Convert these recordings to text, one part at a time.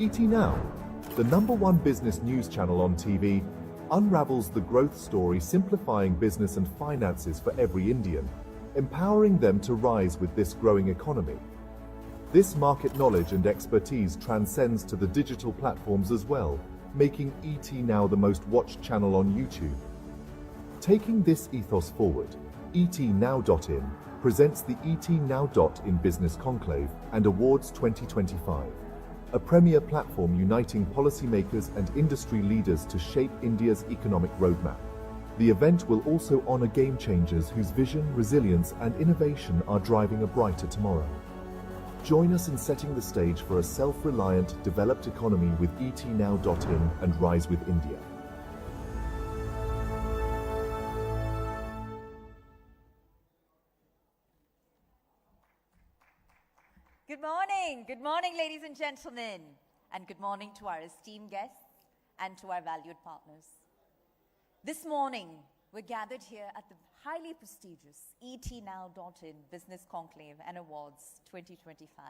ET Now, the #1 business news channel on TV, unravels the growth story, simplifying business and finances for every Indian, empowering them to rise with this growing economy. This market knowledge and expertise transcends to the digital platforms as well, making ET Now the most watched channel on YouTube. Taking this ethos forward, ETNow.in presents the ETNow.in Business Conclave and Awards 2025, a premier platform uniting policymakers and industry leaders to shape India's economic roadmap. The event will also honor game changers whose vision, resilience, and innovation are driving a brighter tomorrow. Join us in setting the stage for a self-reliant, developed economy with ETNow.in and Rise with India. Good morning, ladies and gentlemen, and good morning to our esteemed guests and to our valued partners. This morning, we're gathered here at the highly prestigious ETNow.in Business Conclave and Awards 2025,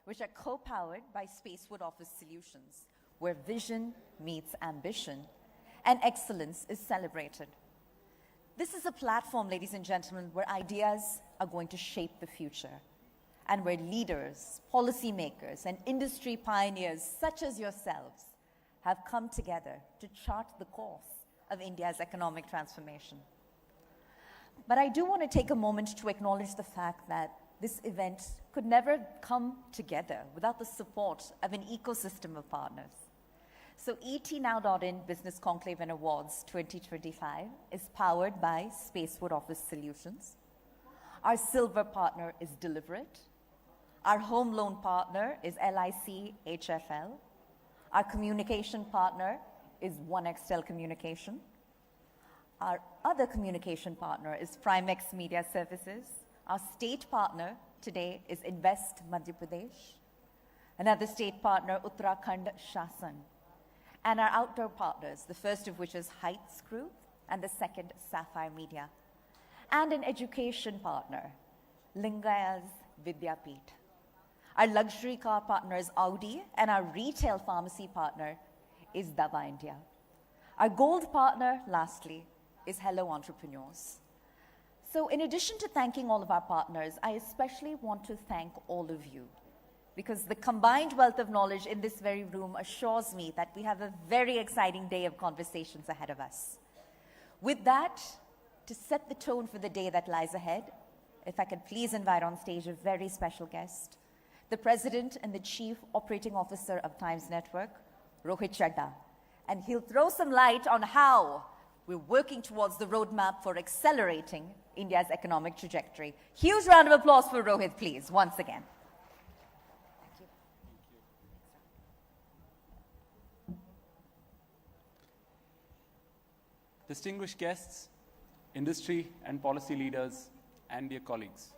which are co-powered by Spacewood Office Solutions, where vision meets ambition and excellence is celebrated. This is a platform, ladies and gentlemen, where ideas are going to shape the future, and where leaders, policymakers, and industry pioneers such as yourselves have come together to chart the course of India's economic transformation. But I do want to take a moment to acknowledge the fact that this event could never come together without the support of an ecosystem of partners. So ETNow.in Business Conclave and Awards 2025 is powered by Spacewood Office Solutions. Our silver partner is Deliberate. Our home loan partner is LIC HFL. Our communication partner is OneXtel Communication. Our other communication partner is Primex Media Services. Our state partner today is Invest Madhya Pradesh. Another state partner, Uttarakhand Shasan. And our outdoor partners, the first of which is Heights Group and the second, Sapphire Media. And an education partner, Lingaya's Vidyapeeth. Our luxury car partner is Audi, and our retail pharmacy partner is Dava India. Our gold partner, lastly, is Hello Entrepreneurs. So in addition to thanking all of our partners, I especially want to thank all of you, because the combined wealth of knowledge in this very room assures me that we have a very exciting day of conversations ahead of us. With that, to set the tone for the day that lies ahead, if I could please invite on stage a very special guest, the President and the Chief Operating Officer of Times Network, Rohit Chadha. And he'll throw some light on how we're working towards the roadmap for accelerating India's economic trajectory. Huge round of applause for Rohit, please, once again. Thank you. Distinguished guests, industry and policy leaders, and dear colleagues.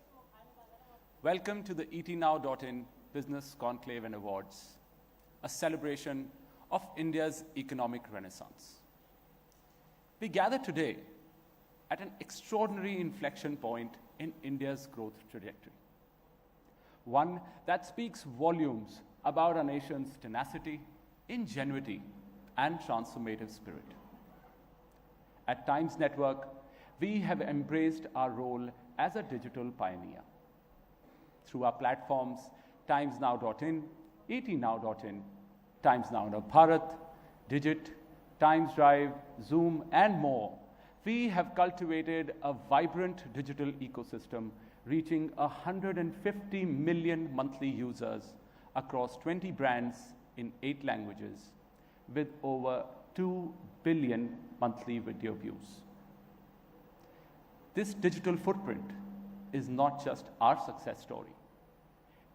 Welcome to the ETNow.in Business Conclave and Awards, a celebration of India's economic renaissance. We gather today at an extraordinary inflection point in India's growth trajectory, one that speaks volumes about our nation's tenacity, ingenuity, and transformative spirit. At Times Network, we have embraced our role as a digital pioneer. Through our platforms, TimesNow.in, ETNow.in, Times Now Bharat, Digit, Times Drive, Zoom, and more, we have cultivated a vibrant digital ecosystem reaching 150 million monthly users across 20 brands in 8 languages, with over 2 billion monthly video views. This digital footprint is not just our success story.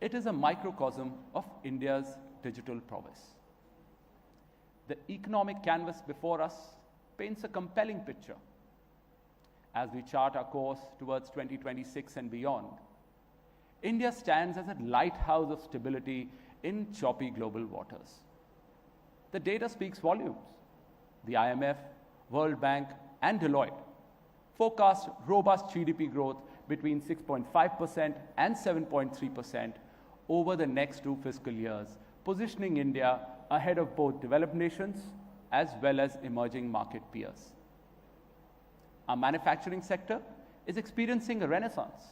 It is a microcosm of India's digital prowess. The economic canvas before us paints a compelling picture. As we chart our course towards 2026 and beyond, India stands as a lighthouse of stability in choppy global waters. The data speaks volumes. The IMF, World Bank, and Deloitte forecast robust GDP growth between 6.5% and 7.3% over the next 2 fiscal years, positioning India ahead of both developed nations as well as emerging market peers. Our manufacturing sector is experiencing a renaissance,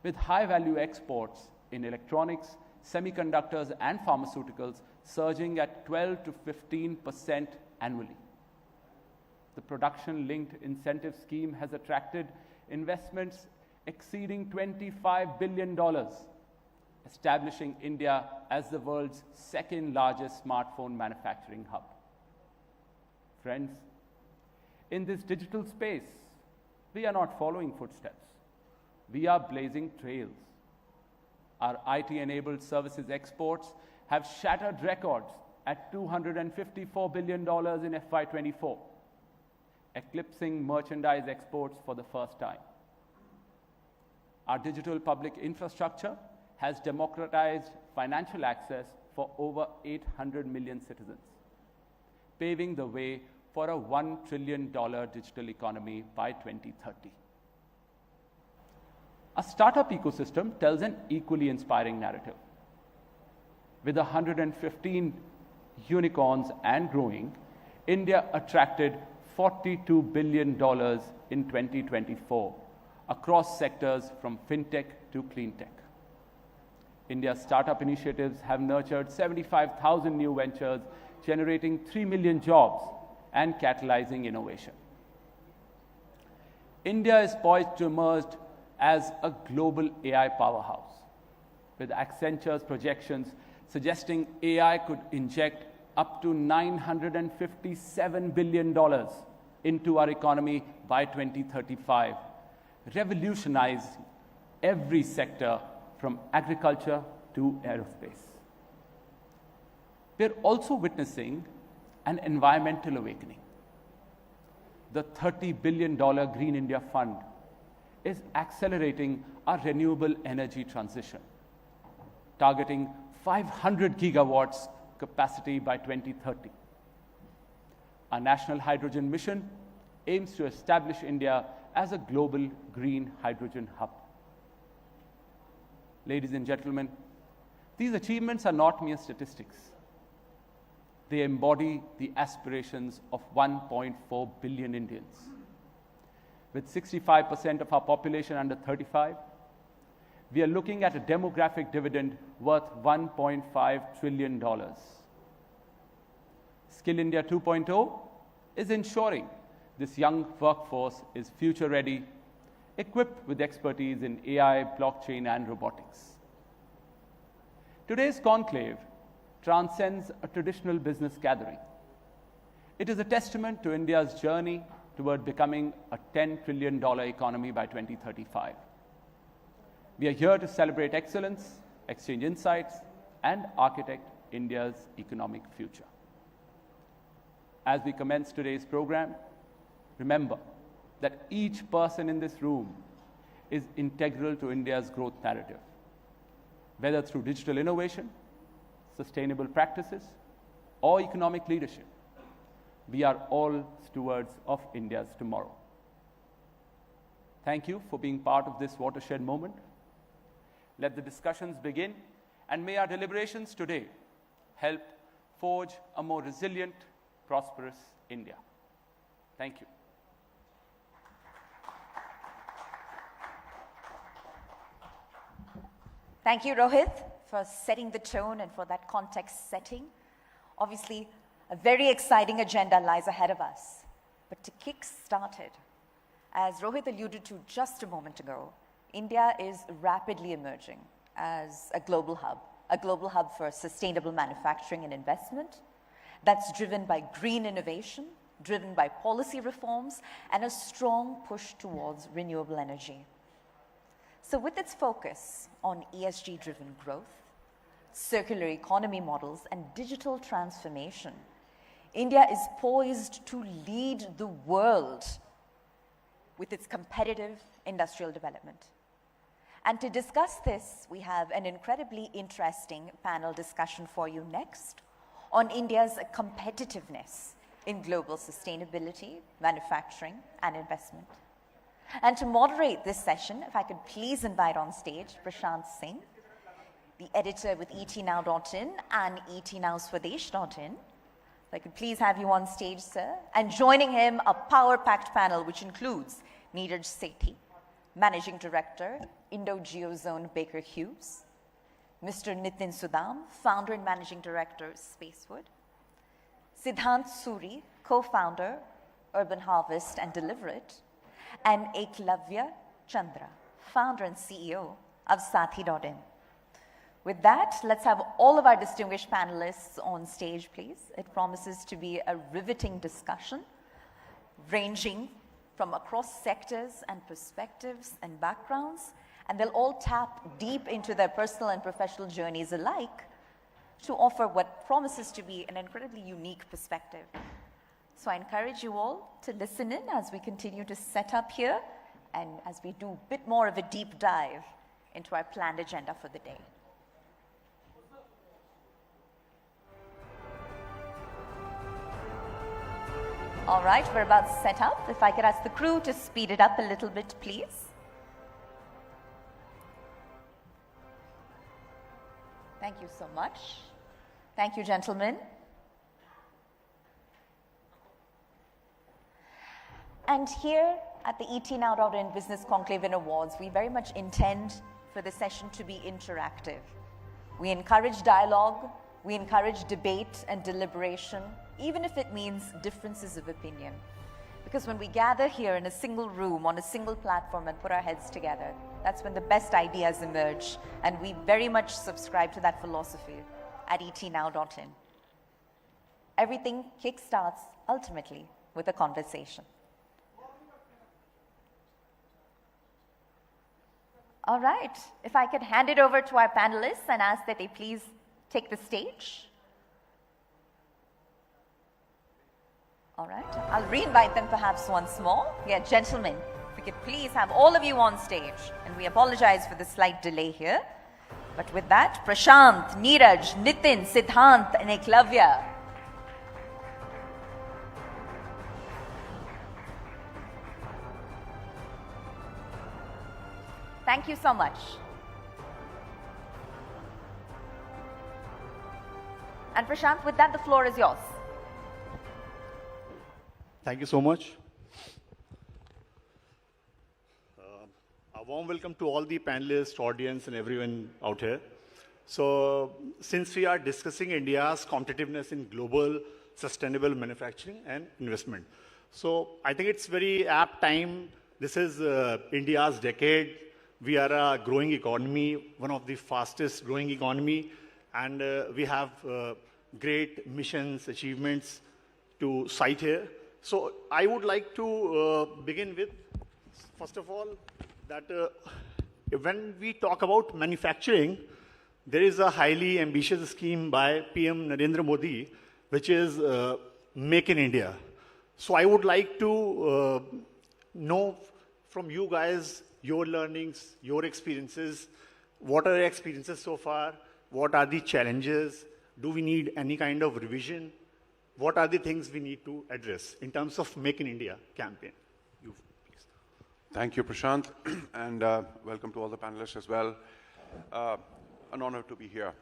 with high-value exports in electronics, semiconductors, and pharmaceuticals surging at 12 to 15% annually. The production-linked incentive scheme has attracted investments exceeding $25 billion, establishing India as the world's second-largest smartphone manufacturing hub. Friends, in this digital space, we are not following footsteps. We are blazing trails. Our IT-enabled services exports have shattered records at $254 billion in FY24, eclipsing merchandise exports for the first time. Our digital public infrastructure has democratized financial access for over 800 million citizens, paving the way for a $1 trillion digital economy by 2030. Our startup ecosystem tells an equally inspiring narrative. With 115 unicorns and growing, India attracted $42 billion in 2024 across sectors from fintech to cleantech. India's startup initiatives have nurtured 75,000 new ventures, generating 3 million jobs and catalyzing innovation. India is poised to emerge as a global AI powerhouse, with Accenture's projections suggesting AI could inject up to $957 billion into our economy by 2035, revolutionizing every sector from agriculture to aerospace. We're also witnessing an environmental awakening. The $30 billion Green India Fund is accelerating our renewable energy transition, targeting 500 gigawatts capacity by 2030. Our National Hydrogen Mission aims to establish India as a global green hydrogen hub. Ladies and gentlemen, these achievements are not mere statistics. They embody the aspirations of 1.4 billion Indians. With 65% of our population under 35, we are looking at a demographic dividend worth $1.5 trillion. Skill India 2.0 is ensuring this young workforce is future-ready, equipped with expertise in AI, blockchain, and robotics. Today's conclave transcends a traditional business gathering. It is a testament to India's journey toward becoming a $10 trillion economy by 2035. We are here to celebrate excellence, exchange insights, and architect India's economic future. As we commence today's program, remember that each person in this room is integral to India's growth narrative, whether through digital innovation, sustainable practices, or economic leadership. We are all stewards of India's tomorrow. Thank you for being part of this watershed moment. Let the discussions begin, and may our deliberations today help forge a more resilient, prosperous India. Thank you. Thank you, Rohit, for setting the tone and for that context setting. Obviously, a very exciting agenda lies ahead of us. But to kick started, as Rohit alluded to just a moment ago, India is rapidly emerging as a global hub for sustainable manufacturing and investment that's driven by green innovation, driven by policy reforms, and a strong push towards renewable energy. So with its focus on ESG-driven growth, circular economy models, and digital transformation, India is poised to lead the world with its competitive industrial development. And to discuss this, we have an incredibly interesting panel discussion for you next on India's competitiveness in global sustainability, manufacturing, and investment. And to moderate this session, if I could please invite on stage Prashant Singh, the editor with etnow.in and etnowswadesh.in. If I could please have you on stage, sir. And joining him, a power-packed panel which includes Neeraj Seithi, Managing Director, Indo-Geozone Baker Hughes, Mr. Nitin Sudham, Founder and Managing Director, Spacewood, Siddhant Suri, Co-Founder, Urban Harvest and Deliver It, and Eklavya Chandra, Founder and CEO of Seithi.in. With that, let's have all of our distinguished panelists on stage, please. It promises to be a riveting discussion, ranging from across sectors and perspectives and backgrounds, and they'll all tap deep into their personal and professional journeys alike to offer what promises to be an incredibly unique perspective. So I encourage you all to listen in as we continue to set up here and as we do a bit more of a deep dive into our planned agenda for the day. All right, we're about to set up. If I could ask the crew to speed it up a little bit, please. Thank you so much. Thank you, gentlemen. And here at the etnow.in Business Conclave and Awards, we very much intend for the session to be interactive. We encourage dialogue, we encourage debate and deliberation, even if it means differences of opinion. Because when we gather here in a single room, on a single platform and put our heads together, that's when the best ideas emerge. And we very much subscribe to that philosophy at etnow.in. Everything kickstarts ultimately with a conversation. All right, if I could hand it over to our panelists and ask that they please take the stage. All right, I'll re-invite them perhaps once more. Yeah, gentlemen, if we could please have all of you on stage. And we apologize for the slight delay here. But with that, Prashant, Neeraj, Nitin, Siddhant, and Eklavya. Thank you so much. And Prashant, with that, the floor is yours. Thank you so much. A warm welcome to all the panelists, audience, and everyone out here. So, since we are discussing India's competitiveness in global sustainable manufacturing and investment, so I think it's very apt time. This is India's decade. We are a growing economy, one of the fastest growing economy, and we have great missions, achievements to cite here. So I would like to begin with, first of all, that when we talk about manufacturing, there is a highly ambitious scheme by PM Narendra Modi, which is Make in India. So I would like to know from you guys, your learnings, your experiences, what are your experiences so far? What are the challenges? Do we need any kind of revision? What are the things we need to address in terms of Make in India campaign? You, please. Thank you, Prashant, and welcome to all the panelists as well. An honor to be here.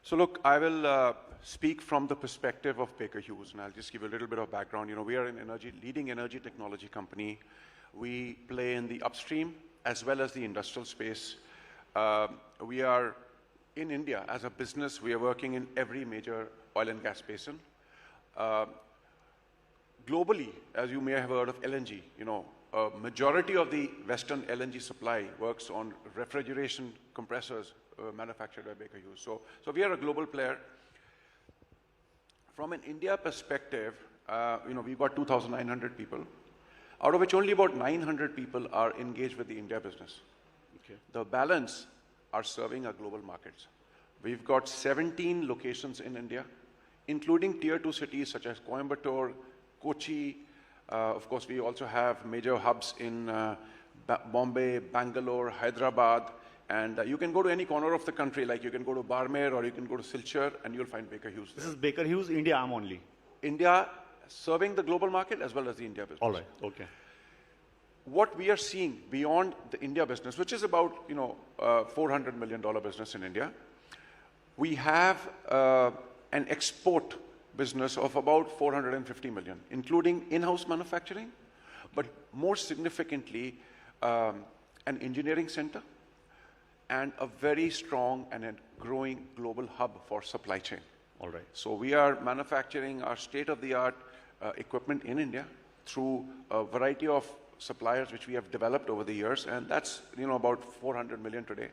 So look, I will speak from the perspective of Baker Hughes, and I'll just give you a little bit of background. You know, we are an leading energy technology company. We play in the upstream as well as the industrial space. We are in India as a business. We are working in every major oil and gas basin. Globally, as you may have heard of LNG, you know, a majority of the Western LNG supply works on refrigeration compressors manufactured by Baker Hughes. So we are a global player. From an India perspective, you know, we've got 2,900 people, out of which only about 900 people are engaged with the India business. Okay. The balance are serving our global markets. We've got 17 locations in India, including tier 2 cities such as Coimbatore, Kochi. Of course, we also have major hubs in Bombay, Bangalore, Hyderabad, and you can go to any corner of the country, like you can go to Barmer or you can go to Silchar, and you'll find Baker Hughes there. This is Baker Hughes, India arm only. India serving the global market as well as the India business. All right, okay. What we are seeing beyond the India business, which is about, you know, $400 million business in India, We have an export business of about 450 million, including in-house manufacturing, but more significantly, an engineering center and a very strong and a growing global hub for supply chain. All right. So we are manufacturing our state-of-the-art equipment in India through a variety of suppliers which we have developed over the years, and that's about 400 million today.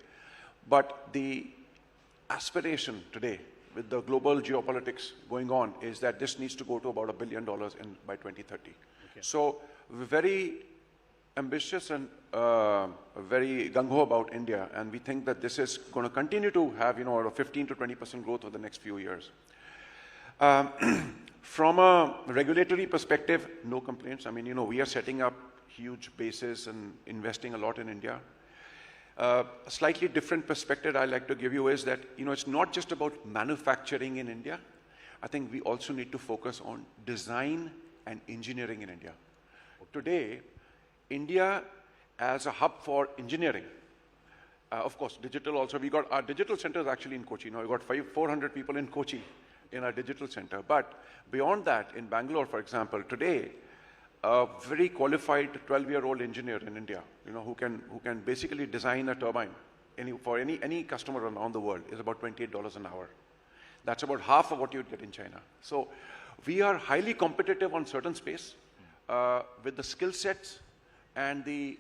But the aspiration today with the global geopolitics going on is that this needs to go to about $1 billion by 2030. Okay. So we're very ambitious and very gung-ho about India, and we think that this is going to continue to have a 15 to 20% growth over the next few years. From a regulatory perspective, no complaints. I mean, we are setting up huge bases and investing a lot in India. A slightly different perspective I'd like to give you is that, it's not just about manufacturing in India. I think we also need to focus on design and engineering in India. Today, India as a hub for engineering, of course, digital also, we got our digital centers actually in Kochi. Now, we got 400 people in Kochi in our digital center. But beyond that, in Bangalore, for example, today, a very qualified 12-year-old engineer in India, who can basically design a turbine for any customer around the world is about $28 an hour. That's about half of what you'd get in China. So we are highly competitive on certain space with the skill sets and the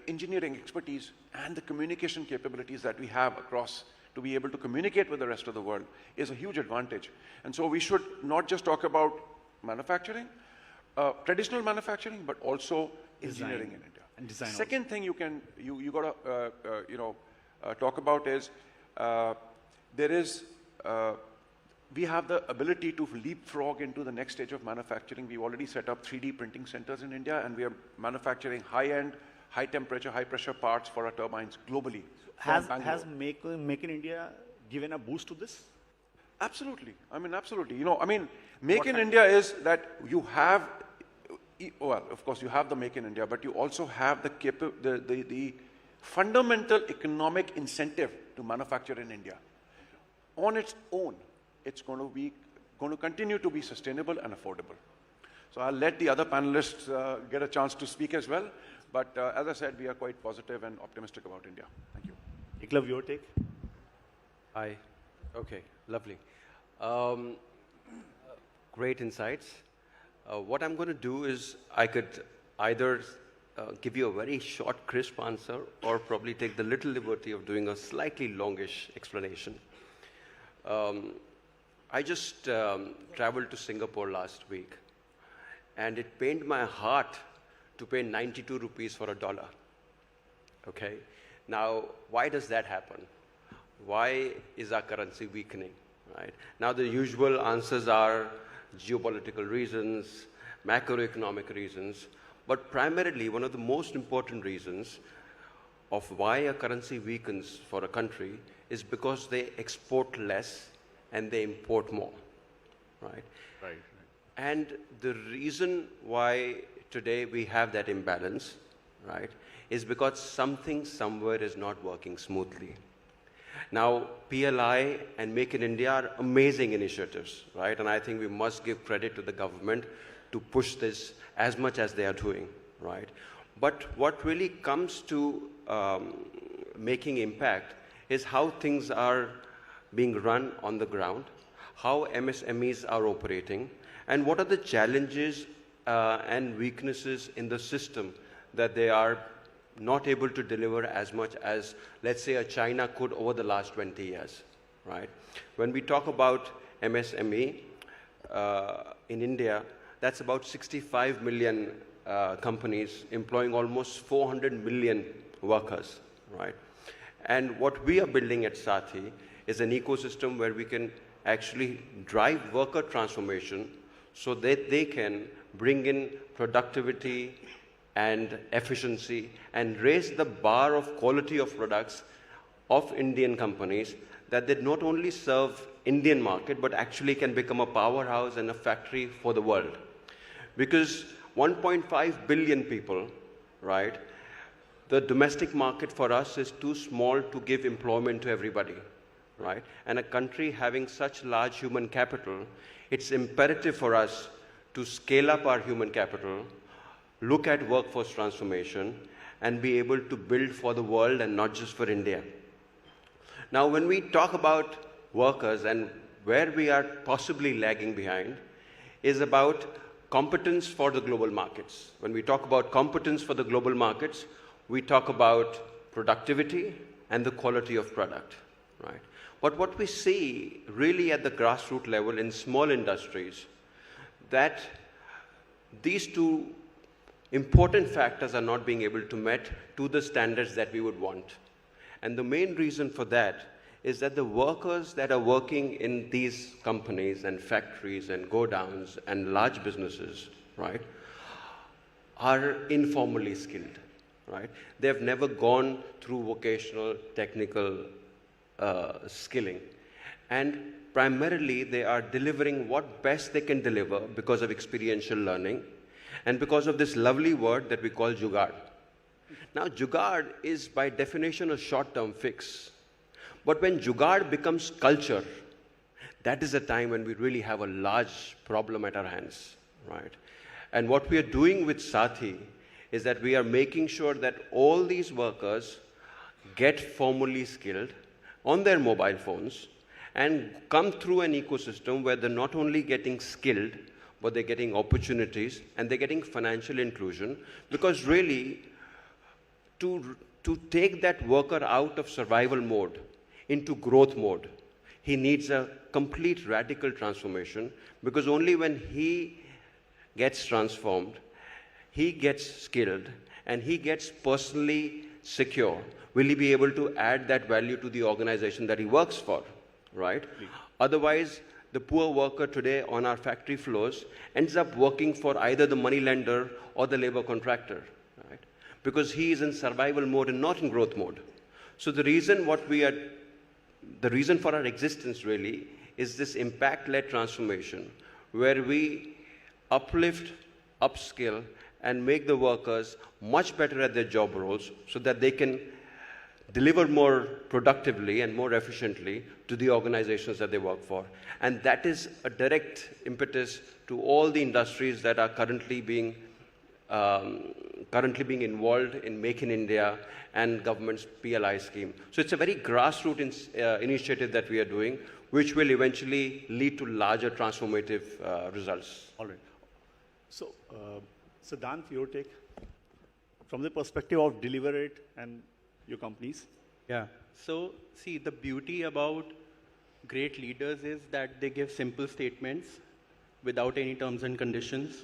engineering expertise and the communication capabilities that we have across to be able to communicate with the rest of the world is a huge advantage. And so we should not just talk about manufacturing, traditional manufacturing, but also engineering in India. And design. Second thing you got to talk about is we have the ability to leapfrog into the next stage of manufacturing. We've already set up 3D printing centers in India, and we are manufacturing high-end, high-temperature, high-pressure parts for our turbines globally. Has Make in India given a boost to this? Absolutely. I mean, absolutely. Make in India is that you have, well, of course, you have the Make in India, but you also have the fundamental economic incentive to manufacture in India. On its own, it's going to continue to be sustainable and affordable. So I'll let the other panelists get a chance to speak as well. But as I said, we are quite positive and optimistic about India. Thank you. Conclave, your take? Hi. Okay, lovely. Great insights. What I'm going to do is I could either give you a very short, crisp answer or probably take the little liberty of doing a slightly longish explanation. I just traveled to Singapore last week, and it pained my heart to pay 92 rupees for $1. Okay? Now, why does that happen? Why is our currency weakening? Right? Now, the usual answers are geopolitical reasons, macroeconomic reasons, but primarily one of the most important reasons of why a currency weakens for a country is because they export less and they import more, right? Right. And the reason why today we have that imbalance, right, is because something somewhere is not working smoothly. Now, PLI and Make in India are amazing initiatives, right? And I think we must give credit to the government to push this as much as they are doing, right? But what really comes to making impact is how things are being run on the ground, how MSMEs are operating, and what are the challenges and weaknesses in the system that they are not able to deliver as much as, let's say, a China could over the last 20 years, right? When we talk about MSME in India, that's about 65 million companies employing almost 400 million workers, right? And what we are building at Seithi is an ecosystem where we can actually drive worker transformation so that they can bring in productivity and efficiency and raise the bar of quality of products of Indian companies, that they not only serve Indian market, but actually can become a powerhouse and a factory for the world. Because 1.5 billion people, right, the domestic market for us is too small to give employment to everybody. right? And a country having such large human capital, it's imperative for us to scale up our human capital, look at workforce transformation, and be able to build for the world and not just for India. Now, when we talk about workers and where we are possibly lagging behind is about competence for the global markets. When we talk about competence for the global markets, we talk about productivity and the quality of product, right? But what we see really at the grassroots level in small industries, that these two important factors are not being able to met to the standards that we would want. And the main reason for that is that the workers that are working in these companies and factories and go-downs and large businesses, right, are informally skilled, right? They have never gone through vocational, technical skilling. And primarily, they are delivering what best they can deliver because of experiential learning and because of this lovely word that we call jugaad. Now, jugaad is by definition a short-term fix. But when jugaad becomes culture, that is a time when we really have a large problem at our hands, right? And what we are doing with Seithi is that we are making sure that all these workers get formally skilled on their mobile phones and come through an ecosystem where they're not only getting skilled, but they're getting opportunities and they're getting financial inclusion, because really, to take that worker out of survival mode into growth mode, he needs a complete radical transformation, because only when he gets transformed, he gets skilled, and he gets personally secure, will he be able to add that value to the organization that he works for, right? Otherwise, the poor worker today on our factory floors ends up working for either the money lender or the labor contractor, right? Because he is in survival mode and not in growth mode. So the reason for our existence really is this impact-led transformation, where we uplift, upskill, and make the workers much better at their job roles so that they can deliver more productively and more efficiently to the organizations that they work for. And that is a direct impetus to all the industries that are currently being involved in Make in India and government's PLI scheme. So it's a very grassroots initiative that we are doing, which will eventually lead to larger transformative results. All right. So, Dan, your take from the perspective of Deliverate and your companies? Yeah. So, see, the beauty about great leaders is that they give simple statements without any terms and conditions,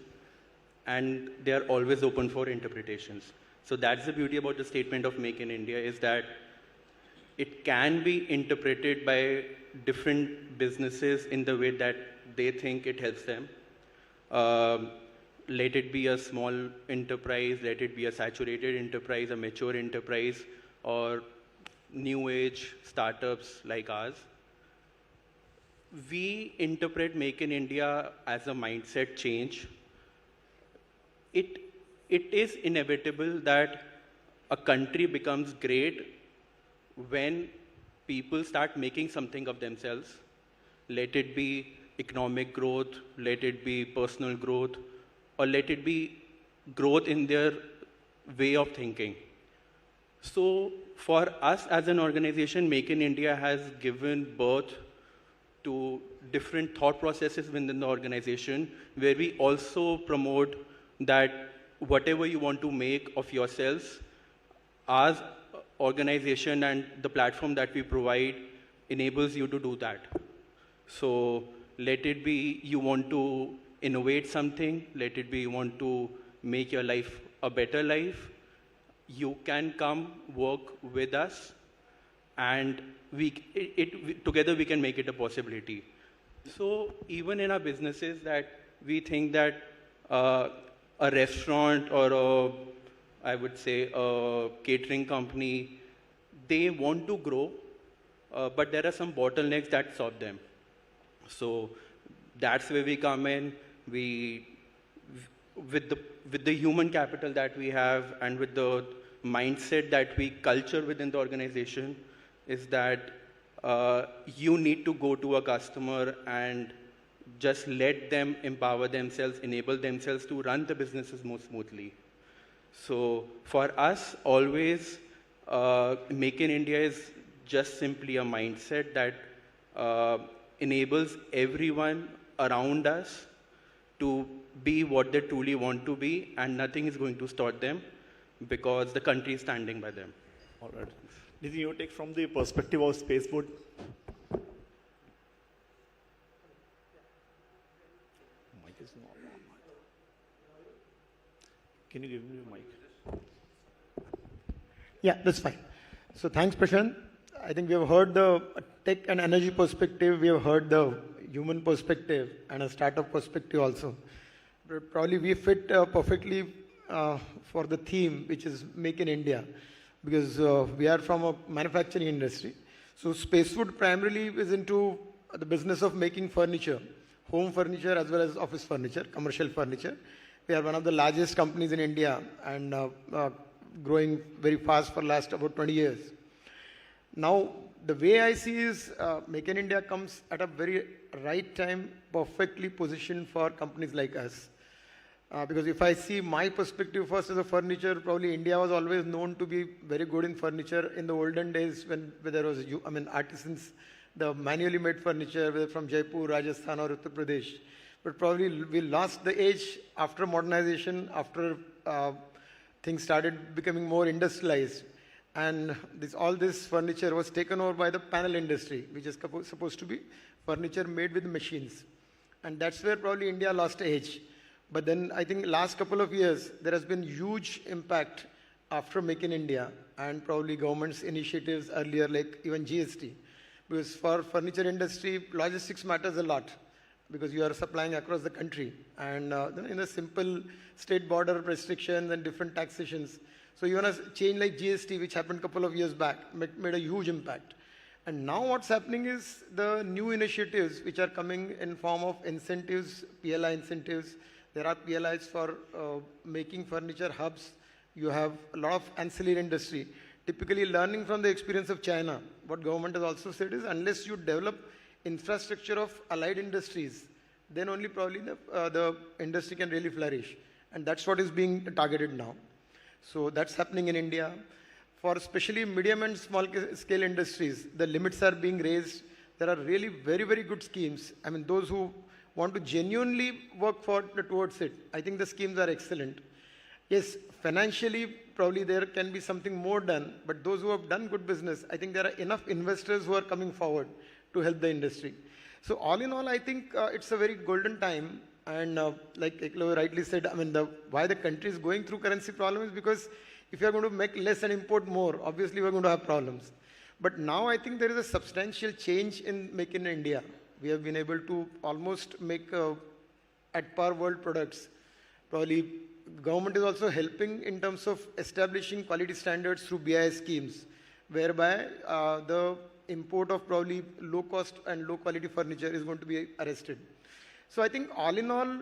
and they are always open for interpretations. So that's the beauty about the statement of Make in India, is that it can be interpreted by different businesses in the way that they think it helps them. Let it be a small enterprise, let it be a saturated enterprise, a mature enterprise, or new age startups like ours. We interpret Make in India as a mindset change. It is inevitable that a country becomes great when people start making something of themselves. Let it be economic growth, let it be personal growth, or let it be growth in their way of thinking. So for us as an organization, Make in India has given birth to different thought processes within the organization, where we also promote that whatever you want to make of yourselves, our organization and the platform that we provide enables you to do that. So let it be you want to innovate something, let it be you want to make your life a better life, you can come work with us, and together we can make it a possibility. So even in our businesses, that we think that a restaurant or I would say a catering company, they want to grow, but there are some bottlenecks that stop them. So that's where we come in. We, with the human capital that we have and with the mindset that we culture within the organization, is that you need to go to a customer and just let them empower themselves, enable themselves to run the businesses more smoothly. So for us, always, Make in India is just simply a mindset that enables everyone around us to be what they truly want to be, and nothing is going to stop them because the country is standing by them. All right. Did you take from the perspective of Spacewood? Mic is not on. Can you give me your mic? Yeah, that's fine. So thanks, Prashant. I think we have heard the tech and energy perspective, we have heard the human perspective and a startup perspective also. But probably we fit perfectly for the theme, which is Make in India, because we are from a manufacturing industry. So Spacewood primarily is into the business of making furniture, home furniture as well as office furniture, commercial furniture. We are one of the largest companies in India and growing very fast for last about 20 years. Now, the way I see is Make in India comes at a very right time, perfectly positioned for companies like us. Because if I see my perspective first as a furniture, probably India was always known to be very good in furniture in the olden days when there was, artisans, the manually made furniture, whether from Jaipur, Rajasthan or Uttar Pradesh. But probably we lost the edge after modernization, after things started becoming more industrialized. And all this furniture was taken over by the panel industry, which is supposed to be furniture made with machines. And that's where probably India lost edge. But then I think last couple of years, there has been huge impact after Make in India and probably government's initiatives earlier, like even GST. Because for furniture industry, logistics matters a lot because you are supplying across the country. And in a simple state border restrictions and different taxations. So even a change like GST, which happened a couple of years back, made a huge impact. And now what's happening is the new initiatives which are coming in form of incentives, PLI incentives. There are PLIs for making furniture hubs. You have a lot of ancillary industry. Typically learning from the experience of China, what government has also said is unless you develop infrastructure of allied industries, then only probably the industry can really flourish. And that's what is being targeted now. So that's happening in India. For especially medium and small scale industries, the limits are being raised. There are really very, very good schemes. I mean, those who want to genuinely work towards it, I think the schemes are excellent. Yes, financially, probably there can be something more done, but those who have done good business, I think there are enough investors who are coming forward to help the industry. So all in all, I think it's a very golden time. And like Eklo rightly said, I mean, why the country is going through currency problem is because if you are going to make less and import more, obviously we're going to have problems. But now I think there is a substantial change in Make in India. We have been able to almost make at par world products. Probably government is also helping in terms of establishing quality standards through BIS schemes, whereby the import of probably low cost and low quality furniture is going to be arrested. So I think all in all,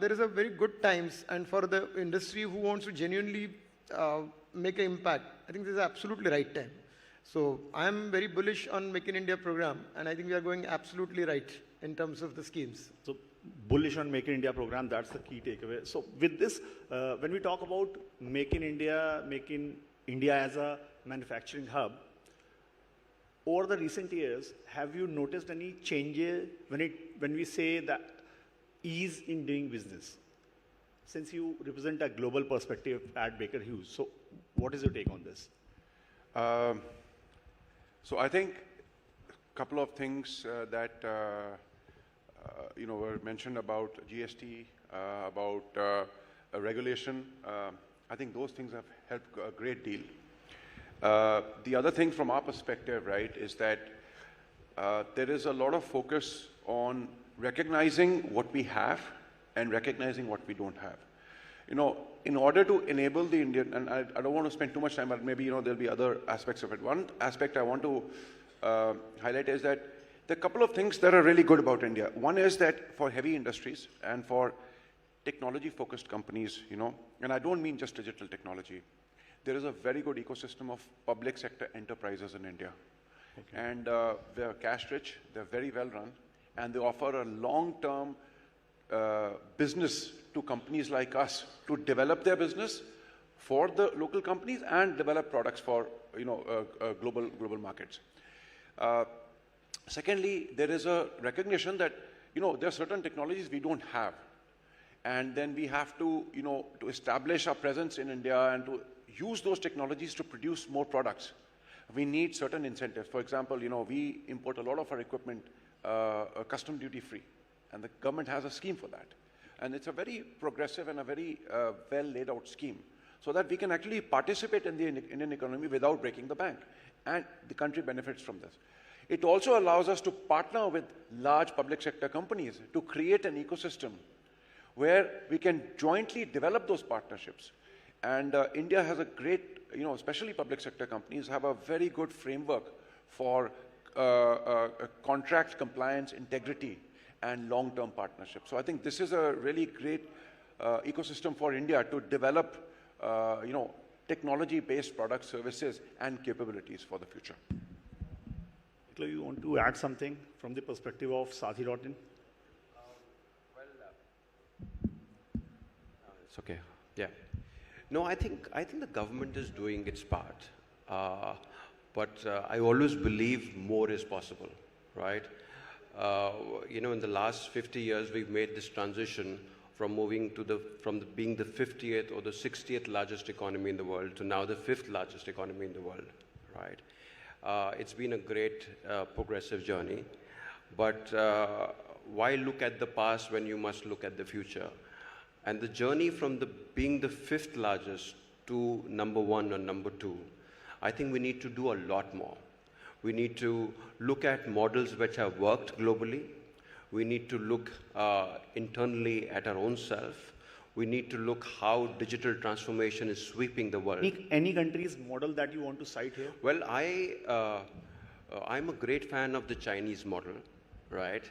there is a very good times, and for the industry who wants to genuinely make an impact, I think this is absolutely right time. So I am very bullish on Make in India program, and I think we are going absolutely right in terms of the schemes. So bullish on Make in India program, that's the key takeaway. So with this, when we talk about Make in India as a manufacturing hub, over the recent years, have you noticed any changes when we say that ease in doing business? Since you represent a global perspective at Baker Hughes, so what is your take on this? So I think a couple of things that were mentioned about GST, about regulation. I think those things have helped a great deal. The other thing from our perspective, right, is that there is a lot of focus on recognizing what we have and recognizing what we don't have. In order to enable the Indian, and I don't want to spend too much time, but maybe, there'll be other aspects of it. One aspect I want to highlight is that there are a couple of things that are really good about India. One is that for heavy industries and for technology-focused companies, and I don't mean just digital technology, there is a very good ecosystem of public sector enterprises in India. And they're cash rich, they're very well run, and they offer a long-term business to companies like us to develop their business for the local companies and develop products for global markets. Secondly, there is a recognition that there are certain technologies we don't have, and then we have to to establish our presence in India and to use those technologies to produce more products. We need certain incentives. For example, we import a lot of our equipment custom duty free, and the government has a scheme for that. And it's a very progressive and a very well laid out scheme, so that we can actually participate in the Indian economy without breaking the bank, and the country benefits from this. It also allows us to partner with large public sector companies to create an ecosystem where we can jointly develop those partnerships. And India has a great, especially public sector companies have a very good framework for contract compliance, integrity, and long-term partnership. So I think this is a really great ecosystem for India to develop, technology-based products, services, and capabilities for the future. Conclave, you want to add something from the perspective of Seithi.in? It's okay. Yeah. No, I think the government is doing its part, but I always believe more is possible, right? In the last 50 years, we've made this transition from moving to being the 50th or the 60th largest economy in the world to now the 5th largest economy in the world, right? It's been a great progressive journey, but why look at the past when you must look at the future? And the journey from being the 5th largest to number 1 or number 2, I think we need to do a lot more. We need to look at models which have worked globally. We need to look internally at our own self. We need to look how digital transformation is sweeping the world. Any country's model that you want to cite here? Well, I'm a great fan of the Chinese model, right?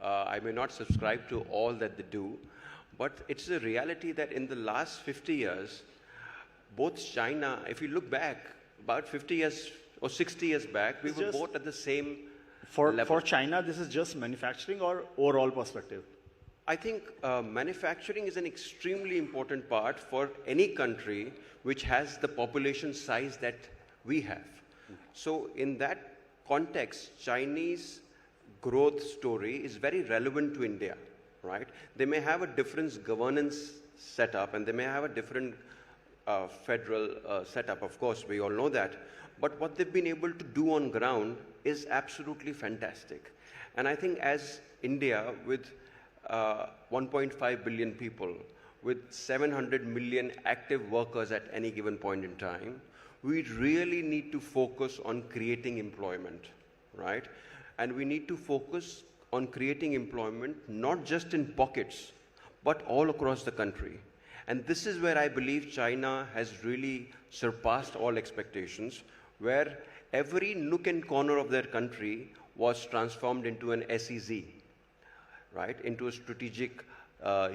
I may not subscribe to all that they do, but it's a reality that in the last 50 years, both China, if you look back, about 50 years or 60 years back, we were both at the same level. For China, this is just manufacturing or overall perspective? I think manufacturing is an extremely important part for any country which has the population size that we have. So in that context, Chinese growth story is very relevant to India, right? They may have a different governance setup and they may have a different federal setup, of course, we all know that. But what they've been able to do on ground is absolutely fantastic. And I think as India, with 1.5 billion people, with 700 million active workers at any given point in time, we really need to focus on creating employment, right? And we need to focus on creating employment not just in pockets, but all across the country. And this is where I believe China has really surpassed all expectations, where every nook and corner of their country was transformed into an SEZ, right? Into a strategic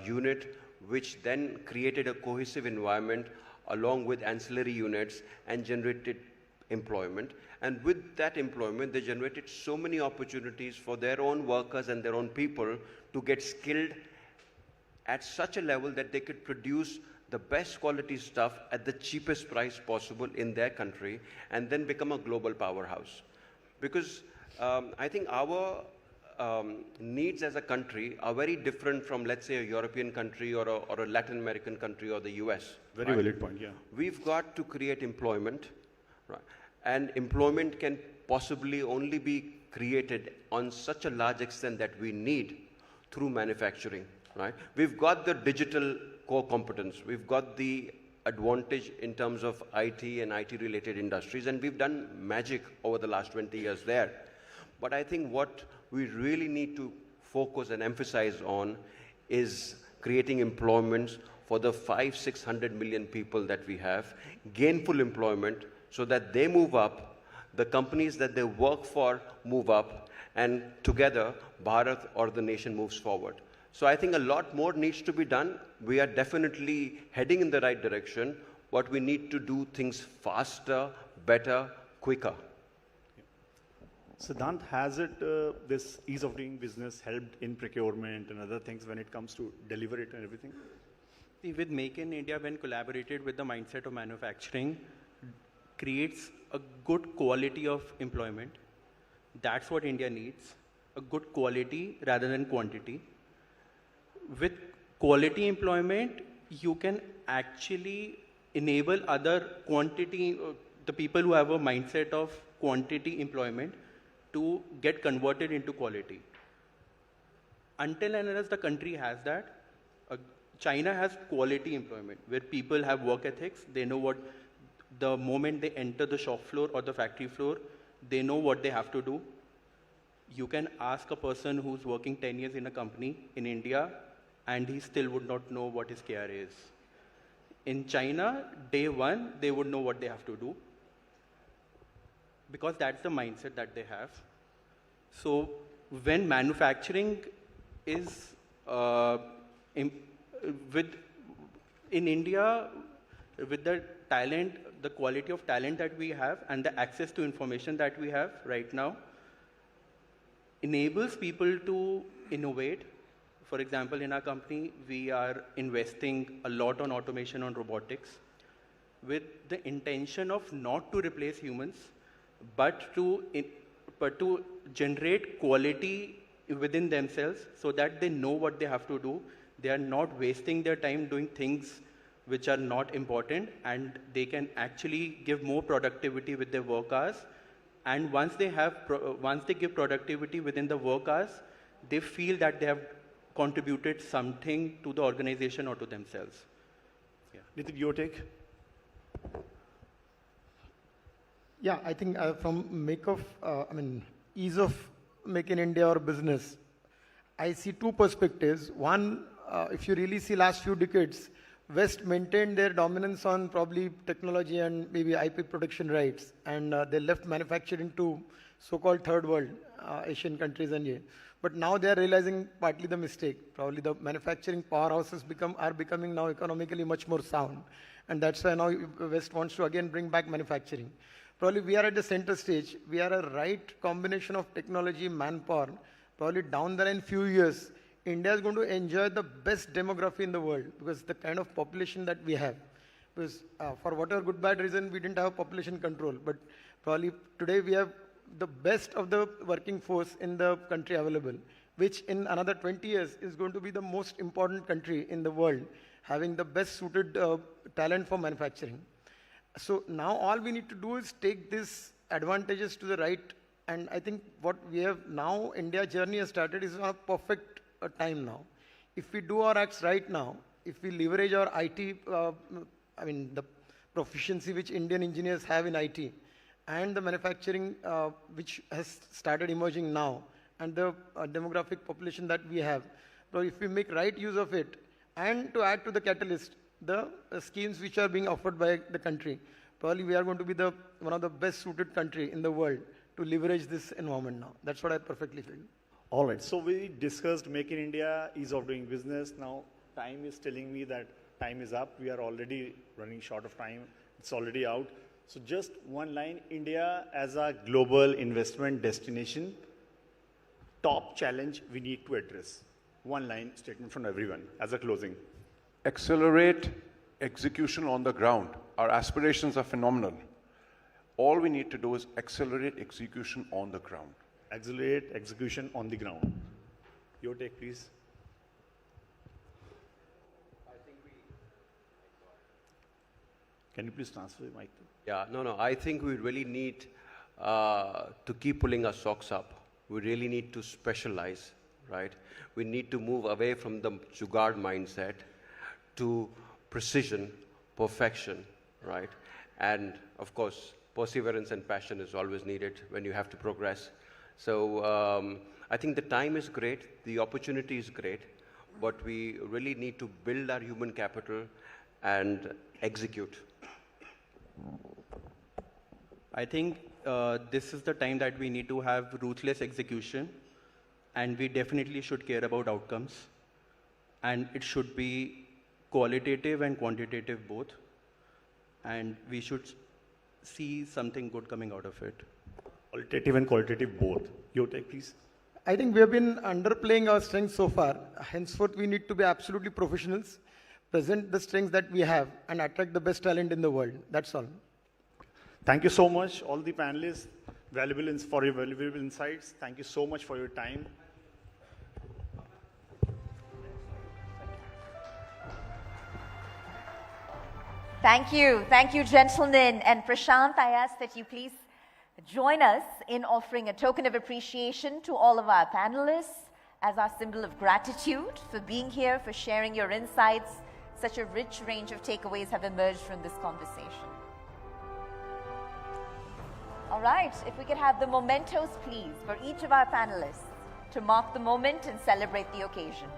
unit, which then created a cohesive environment along with ancillary units and generated employment. And with that employment, they generated so many opportunities for their own workers and their own people to get skilled at such a level that they could produce the best quality stuff at the cheapest price possible in their country and then become a global powerhouse. Because I think our needs as a country are very different from, let's say, a European country or a Latin American country or the US. Very valid point, yeah. We've got to create employment, right? And employment can possibly only be created on such a large extent that we need through manufacturing, right? We've got the digital core competence. We've got the advantage in terms of IT and IT-related industries, and we've done magic over the last 20 years there. But I think what we really need to focus and emphasize on is creating employment for the 500-600 million people that we have, gainful employment, so that they move up, the companies that they work for move up, and together, Bharat or the nation moves forward. So I think a lot more needs to be done. We are definitely heading in the right direction, but we need to do things faster, better, quicker. Siddhant, has it, this ease of doing business helped in procurement and other things when it comes to deliver it and everything? See, with Make in India, when collaborated with the mindset of manufacturing, creates a good quality of employment. That's what India needs, a good quality rather than quantity. With quality employment, you can actually enable other quantity, the people who have a mindset of quantity employment to get converted into quality. Until and unless the country has that, China has quality employment where people have work ethics. They know what, the moment they enter the shop floor or the factory floor, they know what they have to do. You can ask a person who's working 10 years in a company in India and he still would not know what his KRA is. In China, day one, they would know what they have to do because that's the mindset that they have. So when manufacturing is in India, with the talent, the quality of talent that we have and the access to information that we have right now, enables people to innovate. For example, in our company, we are investing a lot on automation, on robotics, with the intention of not to replace humans, but to generate quality within themselves so that they know what they have to do. They are not wasting their time doing things which are not important, and they can actually give more productivity with their work hours. And once they give productivity within the work hours, they feel that they have contributed something to the organization or to themselves. Yeah. Nitin, your take? Yeah, I think from ease of Make in India or business, I see two perspectives. One, if you really see last few decades, West maintained their dominance on probably technology and maybe IP protection rights, and they left manufacturing to so-called third world, Asian countries and yeah. But now they are realizing partly the mistake. Probably the manufacturing powerhouses are becoming now economically much more sound, and that's why now West wants to again bring back manufacturing. Probably we are at the center stage. We are a right combination of technology, manpower. Probably down the line few years, India is going to enjoy the best demography in the world because the kind of population that we have. Because for whatever good bad reason, we didn't have population control. But probably today we have the best of the working force in the country available, which in another 20 years is going to be the most important country in the world, having the best suited talent for manufacturing. So now all we need to do is take these advantages to the right. And I think what we have now, India journey has started, is on a perfect time now. If we do our acts right now, if we leverage our IT, the proficiency which Indian engineers have in IT, and the manufacturing which has started emerging now, and the demographic population that we have, so if we make right use of it, and to add to the catalyst, the schemes which are being offered by the country, probably we are going to be one of the best suited country in the world to leverage this environment now. That's what I perfectly feel. All right, so we discussed Make in India, ease of doing business. Now time is telling me that time is up. We are already running short of time. It's already out. So just one line, India as a global investment destination, top challenge we need to address. One line statement from everyone as a closing. Accelerate execution on the ground. Our aspirations are phenomenal. All we need to do is accelerate execution on the ground. Accelerate execution on the ground. Your take, please. Can you please transfer the mic? Yeah, no. I think we really need to keep pulling our socks up. We really need to specialize, right? We need to move away from the jugaad mindset to precision, perfection, right? And of course, perseverance and passion is always needed when you have to progress. So I think the time is great, the opportunity is great, but we really need to build our human capital and execute. I think this is the time that we need to have ruthless execution, and we definitely should care about outcomes. And it should be qualitative and quantitative both. And we should see something good coming out of it. Qualitative and qualitative both. Your take, please. I think we have been underplaying our strengths so far. Henceforth, we need to be absolutely professionals, present the strengths that we have, and attract the best talent in the world. That's all. Thank you so much, all the panelists, for your valuable insights. Thank you so much for your time. Thank you, gentlemen. And Prashant, I ask that you please join us in offering a token of appreciation to all of our panelists as our symbol of gratitude for being here, for sharing your insights. Such a rich range of takeaways have emerged from this conversation. All right, if we could have the mementos, please, for each of our panelists to mark the moment and celebrate the occasion.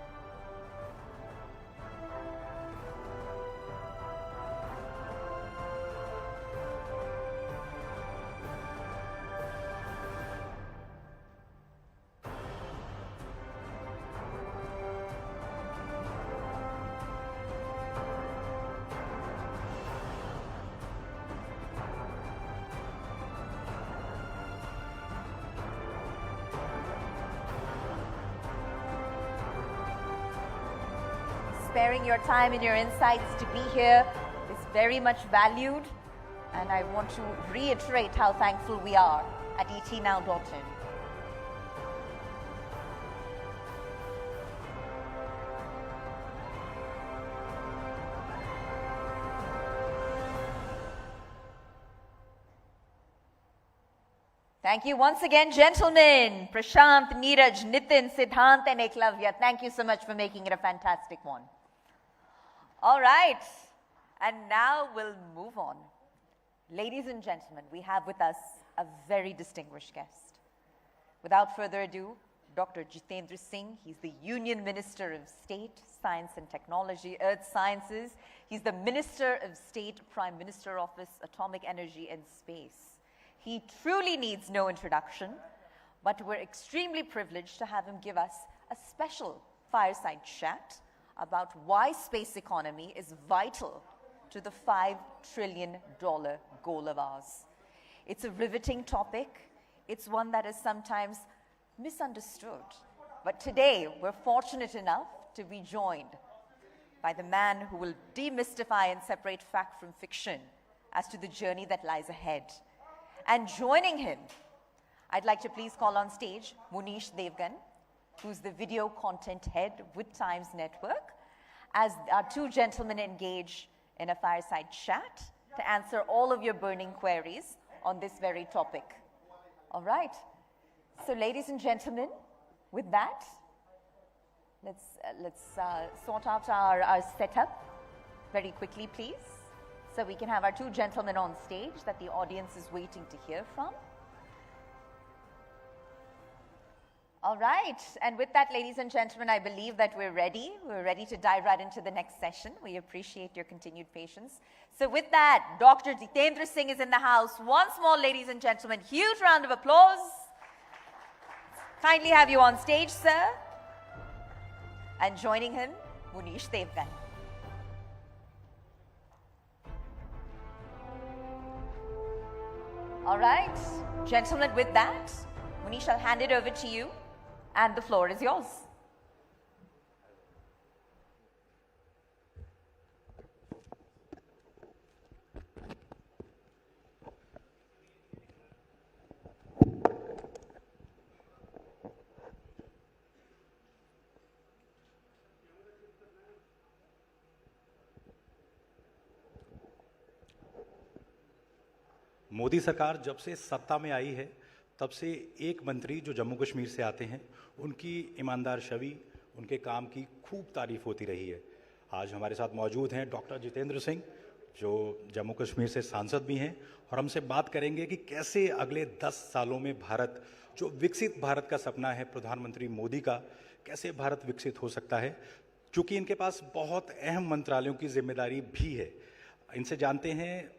Sparing your time and your insights to be here is very much valued, and I want to reiterate how thankful we are at etnow.in. Thank you once again, gentlemen. Prashant, Neeraj, Nitin, Siddhant, and Eklavya. Thank you so much for making it a fantastic one. All right, and now we'll move on. Ladies and gentlemen, we have with us a very distinguished guest. Without further ado, Dr. Jitendra Singh. He's the Union Minister of State, Science and Technology, Earth Sciences. He's the Minister of State, Prime Minister Office, Atomic Energy and Space. He truly needs no introduction, but we're extremely privileged to have him give us a special fireside chat about why space economy is vital to the $5 trillion goal of ours. It's a riveting topic. It's one that is sometimes misunderstood. But today, we're fortunate enough to be joined by the man who will demystify and separate fact from fiction as to the journey that lies ahead. And joining him, I'd like to please call on stage Munish Devgan, who's the video content head with Times Network, as our two gentlemen engage in a fireside chat to answer all of your burning queries on this very topic. All right. So, ladies and gentlemen, with that, let's sort out our setup very quickly, please, so we can have our two gentlemen on stage that the audience is waiting to hear from. All right, and with that, ladies and gentlemen, I believe that we're ready. We're ready to dive right into the next session. We appreciate your continued patience. So with that, Dr. Jitendra Singh is in the house. Once more, ladies and gentlemen, huge round of applause. Kindly have you on stage, sir. And joining him, Munish Devgan. All right, gentlemen, with that, Munish, I'll hand it over to you. And the floor is yours. Modi सरकार जब से सत्ता में आई है तब से एक मंत्री जो जम्मू कश्मीर से आते हैं उनकी ईमानदार छवि, उनके काम की खूब तारीफ होती रही है। आज हमारे साथ मौजूद हैं डॉक्टर जितेंद्र सिंह, जो जम्मू कश्मीर से सांसद भी हैं, और हमसे बात करेंगे कि कैसे अगले 10 सालों में भारत, जो विकसित भारत का सपना है प्रधानमंत्री मोदी का, कैसे भारत विकसित हो सकता है, क्योंकि इनके पास बहुत अहम मंत्रालयों की जिम्मेदारी भी है। इनसे जानते हैं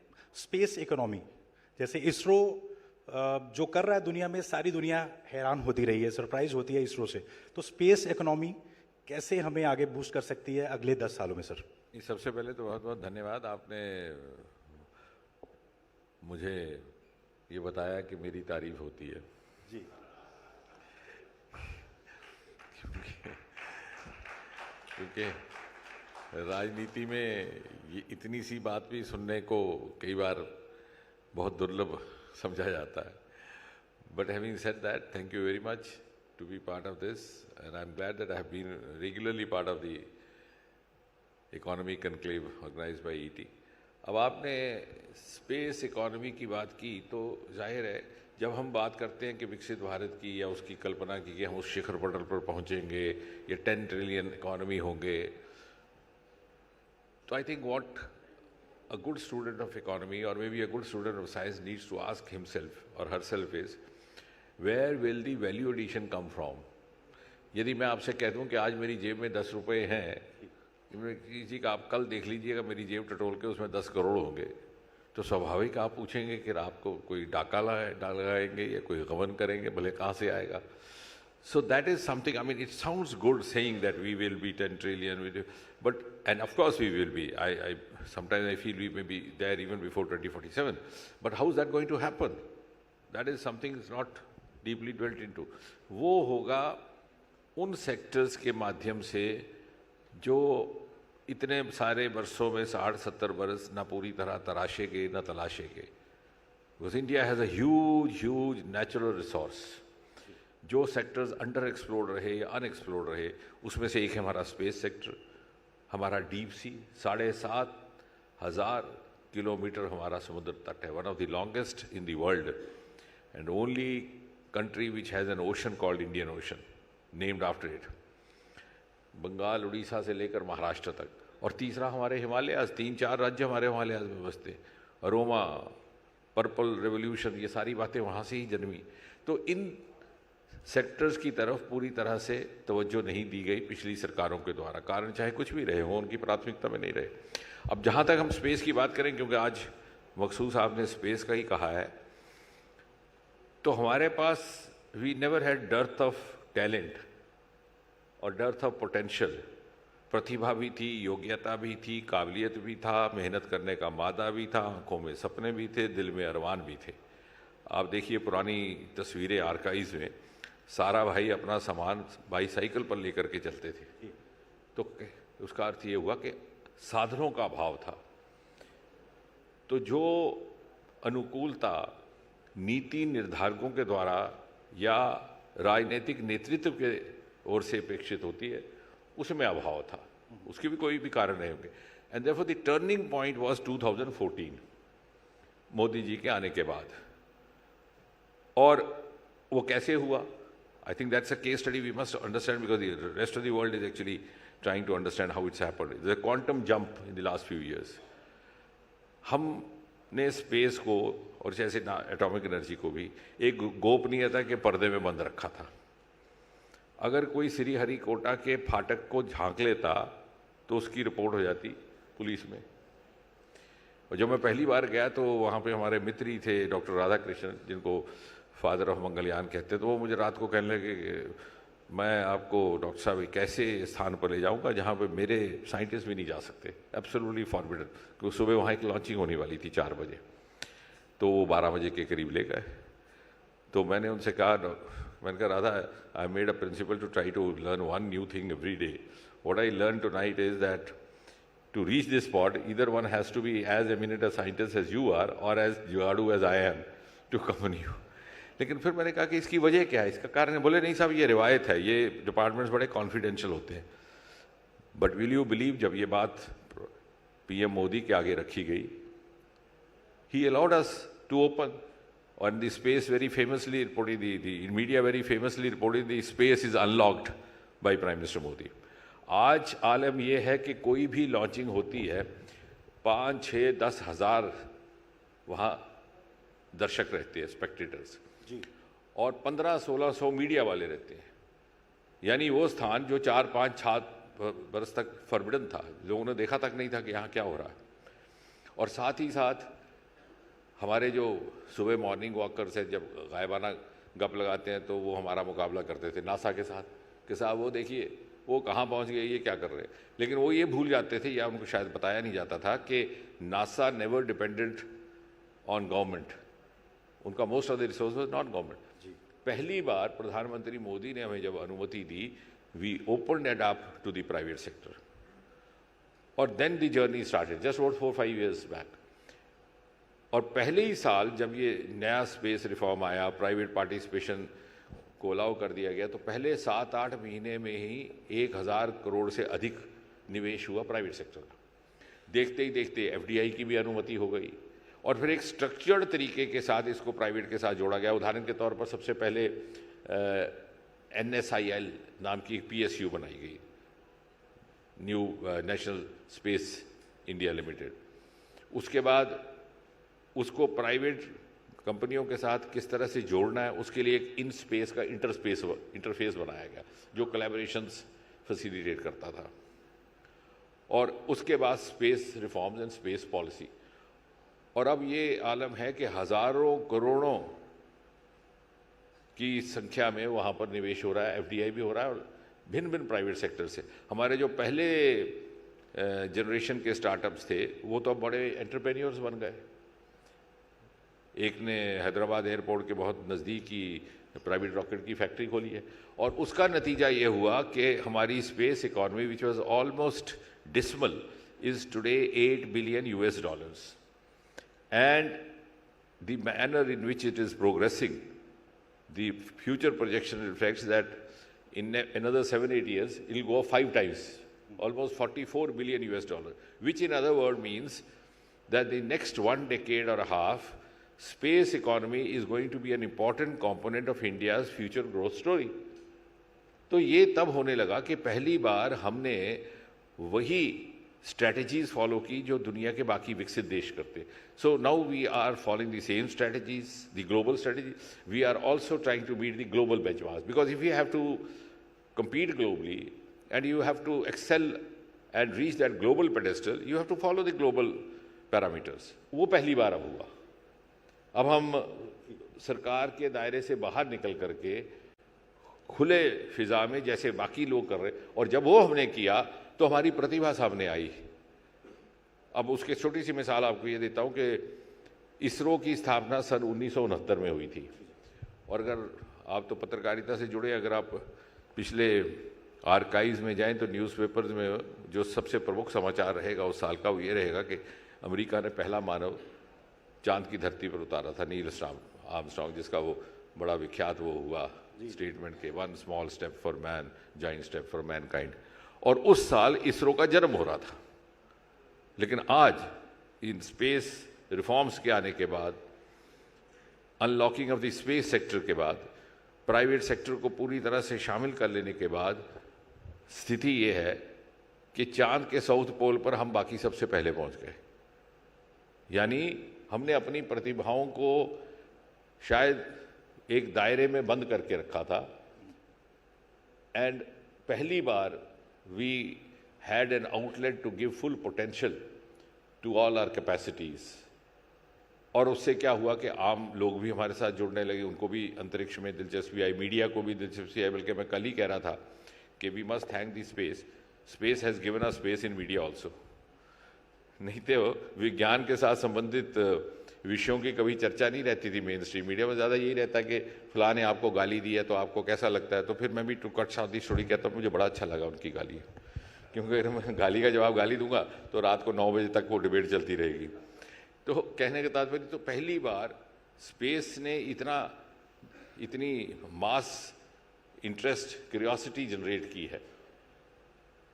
स्पेस इकोनॉमी, जैसे इसरो जो कर रहा है दुनिया में, सारी दुनिया हैरान होती रही है, सरप्राइज होती है इसरो से। तो स्पेस इकोनॉमी कैसे हमें आगे बूस्ट कर सकती है अगले 10 सालों में, सर? सबसे पहले तो बहुत बहुत धन्यवाद, आपने मुझे ये बताया कि मेरी तारीफ होती है जी। क्योंकि राजनीति में ये इतनी सी बात भी सुनने को कई बार बहुत दुर्लभ समझा जाता है. But having said that, thank you very much to be part of this, and I'm glad that I have been regularly part of the economy conclave organized by ET. अब आपने स्पेस इकोनॉमी की बात की तो जाहिर है जब हम बात करते हैं कि विकसित भारत की या उसकी कल्पना की कि हम उस शिखर पटल पर पहुंचेंगे या 10 ट्रिलियन इकोनॉमी होंगे, तो I think what a good student of economy or maybe a good student of science needs to ask himself or herself is, where will the value addition come from? यदि मैं आपसे कह दूं कि आज मेरी जेब में 10 रुपए हैं, किसी का आप कल देख लीजिएगा मेरी जेब टटोल के उसमें 10 करोड़ होंगे, तो स्वाभाविक आप पूछेंगे कि आपको कोई डाका लगाएंगे या कोई गबन करेंगे, भले कहाँ से आएगा. So that is something, I mean, it sounds good saying that we will be 10 trillion, but, and of course we will be. Sometimes I feel we may be there even before 2047. But how is that going to happen? That is something that's not deeply dwelt into. वो होगा उन sectors के माध्यम से जो इतने सारे वर्षों में 60-70 वर्ष ना पूरी तरह तराशे गए ना तलाशे गए. Because India has a huge natural resource. जो सेक्टर्स अंडर एक्सप्लोर्ड रहे या अनएक्सप्लोर्ड रहे, उसमें से एक है हमारा स्पेस सेक्टर, हमारा डीप सी, 7,500 किलोमीटर हमारा समुद्र तट है, one of the longest in the world, and only country which has an ocean called Indian Ocean, named after it. Bengal, Orissa से लेकर महाराष्ट्र तक. और तीसरा हमारे हिमालयाज, 3-4 राज्य हमारे हिमालयाज में बसते, अरोमा, पर्पल रेवोल्यूशन, ये सारी बातें वहाँ से ही जन्मी. तो इन सेक्टर्स की तरफ पूरी तरह से तवज्जो नहीं दी गई पिछली सरकारों के द्वारा, कारण चाहे कुछ भी रहे हो, उनकी प्राथमिकता में नहीं रहे. अब जहाँ तक हम स्पेस की बात करें, क्योंकि आज मकसूद साहब ने स्पेस का ही कहा है, तो हमारे पास we never had dearth of talent और डर्थ ऑफ पोटेंशियल. प्रतिभा भी थी, योग्यता भी थी, काबिलियत भी था, मेहनत करने का मादा भी था, आंखों में सपने भी थे, दिल में अरमान भी थे. आप देखिए पुरानी तस्वीरें आर्काइव्स में, सारा भाई अपना सामान बाईसाइकिल पर लेकर के चलते थे. तो उसका अर्थ ये हुआ कि साधनों का अभाव था. तो जो अनुकूलता नीति निर्धारकों के द्वारा या राजनीतिक नेतृत्व के ओर से अपेक्षित होती है, उसमें अभाव था. उसके भी कोई भी कारण नहीं होंगे. And therefore the turning point was 2014, Modi ji के आने के बाद. और वो कैसे हुआ? I think that's a case study we must understand, because the rest of the world is actually trying to understand how it's happened. There's a quantum jump in the last few years. हमने space को और जैसे atomic energy को भी एक गोपनीयता के पर्दे में बंद रखा था. अगर कोई श्रीहरिकोटा के फाटक को झांक लेता तो उसकी रिपोर्ट हो जाती पुलिस में. और जब मैं पहली बार गया तो वहाँ पे हमारे मित्र ही थे डॉक्टर राधाकृष्णन, जिनको फादर ऑफ मंगलयान कहते, तो वो मुझे रात को कहने लगे कि मैं आपको डॉक्टर साहब एक ऐसे स्थान पर ले जाऊंगा जहाँ पे मेरे साइंटिस्ट भी नहीं जा सकते, एब्सोल्युटली फॉरबिडन. क्योंकि सुबह वहाँ एक लॉन्चिंग होने वाली थी 4 बजे, तो वो 12 बजे के करीब ले गए. तो मैंने उनसे कहा, मैंने कहा Radha, I made a principle to try to learn one new thing every day. What I learn tonight is that to reach this spot, either one has to be as eminent a scientist as you are or as जुगाड़ू as I am to accompany you. लेकिन फिर मैंने कहा कि इसकी वजह क्या है, इसका कारण है. बोले नहीं साहब, ये रिवायत है, ये डिपार्टमेंट्स बड़े कॉन्फिडेंशियल होते हैं. बट विल यू बिलीव, जब ये बात पीएम मोदी के आगे रखी गई, he allowed us to open. On the space very famously reported, the media very famously reported, the space is unlocked by Prime Minister Modi. आज आलम ये है कि कोई भी लॉन्चिंग होती है, 5-6-10 हज़ार वहाँ दर्शक रहते हैं, स्पेक्टेटर्स जी, और 1500-1600 मीडिया वाले रहते हैं. यानी वो स्थान जो 4-5 बरस तक फॉरबिडन था, लोगों ने देखा तक नहीं था कि यहाँ क्या हो रहा है. और साथ ही साथ हमारे जो सुबह मॉर्निंग वॉकर्स हैं, जब गायबाना गप लगाते हैं तो वो हमारा मुकाबला करते थे नासा के साथ कि साहब वो देखिए वो कहाँ पहुँच गए, ये क्या कर रहे हैं. लेकिन वो ये भूल जाते थे, या उनको शायद बताया नहीं जाता था कि NASA never dependent on government. उनका most of the resource was non government. पहली बार प्रधानमंत्री मोदी ने हमें जब अनुमति दी, we opened it up to the private sector, और then the journey started just about 4-5 years back. और पहले ही साल जब ये नया स्पेस रिफॉर्म आया, प्राइवेट पार्टिसिपेशन को अलाउ कर दिया गया, तो पहले 7-8 महीने में ही 1000 करोड़ से अधिक निवेश हुआ प्राइवेट सेक्टर का। देखते ही देखते एफडीआई की भी अनुमति हो गई, और फिर एक स्ट्रक्चर्ड तरीके के साथ इसको प्राइवेट के साथ जोड़ा गया। उदाहरण के तौर पर सबसे पहले NSIL नाम की एक PSU बनाई गई, new national space India limited. उसके बाद उसको प्राइवेट कंपनियों के साथ किस तरह से जोड़ना है, उसके लिए एक इन स्पेस का इंटरफेस बनाया गया जो कोलैबोरेशंस फैसिलिटेट करता था। और उसके बाद space reforms and space policy, और अब ये आलम है कि हज़ारों करोड़ों की संख्या में वहाँ पर निवेश हो रहा है, एफडीआई भी हो रहा है, और भिन्न भिन्न प्राइवेट सेक्टर से। हमारे जो पहले जनरेशन के स्टार्टअप्स थे वो तो अब बड़े एंटरप्रेन्योर्स बन गए। एक ने हैदराबाद एयरपोर्ट के बहुत नज़दीक ही प्राइवेट रॉकेट की फैक्ट्री खोली है, और उसका नतीजा ये हुआ कि हमारी space economy which was almost dismal is today $8 billion, and the manner in which it is progressing, the future projection reflects that in another 7-8 years it will go up 5 times, almost $44 billion, which in other words means that the next 1 decade or a half space economy is going to be an important component of India's future growth story. तो ये तब होने लगा कि पहली बार हमने वही strategies follow की जो दुनिया के बाकी विकसित देश करते। So now we are following the same strategies, the global strategy. We are also trying to meet the global benchmarks, because if you have to compete globally and you have to excel and reach that global pedestal, you have to follow the global parameters. वो पहली बार अब हुआ। अब हम सरकार के दायरे से बाहर निकल करके खुले फिजा में जैसे बाकी लोग कर रहे, और जब वो हमने किया तो हमारी प्रतिभा सामने आई। अब उसके छोटी सी मिसाल आपको ये देता हूँ कि इसरो की स्थापना सन 1969 में हुई थी, और अगर आप तो पत्रकारिता से जुड़े, अगर आप पिछले आर्काइव्स में जाएं तो न्यूज़पेपर्स में जो सबसे प्रमुख समाचार रहेगा उस साल का वो ये रहेगा कि अमेरिका ने पहला मानव चांद की धरती पर उतारा था, नील आर्मस्ट्रांग, जिसका वो बड़ा विख्यात वो हुआ स्टेटमेंट के 1 small step for man, giant step for mankind। और उस साल इसरो का जन्म हो रहा था। लेकिन आज इन स्पेस रिफॉर्म्स के आने के बाद, unlocking of the space sector के बाद, प्राइवेट सेक्टर को पूरी तरह से शामिल कर लेने के बाद स्थिति ये है कि चांद के साउथ पोल पर हम बाकी सबसे पहले पहुंच गए। यानी हमने अपनी प्रतिभाओं को शायद एक दायरे में बंद करके रखा था, एंड पहली बार we had an outlet to give full potential to all our capacities. और उससे क्या हुआ कि आम लोग भी हमारे साथ जुड़ने लगे, उनको भी अंतरिक्ष में दिलचस्पी आई, मीडिया को भी दिलचस्पी आई। बल्कि मैं कल ही कह रहा था कि we must thank the space, space has given us space in media also. नहीं तो विज्ञान के साथ संबंधित विषयों की कभी चर्चा नहीं रहती थी मेन स्ट्रीम मीडिया में। ज़्यादा यही रहता कि फलां ने आपको गाली दी है तो आपको कैसा लगता है, तो फिर मैं भी टू कट शादी स्टोरी कहता हूँ, मुझे बड़ा अच्छा लगा उनकी गाली, क्योंकि अगर मैं गाली का जवाब गाली दूंगा तो रात को 9 बजे तक वो डिबेट चलती रहेगी। तो कहने का तात्पर्य, तो पहली बार स्पेस ने इतनी मास इंटरेस्ट, क्यूरियोसिटी जनरेट की है।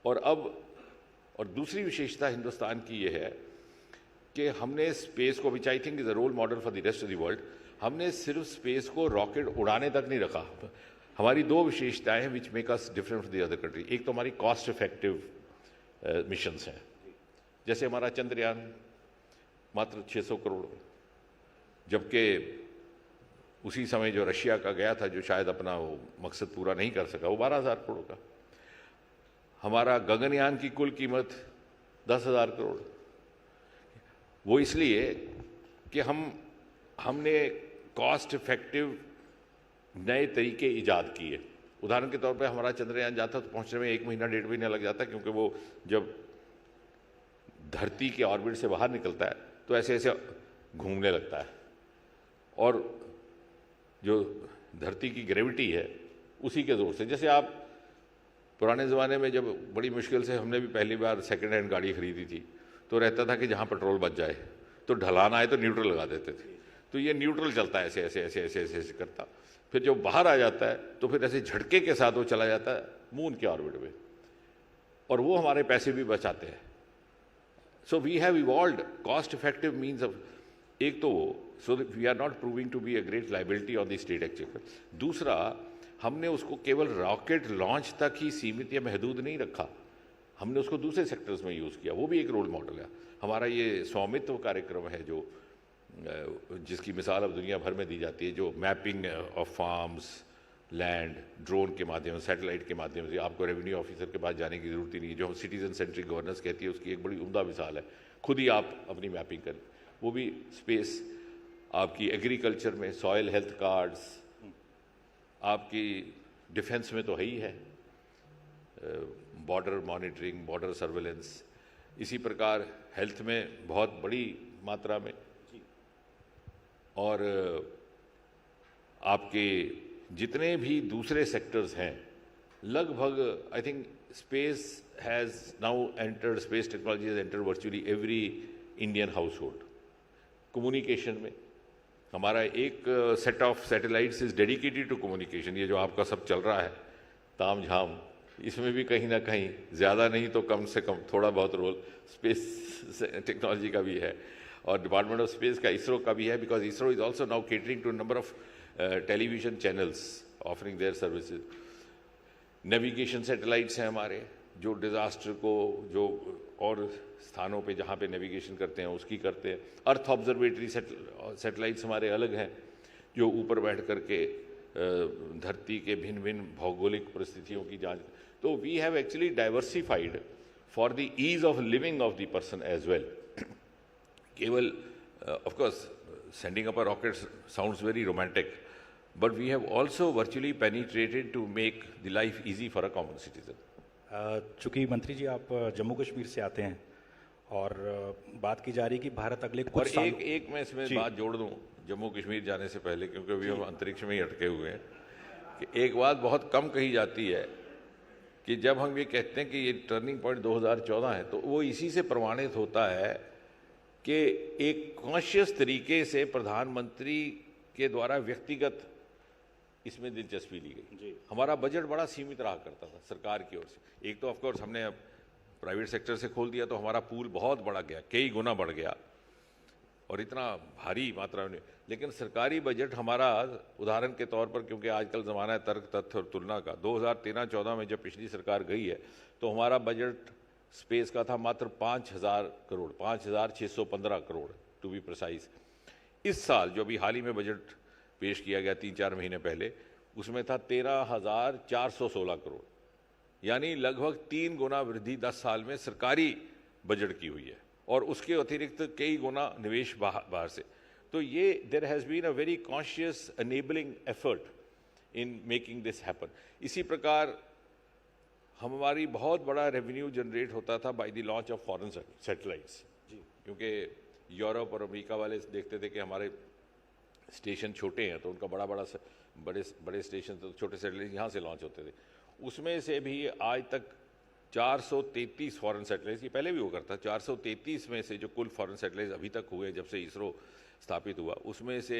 और दूसरी विशेषता हिंदुस्तान की ये है कि हमने स्पेस को, which I think is a role model for the rest of the world, हमने सिर्फ स्पेस को रॉकेट उड़ाने तक नहीं रखा। हमारी 2 विशेषताएं हैं which make us different from the other country. एक तो हमारी कॉस्ट इफेक्टिव मिशंस हैं, जैसे हमारा चंद्रयान मात्र 600 करोड़, जबकि उसी समय जो रशिया का गया था, जो शायद अपना वो मकसद पूरा नहीं कर सका, वो 12,000 करोड़ का। हमारा गगनयान की कुल कीमत 10,000 करोड़। वो इसलिए कि हमने कॉस्ट इफेक्टिव नए तरीके ईजाद किए। उदाहरण के तौर पे हमारा चंद्रयान जाता तो पहुंचने में 1 महीना 1.5 महीना लग जाता, क्योंकि वो जब धरती के ऑर्बिट से बाहर निकलता है तो ऐसे ऐसे घूमने लगता है, और जो धरती की ग्रेविटी है उसी के जोर से। जैसे आप पुराने ज़माने में जब बड़ी मुश्किल से हमने भी पहली बार सेकंड हैंड गाड़ी खरीदी थी तो रहता था कि जहाँ पेट्रोल बच जाए तो ढलान आए तो न्यूट्रल लगा देते थे, तो ये न्यूट्रल चलता है ऐसे ऐसे ऐसे ऐसे ऐसे ऐसे करता, फिर जब बाहर आ जाता है तो फिर ऐसे झटके के साथ वो चला जाता है मून के ऑर्बिट में, और वो हमारे पैसे भी बचाते हैं। So we have evolved cost effective means of, एक तो वो, so we are not proving to be a great liability on the state exchequer. दूसरा, हमने उसको केवल रॉकेट लॉन्च तक ही सीमित या महदूद नहीं रखा, हमने उसको दूसरे सेक्टर्स में यूज़ किया, वो भी एक रोल मॉडल है। हमारा ये स्वामित्व कार्यक्रम है जो जिसकी मिसाल अब दुनिया भर में दी जाती है, जो mapping of farms, land, drone के माध्यम से, सैटेलाइट के माध्यम से, आपको रेवेन्यू ऑफिसर के पास जाने की ज़रूरत ही नहीं है, जो हम सिटीजन सेंट्रिक गवर्नेंस कहती है उसकी एक बड़ी उम्दा मिसाल है। खुद ही आप अपनी मैपिंग करें, वो भी स्पेस, आपकी एग्रीकल्चर में सॉयल हेल्थ कार्ड्स, आपकी डिफेंस में तो है ही है, बॉर्डर मॉनिटरिंग, बॉर्डर सर्वेलेंस, इसी प्रकार हेल्थ में बहुत बड़ी मात्रा में, और आपके जितने भी दूसरे सेक्टर्स हैं लगभग, I think space has now entered, space technology has entered virtually every Indian household. Communication में हमारा एक set of satellites is dedicated to communication. ये जो आपका सब चल रहा है ताम झाम, इसमें भी कहीं ना कहीं ज़्यादा नहीं तो कम से कम थोड़ा बहुत रोल स्पेस टेक्नोलॉजी का भी है, और डिपार्टमेंट ऑफ स्पेस का, इसरो का भी है, because ISRO is also now catering to number of television channels offering their services. Navigation satellites हैं हमारे जो डिज़ास्टर को, जो और स्थानों पे जहाँ पे नेविगेशन करते हैं उसकी करते हैं। अर्थ ऑब्जर्वेटरी सैटेलाइट्स हमारे अलग हैं जो ऊपर बैठ करके धरती के भिन्न भिन्न भौगोलिक परिस्थितियों की जांच। तो we have actually diversified for the ease of living of the person as well. केवल of course sending up a rocket sounds very romantic, but we have also virtually penetrated to make the life easy for a common citizen. चूँकि मंत्री जी आप जम्मू कश्मीर से आते हैं और बात की जा रही कि भारत अगले कुछ और एक मैं इसमें बात जोड़ दूं जम्मू कश्मीर जाने से पहले, क्योंकि अभी हम अंतरिक्ष में ही अटके हुए हैं, कि एक बात बहुत कम कही जाती है कि जब हम ये कहते हैं कि ये टर्निंग पॉइंट 2014 है, तो वो इसी से प्रमाणित होता है कि एक कॉन्शियस तरीके से प्रधानमंत्री के द्वारा व्यक्तिगत इसमें दिलचस्पी ली गई। हमारा बजट बड़ा सीमित रहा करता था सरकार की ओर से। एक तो ऑफ कोर्स हमने अब प्राइवेट सेक्टर से खोल दिया तो हमारा पूल बहुत बढ़ गया, कई गुना बढ़ गया और इतना भारी मात्रा में, लेकिन सरकारी बजट हमारा, उदाहरण के तौर पर, क्योंकि आजकल ज़माना है तर्क तथ्य और तुलना का, 2013-14 में जब पिछली सरकार गई है तो हमारा बजट स्पेस का था मात्र 5,000 crore, 5,615 crore to be precise. इस साल जो अभी हाल ही में बजट पेश किया गया 3-4 महीने पहले, उसमें था 13,416 करोड़, यानी लगभग 3 गुना वृद्धि 10 साल में सरकारी बजट की हुई है, और उसके अतिरिक्त कई गुना निवेश बाहर से। तो ये there has been a very conscious enabling effort in making this happen. इसी प्रकार हमारी बहुत बड़ा रेवेन्यू जनरेट होता था by the launch of foreign satellites, क्योंकि यूरोप और अमेरिका वाले देखते थे कि हमारे स्टेशन छोटे हैं तो उनका बड़े स्टेशन तो छोटे सैटेलाइट यहाँ से लॉन्च होते थे। उसमें से भी आज तक 433 फॉरेन सैटेलाइट्स, ये पहले भी हुआ करता, 433 में से जो कुल फॉरेन सैटेलाइट्स अभी तक हुए जब से इसरो स्थापित हुआ, उसमें से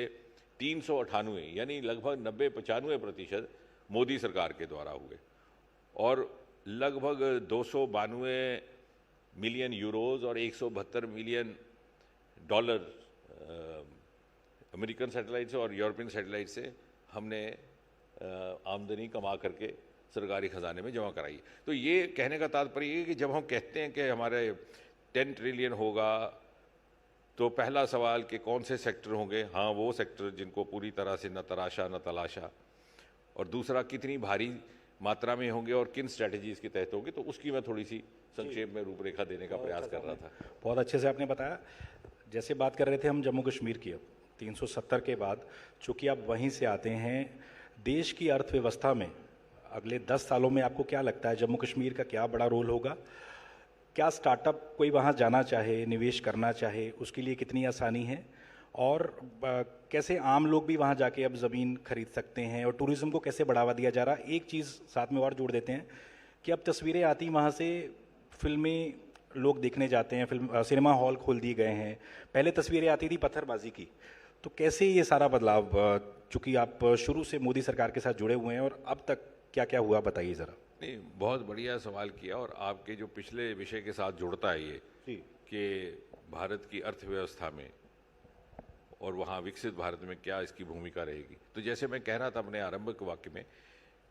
398 यानी लगभग 90-95% मोदी सरकार के द्वारा हुए, और लगभग 292 मिलियन यूरोज और 172 मिलियन डॉलर अमेरिकन सैटेलाइट से और यूरोपियन सैटेलाइट से हमने आमदनी कमा करके सरकारी खजाने में जमा कराई। तो ये कहने का तात्पर्य है कि जब हम कहते हैं कि हमारे 10 ट्रिलियन होगा, तो पहला सवाल कि कौन से सेक्टर होंगे। हाँ, वो सेक्टर जिनको पूरी तरह से न तराशा न तलाशा, और दूसरा कितनी भारी मात्रा में होंगे और किन स्ट्रैटेजीज के तहत होंगे, तो उसकी मैं थोड़ी सी संक्षेप में रूपरेखा देने का प्रयास कर रहा था। बहुत अच्छे से आपने बताया। जैसे बात कर रहे थे हम जम्मू कश्मीर की, अब 370 के बाद, चूँकि आप वहीं से आते हैं, देश की अर्थव्यवस्था में अगले 10 सालों में आपको क्या लगता है जम्मू कश्मीर का क्या बड़ा रोल होगा? क्या स्टार्टअप कोई वहाँ जाना चाहे, निवेश करना चाहे, उसके लिए कितनी आसानी है? और कैसे आम लोग भी वहाँ जाके अब ज़मीन खरीद सकते हैं और टूरिज़्म को कैसे बढ़ावा दिया जा रहा है। एक चीज़ साथ में और जोड़ देते हैं कि अब तस्वीरें आती वहाँ से, फिल्में लोग देखने जाते हैं, सिनेमा हॉल खोल दिए गए हैं। पहले तस्वीरें आती थी पत्थरबाजी की, तो कैसे ये सारा बदलाव, चूँकि आप शुरू से मोदी सरकार के साथ जुड़े हुए हैं और अब तक क्या क्या हुआ बताइए ज़रा। नहीं, बहुत बढ़िया सवाल किया और आपके जो पिछले विषय के साथ जुड़ता है ये कि भारत की अर्थव्यवस्था में और वहाँ विकसित भारत में क्या इसकी भूमिका रहेगी। तो जैसे मैं कह रहा था अपने आरंभिक वाक्य में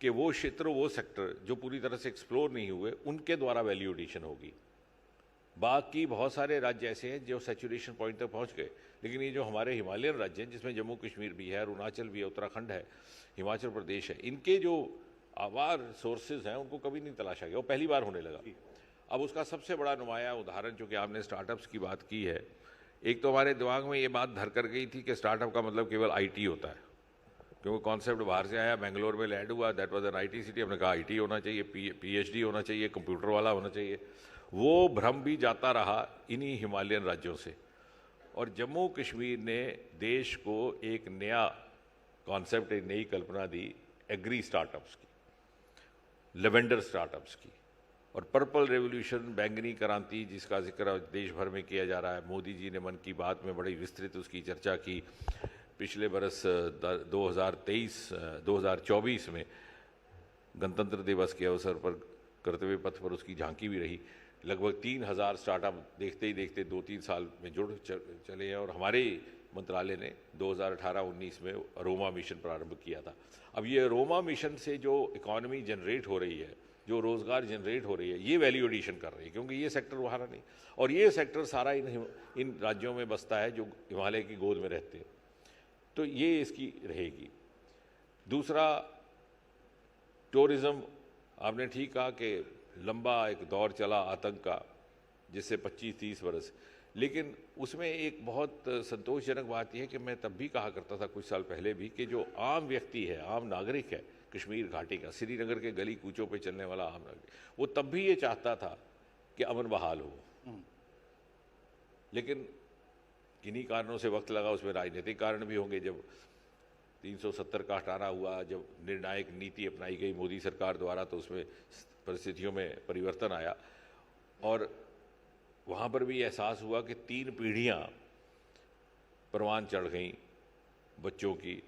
कि वो क्षेत्र, वो सेक्टर जो पूरी तरह से एक्सप्लोर नहीं हुए, उनके द्वारा वैल्यू एडिशन होगी। बाकी बहुत सारे राज्य ऐसे हैं जो सैचुरेशन पॉइंट तक पहुँच गए, लेकिन ये जो हमारे हिमालयन राज्य हैं, जिसमें जम्मू कश्मीर भी है, अरुणाचल भी है, उत्तराखंड है, हिमाचल प्रदेश है, इनके जो आवार सोर्सेज हैं उनको कभी नहीं तलाशा गया, वो पहली बार होने लगा। अब उसका सबसे बड़ा नुमाया उदाहरण, चूँकि आपने स्टार्टअप्स की बात की है, एक तो हमारे दिमाग में ये बात धर कर गई थी कि स्टार्टअप का मतलब केवल आईटी होता है, क्योंकि कॉन्सेप्ट बाहर से आया, बेंगलोर में लैंड हुआ, that was an IT city. हमने कहा आईटी होना चाहिए, पीएचडी होना चाहिए, कंप्यूटर वाला होना चाहिए। वो भ्रम भी जाता रहा इन्हीं हिमालयन राज्यों से, और जम्मू कश्मीर ने देश को एक नया कॉन्सेप्ट, एक नई कल्पना दी एग्री स्टार्टअप्स की, लेवेंडर स्टार्टअप्स की, और पर्पल रेवोल्यूशन, बैंगनी क्रांति, जिसका जिक्र देश भर में किया जा रहा है। मोदी जी ने मन की बात में बड़ी विस्तृत उसकी चर्चा की। पिछले बरस 2024 में गणतंत्र दिवस के अवसर पर कर्तव्य पथ पर उसकी झांकी भी रही। लगभग 3000 स्टार्टअप देखते ही देखते 2-3 साल में जुड़ चले हैं, और हमारे मंत्रालय ने 2018-19 में अरोमा मिशन प्रारंभ किया था। अब ये अरोमा मिशन से जो इकॉनमी जनरेट हो रही है, जो रोज़गार जनरेट हो रही है, ये वैल्यू एडिशन कर रही है, क्योंकि ये सेक्टर वहाँ नहीं, और ये सेक्टर सारा इन राज्यों में बसता है जो हिमालय की गोद में रहते हैं। तो ये इसकी रहेगी। दूसरा, टूरिज़्म, आपने ठीक कहा कि लंबा एक दौर चला आतंक का, जिससे 25-30 वर्ष, लेकिन उसमें एक बहुत संतोषजनक बात यह है कि मैं तब भी कहा करता था कुछ साल पहले भी कि जो आम व्यक्ति है, आम नागरिक है कश्मीर घाटी का, श्रीनगर के गली कूचों पे चलने वाला आम नागरिक, वो तब भी ये चाहता था कि अमन बहाल हो, लेकिन किन्हीं कारणों से वक्त लगा। उसमें राजनीतिक कारण भी होंगे। जब 370 का हटाना हुआ, जब निर्णायक नीति अपनाई गई मोदी सरकार द्वारा, तो उसमें परिस्थितियों में परिवर्तन आया, और वहाँ पर भी एहसास हुआ कि 3 पीढ़ियाँ परवान चढ़ गईं बच्चों की,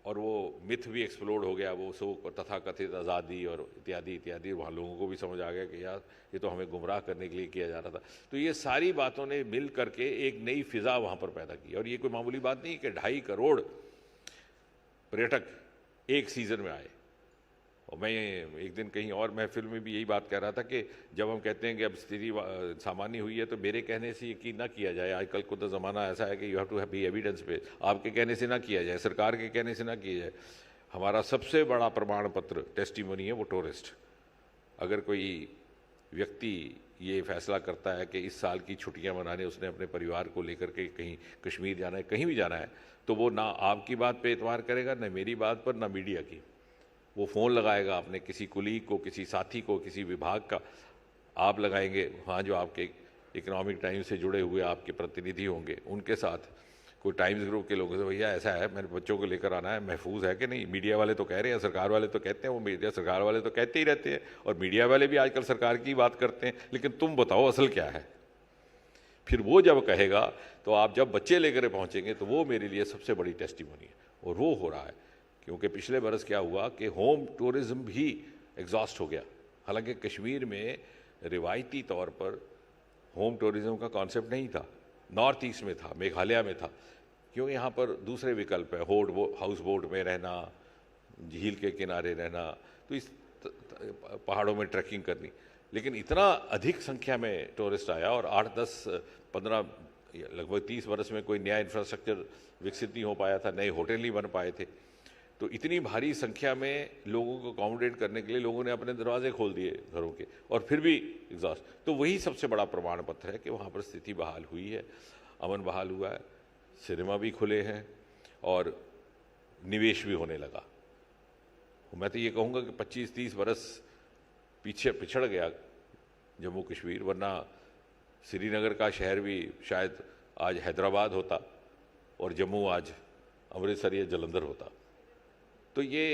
और वो मिथ भी एक्सप्लोड हो गया, वो तथाकथित आज़ादी और इत्यादि इत्यादि। वहाँ लोगों को भी समझ आ गया कि यार ये तो हमें गुमराह करने के लिए किया जा रहा था। तो ये सारी बातों ने मिल करके एक नई फिज़ा वहाँ पर पैदा की, और ये कोई मामूली बात नहीं कि 2.5 करोड़ पर्यटक एक सीज़न में आए। और मैं एक दिन कहीं और महफिल में भी यही बात कह रहा था कि जब हम कहते हैं कि अब स्थिति सामान्य हुई है, तो मेरे कहने से यकीन ना किया जाए। आजकल को तो ज़माना ऐसा है कि you have to be evidence पे, आपके कहने से ना किया जाए, सरकार के कहने से ना किया जाए। हमारा सबसे बड़ा प्रमाण पत्र, टेस्टिमोनी है वो टूरिस्ट। अगर कोई व्यक्ति ये फैसला करता है कि इस साल की छुट्टियां मनाने उसने अपने परिवार को लेकर के कहीं कश्मीर जाना है, कहीं भी जाना है, तो वो ना आपकी बात पे एतबार करेगा, ना मेरी बात पर, ना मीडिया की। वो फ़ोन लगाएगा अपने किसी कुलीग को, किसी साथी को, किसी विभाग का आप लगाएंगे, वहाँ जो आपके इकोनॉमिक टाइम्स से जुड़े हुए आपके प्रतिनिधि होंगे उनके साथ, कोई टाइम्स ग्रुप के लोगों से, भैया ऐसा है, मेरे बच्चों को लेकर आना है, महफूज है कि नहीं। मीडिया वाले तो कह रहे हैं, सरकार वाले तो कहते हैं, वो मीडिया सरकार वाले तो कहते ही रहते हैं, और मीडिया वाले भी आजकल सरकार की बात करते हैं, लेकिन तुम बताओ असल क्या है। फिर वो जब कहेगा, तो आप जब बच्चे लेकर पहुँचेंगे, तो वो मेरे लिए सबसे बड़ी टेस्टिमोनी है, और वो हो रहा है। क्योंकि पिछले बरस क्या हुआ कि होम टूरिज़्म भी एग्जॉस्ट हो गया। हालांकि कश्मीर में रिवायती तौर पर होम टूरिज़्म का कॉन्सेप्ट नहीं था, नॉर्थ ईस्ट में था, मेघालय में था, क्योंकि यहाँ पर दूसरे विकल्प है, हाउस बोट में रहना, झील के किनारे रहना, तो इस पहाड़ों में ट्रैकिंग करनी। लेकिन इतना अधिक संख्या में टूरिस्ट आया, और 8, 10, 15, लगभग 30 वर्ष में कोई नया इंफ्रास्ट्रक्चर विकसित नहीं हो पाया था, नए होटल नहीं बन पाए थे। तो इतनी भारी संख्या में लोगों को अकोमोडेट करने के लिए लोगों ने अपने दरवाजे खोल दिए घरों के, और फिर भी एग्जॉस्ट। तो वही सबसे बड़ा प्रमाण पत्र है कि वहाँ पर स्थिति बहाल हुई है, अमन बहाल हुआ है, सिनेमा भी खुले हैं, और निवेश भी होने लगा। मैं तो ये कहूँगा कि 25-30 बरस पीछे पिछड़ गया जम्मू कश्मीर, वरना श्रीनगर का शहर भी शायद आज हैदराबाद होता, और जम्मू आज अमृतसर या जलंधर होता। तो ये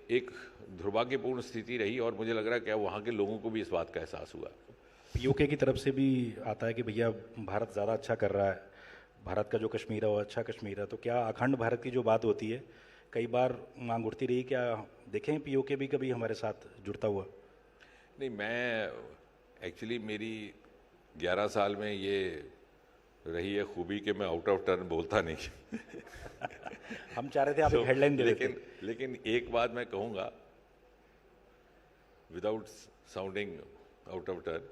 एक दुर्भाग्यपूर्ण स्थिति रही और मुझे लग रहा है कि वहाँ के लोगों को भी इस बात का एहसास हुआ। पीओके की तरफ से भी आता है कि भैया भारत ज़्यादा अच्छा कर रहा है, भारत का जो कश्मीर है वो अच्छा कश्मीर है, तो क्या अखंड भारत की जो बात होती है कई बार मांग उठती रही, क्या देखें पीओके भी कभी हमारे साथ जुड़ता हुआ? नहीं, मैं एक्चुअली मेरी 11 साल में ये रही है खूबी कि मैं आउट ऑफ टर्न बोलता नहीं। हम चाह रहे थे आप एक हेडलाइन दे देते। लेकिन एक बात मैं कहूँगा without sounding out of turn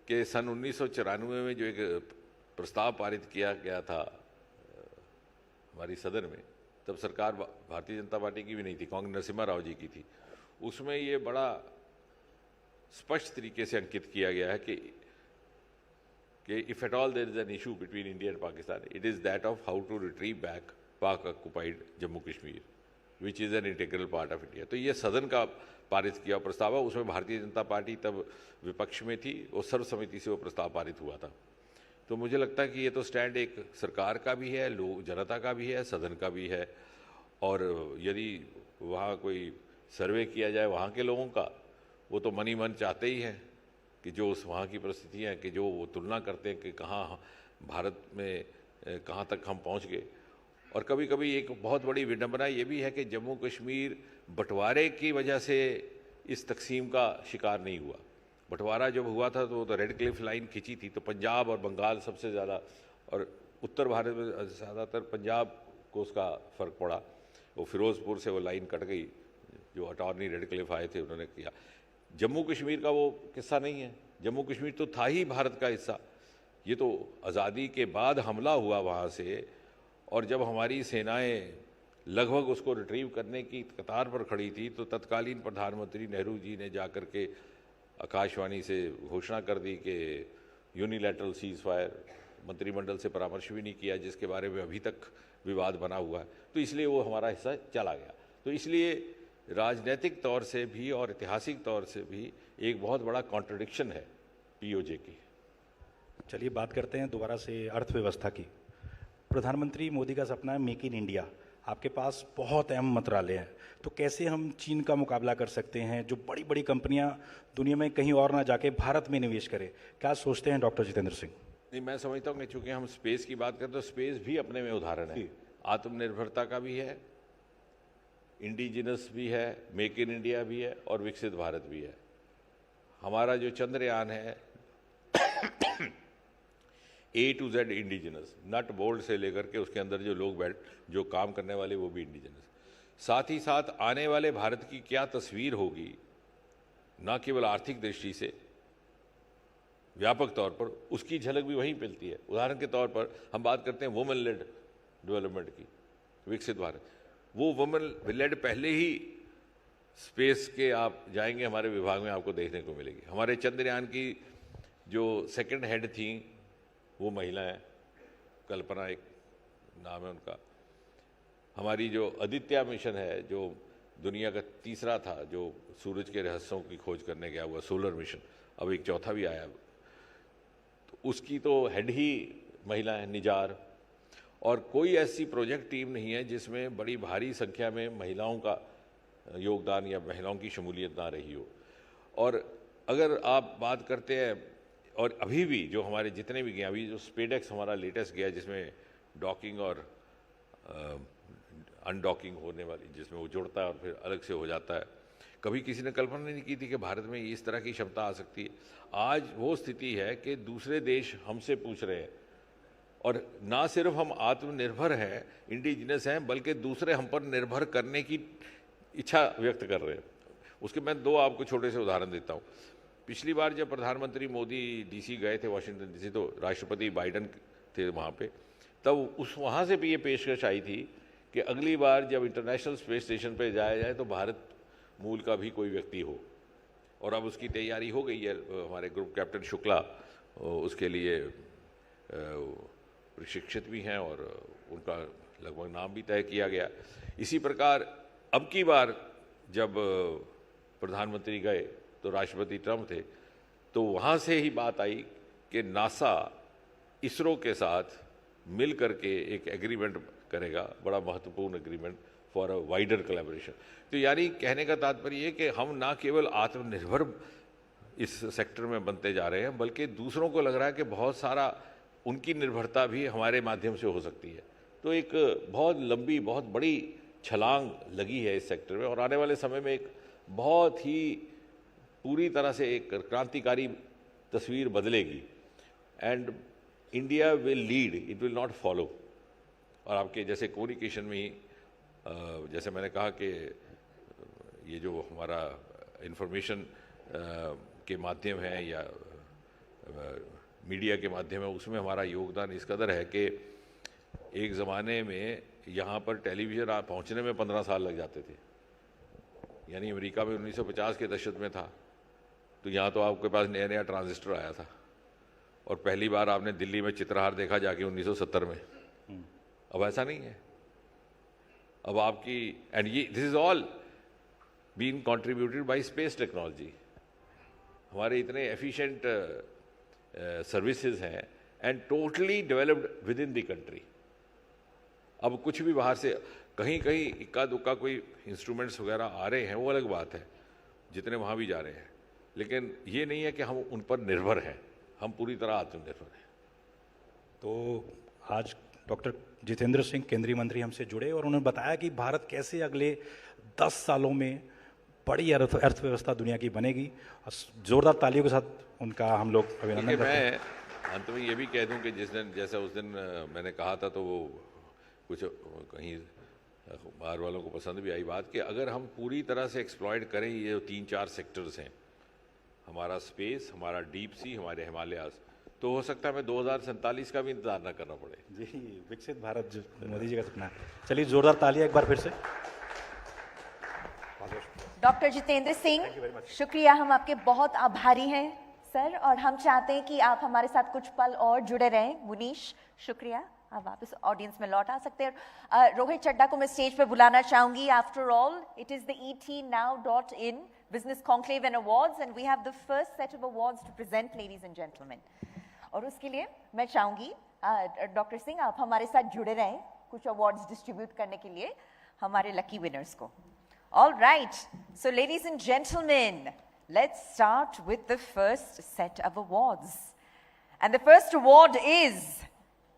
कि सन 1994 में जो एक प्रस्ताव पारित किया गया था हमारी सदन में, तब सरकार भारतीय जनता पार्टी की भी नहीं थी, कांग्रेस नरसिम्हा राव जी की थी। उसमें ये बड़ा स्पष्ट तरीके से अंकित किया गया है कि if at all there is an issue between India and Pakistan, it is that of how to retrieve back Pak-occupied Jammu Kashmir, which is an integral part of India. तो ये सदन का पारित किया प्रस्ताव है, उसमें भारतीय जनता पार्टी तब विपक्ष में थी और सर्वसम्मति से वो प्रस्ताव पारित हुआ था। तो मुझे लगता है कि ये तो स्टैंड एक सरकार का भी है, लोग जनता का भी है, सदन का भी है। और यदि वहाँ कोई सर्वे किया जाए वहाँ के लोगों का, वो तो मन ही मन चाहते ही हैं कि जो उस वहाँ की परिस्थितियाँ कि जो वो तुलना करते हैं कि कहाँ भारत में कहाँ तक हम पहुँच गए। और कभी कभी एक बहुत बड़ी विडंबना ये भी है कि जम्मू कश्मीर बंटवारे की वजह से इस तकसीम का शिकार नहीं हुआ। बंटवारा जब हुआ था तो रेड क्लिफ लाइन खींची थी, तो पंजाब और बंगाल सबसे ज़्यादा, और उत्तर भारत में ज़्यादातर पंजाब को उसका फ़र्क पड़ा। वो फिरोज़पुर से वो लाइन कट गई, जो अटॉर्नी रेड क्लिफ आए थे उन्होंने किया। जम्मू कश्मीर का वो किस्सा नहीं है, जम्मू कश्मीर तो था ही भारत का हिस्सा। ये तो आज़ादी के बाद हमला हुआ वहाँ से, और जब हमारी सेनाएं लगभग उसको रिट्रीव करने की कतार पर खड़ी थी, तो तत्कालीन प्रधानमंत्री नेहरू जी ने जाकर के आकाशवाणी से घोषणा कर दी कि यूनिलैटरल सीज फायर, मंत्रिमंडल से परामर्श भी नहीं किया, जिसके बारे में अभी तक विवाद बना हुआ है। तो इसलिए वो हमारा हिस्सा चला गया। तो इसलिए राजनीतिक तौर से भी और ऐतिहासिक तौर से भी एक बहुत बड़ा कॉन्ट्रडिक्शन है पीओजे की। चलिए बात करते हैं दोबारा से अर्थव्यवस्था की। प्रधानमंत्री मोदी का सपना है मेक इन इंडिया। आपके पास बहुत अहम मंत्रालय हैं, तो कैसे हम चीन का मुकाबला कर सकते हैं, जो बड़ी बड़ी कंपनियां दुनिया में कहीं और ना जाके भारत में निवेश करें? क्या सोचते हैं डॉक्टर जितेंद्र सिंह? नहीं, मैं समझता हूँ कि चूँकि हम स्पेस की बात करें तो स्पेस भी अपने में उदाहरण है, आत्मनिर्भरता का भी है, इंडिजिनस भी है, मेक इन इंडिया भी है और विकसित भारत भी है। हमारा जो चंद्रयान है A to Z indigenous, nut bolt से लेकर के उसके अंदर जो लोग जो काम करने वाले वो भी इंडिजिनस। साथ ही साथ आने वाले भारत की क्या तस्वीर होगी, न केवल आर्थिक दृष्टि से, व्यापक तौर पर उसकी झलक भी वहीं मिलती है। उदाहरण के तौर पर हम बात करते हैं वुमेन लेड डेवलपमेंट की, विकसित भारत। वो वुमेन लेड पहले ही स्पेस के आप जाएंगे हमारे विभाग में आपको देखने को मिलेगी। हमारे चंद्रयान की जो सेकंड हेड थी वो महिला है, कल्पना एक नाम है उनका। हमारी जो आदित्य मिशन है, जो दुनिया का तीसरा था, जो सूरज के रहस्यों की खोज करने गया हुआ सोलर मिशन, अब एक चौथा भी आया, तो उसकी तो हेड ही महिला है, निजार। और कोई ऐसी प्रोजेक्ट टीम नहीं है जिसमें बड़ी भारी संख्या में महिलाओं का योगदान या महिलाओं की शमूलियत ना रही हो। और अगर आप बात करते हैं, और अभी भी जो हमारे जितने भी गए, अभी जो स्पेडेक्स हमारा लेटेस्ट गया जिसमें डॉकिंग और अनडॉकिंग होने वाली, जिसमें वो जुड़ता है और फिर अलग से हो जाता है, कभी किसी ने कल्पना नहीं की थी कि भारत में इस तरह की क्षमता आ सकती है। आज वो स्थिति है कि दूसरे देश हमसे पूछ रहे हैं, और ना सिर्फ हम आत्मनिर्भर हैं, इंडिजिनस हैं, बल्कि दूसरे हम पर निर्भर करने की इच्छा व्यक्त कर रहे हैं। उसके मैं दो आपको छोटे से उदाहरण देता हूँ। पिछली बार जब प्रधानमंत्री मोदी डीसी गए थे, वाशिंगटन डीसी, तो राष्ट्रपति बाइडन थे वहाँ पे, तब वहाँ से भी ये पेशकश आई थी कि अगली बार जब इंटरनेशनल स्पेस स्टेशन पे जाया जाए तो भारत मूल का भी कोई व्यक्ति हो। और अब उसकी तैयारी हो गई है। हमारे ग्रुप कैप्टन शुक्ला उसके लिए प्रशिक्षित भी हैं और उनका लगभग नाम भी तय किया गया। इसी प्रकार अब की बार जब प्रधानमंत्री गए तो राष्ट्रपति ट्रंप थे, तो वहाँ से ही बात आई कि नासा इसरो के साथ मिल करके एक एग्रीमेंट करेगा, बड़ा महत्वपूर्ण agreement for a wider collaboration. तो यानी कहने का तात्पर्य ये कि हम ना केवल आत्मनिर्भर इस सेक्टर में बनते जा रहे हैं, बल्कि दूसरों को लग रहा है कि बहुत सारा उनकी निर्भरता भी हमारे माध्यम से हो सकती है। तो एक बहुत लंबी, बहुत बड़ी छलांग लगी है इस सेक्टर में, और आने वाले समय में एक बहुत ही पूरी तरह से एक क्रांतिकारी तस्वीर बदलेगी। And India will lead, it will not follow. और आपके जैसे कम्युनिकेशन में ही जैसे मैंने कहा कि ये जो हमारा इंफॉर्मेशन के माध्यम है या मीडिया के माध्यम है, उसमें हमारा योगदान इस कदर है कि एक ज़माने में यहाँ पर टेलीविज़न पहुँचने में 15 साल लग जाते थे। यानी अमेरिका में 1950 के दशक में था तो यहाँ तो आपके पास नया नया ट्रांजिस्टर आया था, और पहली बार आपने दिल्ली में चित्रहार देखा जाके 1970 में। अब ऐसा नहीं है। अब आपकी एंड ये this is all being contributed bye space technology. हमारे इतने एफिशिएंट सर्विसेज हैं and totally developed with in the country. अब कुछ भी बाहर से कहीं कहीं इक्का दुक्का कोई इंस्ट्रूमेंट्स वगैरह आ रहे हैं, वो अलग बात है, जितने वहाँ भी जा रहे हैं, लेकिन ये नहीं है कि हम उन पर निर्भर हैं, हम पूरी तरह आत्मनिर्भर हैं। तो आज डॉक्टर जितेंद्र सिंह केंद्रीय मंत्री हमसे जुड़े और उन्होंने बताया कि भारत कैसे अगले 10 सालों में बड़ी अर्थव्यवस्था दुनिया की बनेगी। जोरदार तालियों के साथ उनका हम लोग अभिनंदन करते हैं। मैं अंत में ये भी कह दूं कि जिस दिन जैसा उस दिन मैंने कहा था, तो वो कुछ कहीं बाहर वालों को पसंद भी आई बात कि अगर हम पूरी तरह से एक्सप्लॉयट करें ये जो 3-4 सेक्टर्स हैं, हमारा स्पेस, हमारा डीप सी, हमारे हिमालयाज, तो हो सकता है हमें 2047 का भी इंतजार ना करना पड़े। जी, विकसित भारत जो मोदी जी का सपना है। चलिए जोरदार तालियां एक बार फिर से। डॉक्टर जितेंद्र सिंह, शुक्रिया, हम आपके बहुत आभारी हैं सर, और हम चाहते हैं कि आप हमारे साथ कुछ पल और जुड़े रहें। मुनीश, शुक्रिया, आप वापस ऑडियंस में लौट आ सकते हैं। रोहित चड्डा को मैं स्टेज पे बुलाना चाहूंगी। After all it is the etnow.in Business Conclave and Awards, and we have the first set of awards to present, ladies and gentlemen. और उसके लिए मैं चाहूंगी डॉक्टर सिंह आप हमारे साथ जुड़े रहें कुछ अवार्ड्स डिस्ट्रीब्यूट करने के लिए हमारे लकी विनर्स को। All right, so ladies and gentlemen, let's start with the first set of awards. And the first award is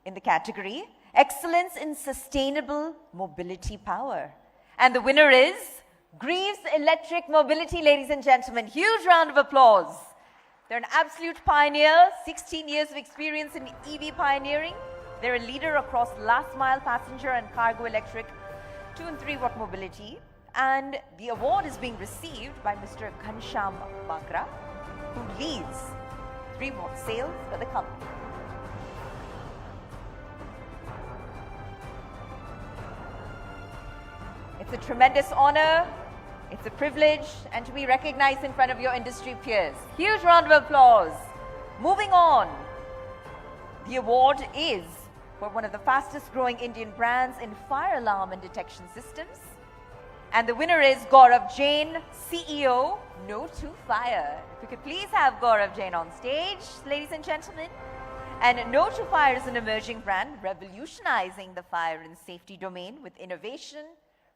in the category Excellence in Sustainable Mobility Power. And the winner is Greaves Electric Mobility, ladies and gentlemen. Huge round of applause. They're an absolute pioneer, 16 years of experience in EV pioneering. They're a leader across last mile passenger and cargo electric 2 and 3 watt mobility. And the award is being received by Mr. Ghansham Bakra, who leads 3 watt sales for the company. It's a tremendous honor. It's a privilege, and to be recognized in front of your industry peers. Huge round of applause. Moving on, the award is for one of the fastest growing Indian brands in fire alarm and detection systems. And the winner is Gaurav Jain, CEO, No to Fire. If we could please have Gaurav Jain on stage, ladies and gentlemen. And No to Fire is an emerging brand revolutionizing the fire and safety domain with innovation,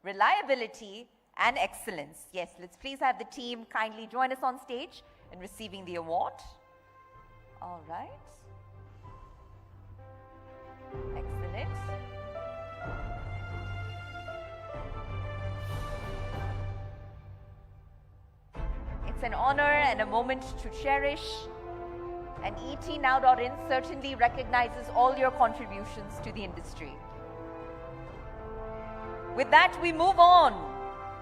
reliability, and excellence. Yes, let's please have the team kindly join us on stage in receiving the award. All right. Excellent. It's an honor and a moment to cherish, and etnow.in certainly recognizes all your contributions to the industry. With that, we move on.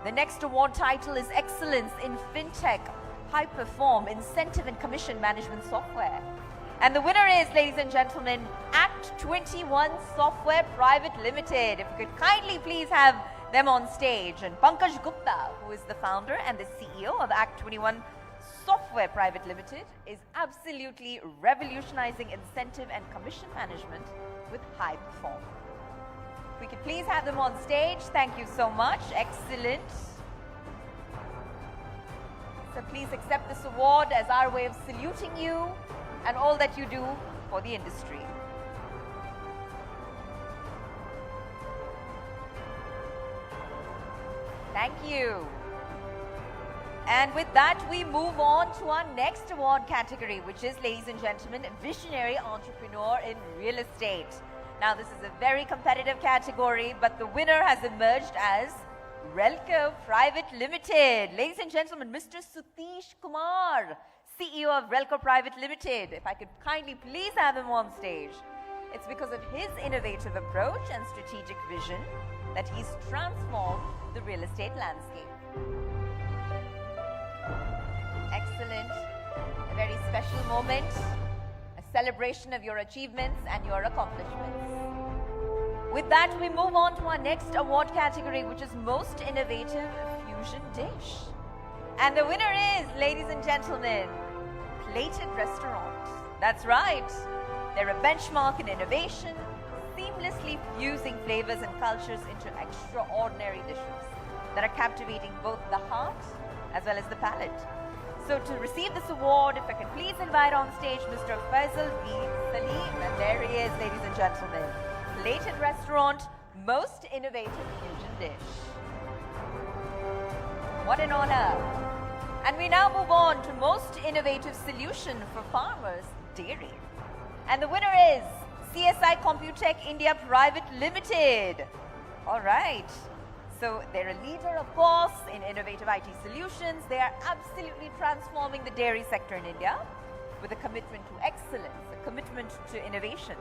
The next award title is Excellence in FinTech High Perform Incentive and Commission Management Software. And the winner is, ladies and gentlemen, Act 21 Software Private Limited. If you could kindly please have them on stage. And Pankaj Gupta, who is the founder and the CEO of Act 21 Software Private Limited, is absolutely revolutionizing incentive and commission management with high perform. We could please have them on stage. Thank you so much. Excellent. So please accept this award as our way of saluting you and all that you do for the industry. Thank you. And with that, we move on to our next award category, which is, ladies and gentlemen, Visionary Entrepreneur in Real Estate. Now, this is a very competitive category, but the winner has emerged as Relco Private Limited. Ladies and gentlemen, Mr. Satish Kumar, CEO of Relco Private Limited. If I could kindly please have him on stage. It's because of his innovative approach and strategic vision that he's transformed the real estate landscape. Excellent. A very special moment. A celebration of your achievements and your accomplishments. With that, we move on to our next award category, which is Most Innovative Fusion Dish. And the winner is, ladies and gentlemen, Plated Restaurant. That's right. They're a benchmark in innovation, seamlessly fusing flavors and cultures into extraordinary dishes that are captivating both the heart as well as the palate. So to receive this award, if I can please invite on stage Mr. Faisal B. Salim. And there he is, ladies and gentlemen. Plated Restaurant, Most Innovative Fusion Dish. What an honor. And we now move on to Most Innovative Solution for Farmers, Dairy. And the winner is CSI Computech India Private Limited. All right. So they're a leader, of course, in innovative IT solutions. They are absolutely transforming the dairy sector in India with a commitment to excellence, a commitment to innovation.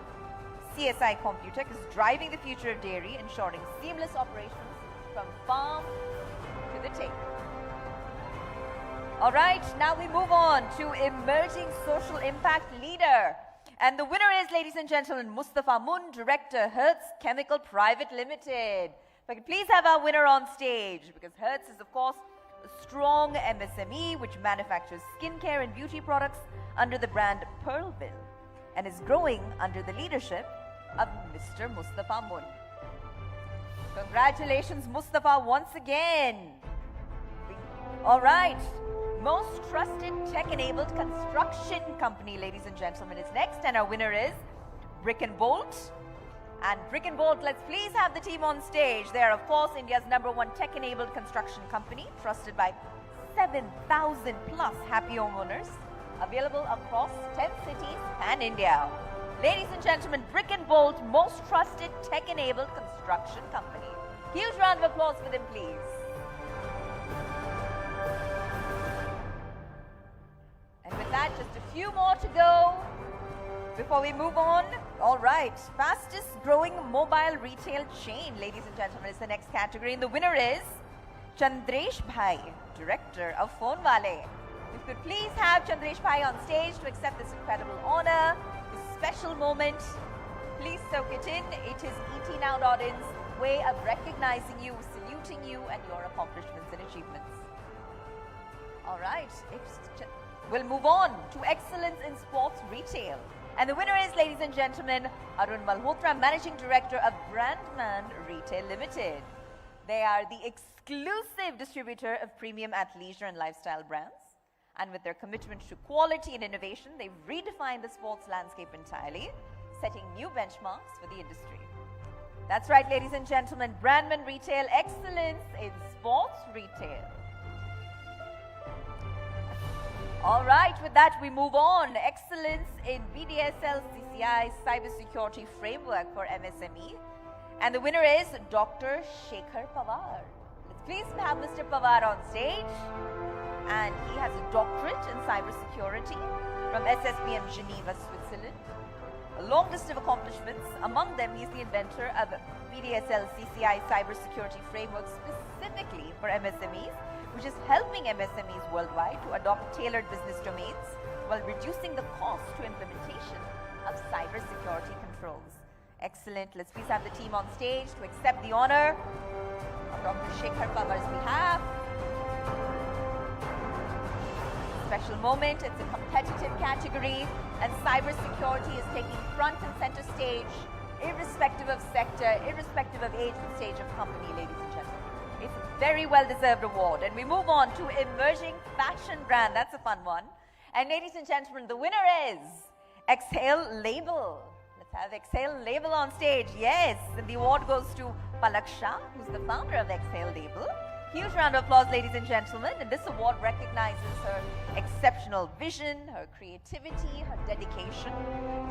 CSI Computech is driving the future of dairy, ensuring seamless operations from farm to the table. All right, now we move on to Emerging Social Impact Leader. And the winner is, ladies and gentlemen, Mustafa Mun, Director, Hertz Chemical Private Limited. If I could please have our winner on stage, because Hertz is, of course, a strong MSME which manufactures skincare and beauty products under the brand Pearlville and is growing under the leadership of Mr. Mustafa Mun. Congratulations, Mustafa, once again. All right. Most Trusted Tech-Enabled Construction Company, ladies and gentlemen, is next. And our winner is Brick & Bolt. And Brick & Bolt, let's please have the team on stage. They are, of course, India's #1 tech-enabled construction company, trusted by 7,000 plus happy homeowners, available across 10 cities and India. Ladies and gentlemen, Brick & Bolt, Most Trusted Tech-Enabled Construction Company. Huge round of applause for them, please. And with that, just a few more to go before we move on. All right, fastest growing mobile retail chain, ladies and gentlemen, is the next category. And the winner is Chandresh Bhai, Director of Phone Wale. If you could please have Chandresh Bhai on stage to accept this incredible honor, this special moment. Please soak it in. It is ETNow.in's way of recognizing you, saluting you, and your accomplishments and achievements. All right, we'll move on to excellence in sports retail. And the winner is, ladies and gentlemen, Arun Malhotra, Managing Director of Brandman Retail Limited. They are the exclusive distributor of premium athleisure and lifestyle brands. And with their commitment to quality and innovation, they've redefined the sports landscape entirely, setting new benchmarks for the industry. That's right, ladies and gentlemen, Brandman Retail, excellence in sports retail. All right, with that, we move on. Excellence in BDSL CCI Cybersecurity Framework for MSME. And the winner is Dr. Shekhar Pawar. Let's please have Mr. Pawar on stage. And he has a doctorate in cybersecurity from SSBM Geneva, Switzerland. A long list of accomplishments. Among them, he's the inventor of BDSL CCI Cybersecurity Framework specifically for MSMEs, which is helping MSMEs worldwide to adopt tailored business domains while reducing the cost to implementation of cybersecurity controls. Excellent. Let's please have the team on stage to accept the honor on Dr. Shekhar Pawar's behalf. Special moment. It's a competitive category, and cybersecurity is taking front and center stage, irrespective of sector, irrespective of age and stage of company, ladies and gentlemen. It's a very well-deserved award. And we move on to Emerging Fashion Brand. That's a fun one. And ladies and gentlemen, the winner is Exhale Label. Let's have Exhale Label on stage. Yes. And the award goes to Palak Shah, who's the founder of Exhale Label. Huge round of applause, ladies and gentlemen. And this award recognizes her exceptional vision, her creativity, her dedication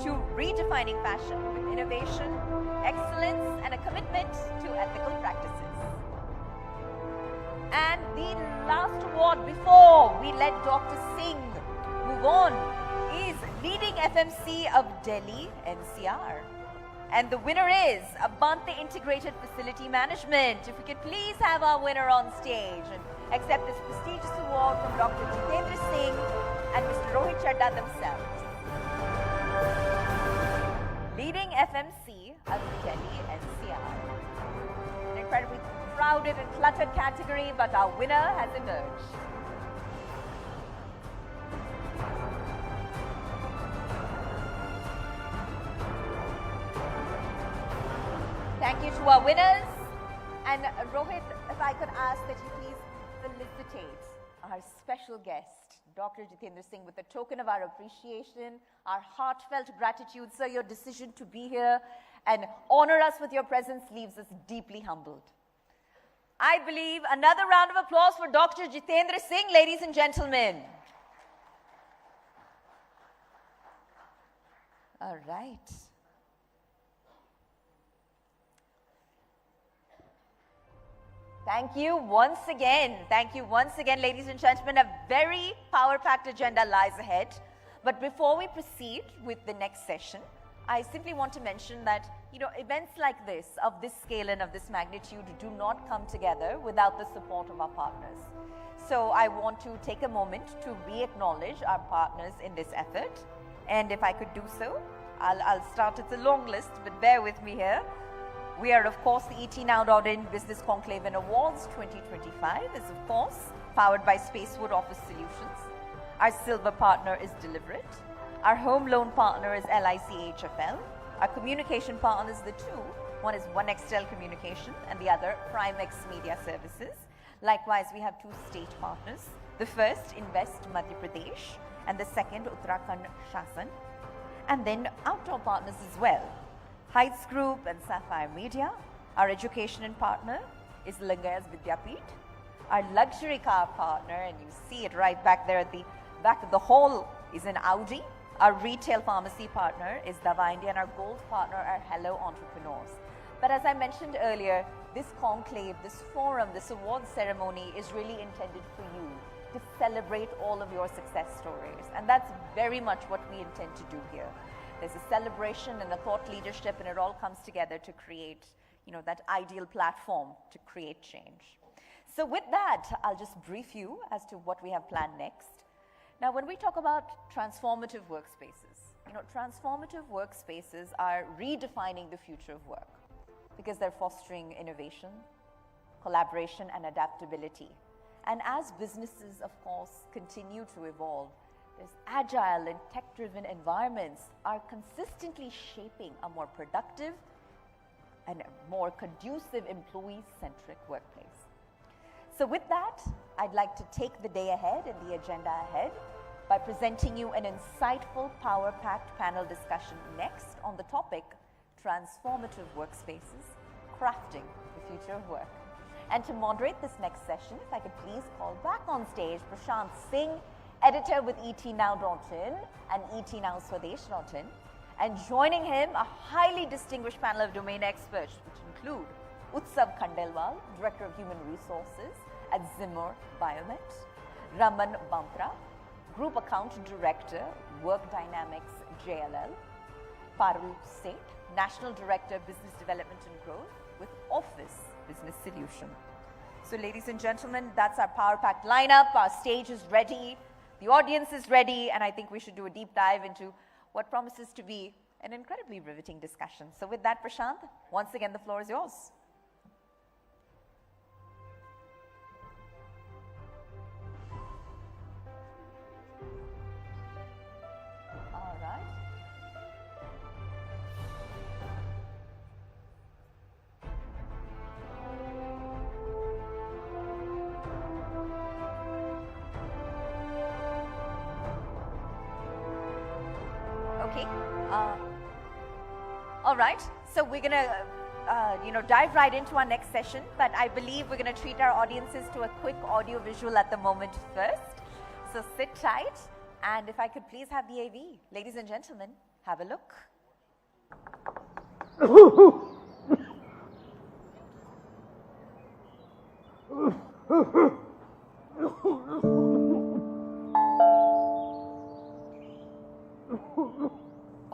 to redefining fashion with innovation, excellence, and a commitment to ethical practices. And the last award before we let Dr. Singh move on is Leading FMC of Delhi NCR. And the winner is Abante Integrated Facility Management. If we could please have our winner on stage and accept this prestigious award from Dr. Jitendra Singh and Mr. Rohit Chadda themselves. Leading FMC of Delhi NCR. An incredibly crowded and cluttered category, but our winner has emerged. Thank you to our winners. And Rohit, if I could ask that you please felicitate our special guest, Dr. Jitendra Singh, with a token of our appreciation, our heartfelt gratitude. Sir, your decision to be here and honor us with your presence leaves us deeply humbled. I believe another round of applause for Dr. Jitendra Singh, ladies and gentlemen. All right. Thank you once again. Thank you once again, ladies and gentlemen. A very power-packed agenda lies ahead. But before we proceed with the next session, I simply want to mention that, events like this, of this scale and of this magnitude, do not come together without the support of our partners. So I want to take a moment to re-acknowledge our partners in this effort. And if I could do so, I'll start. It's a long list, but bear with me here. We are, of course, the ETNow.in Business Conclave and Awards 2025 is, of course, powered by Spacewood Office Solutions. Our silver partner is Deliberate. Our home loan partner is LIC HFL. Our communication partners, the two. One is One Xtel Communication and the other Primex Media Services. Likewise, we have two state partners. The first, Invest Madhya Pradesh, and the second, Uttarakhand Shasan. And then outdoor partners as well. Heights Group and Sapphire Media. Our education and partner is Lingayas Vidyapeeth. Our luxury car partner, and you see it right back there at the back of the hall, is an Audi. Our retail pharmacy partner is Dava India, and our gold partner are Hello Entrepreneurs. But as I mentioned earlier, this conclave, this forum, this award ceremony is really intended for you to celebrate all of your success stories. And that's very much what we intend to do here. There's a celebration and a thought leadership, and it all comes together to create, that ideal platform to create change. So with that, I'll just brief you as to what we have planned next. Now, when we talk about transformative workspaces, transformative workspaces are redefining the future of work because they're fostering innovation, collaboration, and adaptability. And as businesses, of course, continue to evolve, these agile and tech-driven environments are consistently shaping a more productive and more conducive employee-centric workplace. So with that, I'd like to take the day ahead and the agenda ahead by presenting you an insightful, power-packed panel discussion next on the topic, Transformative Workspaces, Crafting the Future of Work. And to moderate this next session, if I could please call back on stage Prashant Singh, editor with ETNow.in and ETNowSwadesh.in, and joining him, a highly distinguished panel of domain experts, which include Utsav Khandelwal, Director of Human Resources at Zimmer Biomet, Raman Bamtra, Group Account Director, Work Dynamics JLL, Parul Seth, National Director, Business Development and Growth with Office Business Solution. So ladies and gentlemen, that's our power-packed lineup. Our stage is ready. The audience is ready, and I think we should do a deep dive into what promises to be an incredibly riveting discussion. So with that, Prashant, once again, the floor is yours. All right. Okay. All right. So we're going to dive right into our next session, but I believe we're going to treat our audiences to a quick audio visual at the moment first. So sit tight, and if I could please have the AV. Ladies and gentlemen, have a look.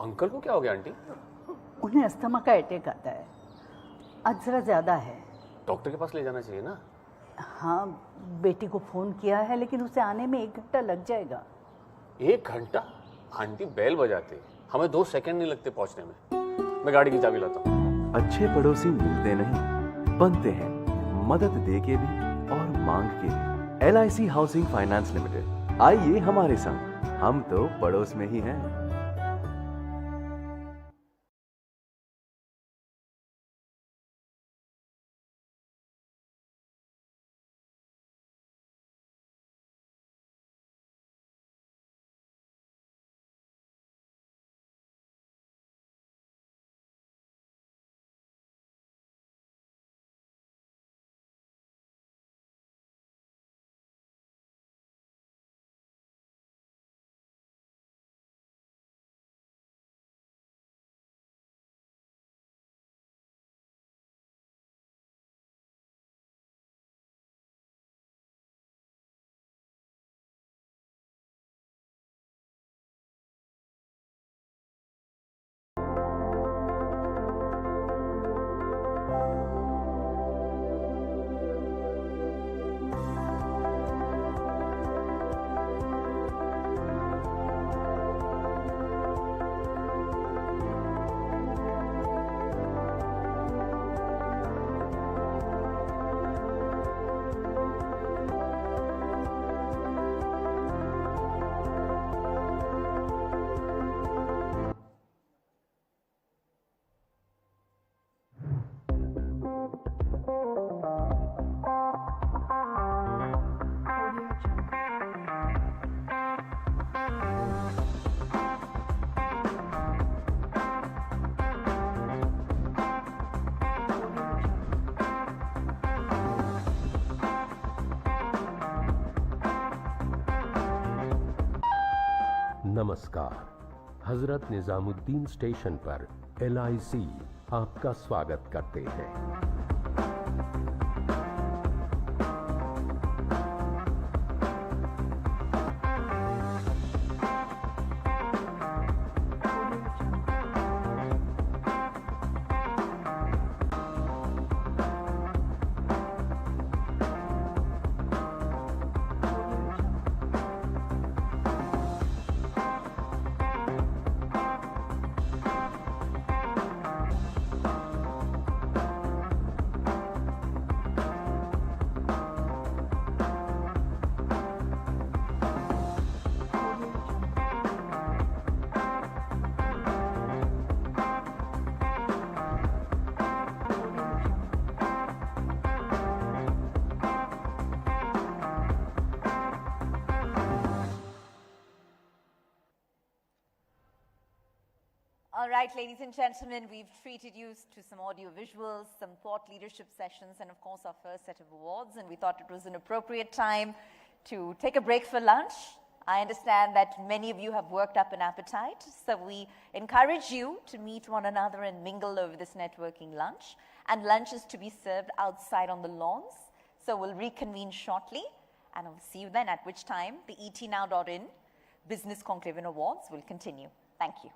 Uncle को क्या हो गया aunty? उन्हें asthma का attack आता है, आज जरा ज्यादा है। डॉक्टर के पास ले जाना चाहिए ना। हाँ, बेटी को फोन किया है, लेकिन उसे आने में 1 घंटा लग जाएगा। 1 घंटा? आंटी बेल बजाते, हमें 2 सेकंड नहीं लगते पहुंचने में। मैं गाड़ी की चाबी लाता हूँ। अच्छे पड़ोसी मिलते नहीं, बनते हैं, मदद दे के भी और मांग के भी। LIC हाउसिंग फाइनेंस लिमिटेड, आइए हमारे संग, हम तो पड़ोस में ही हैं। नमस्कार, हजरत निजामुद्दीन स्टेशन पर LIC आपका स्वागत करते हैं। All right, ladies and gentlemen, we've treated you to some audio visuals, some thought leadership sessions, and of course our first set of awards, and we thought it was an appropriate time to take a break for lunch. I understand that many of you have worked up an appetite, so we encourage you to meet one another and mingle over this networking lunch, and lunch is to be served outside on the lawns, so we'll reconvene shortly, and I'll see you then, at which time the etnow.in Business Conclave and Awards will continue. Thank you.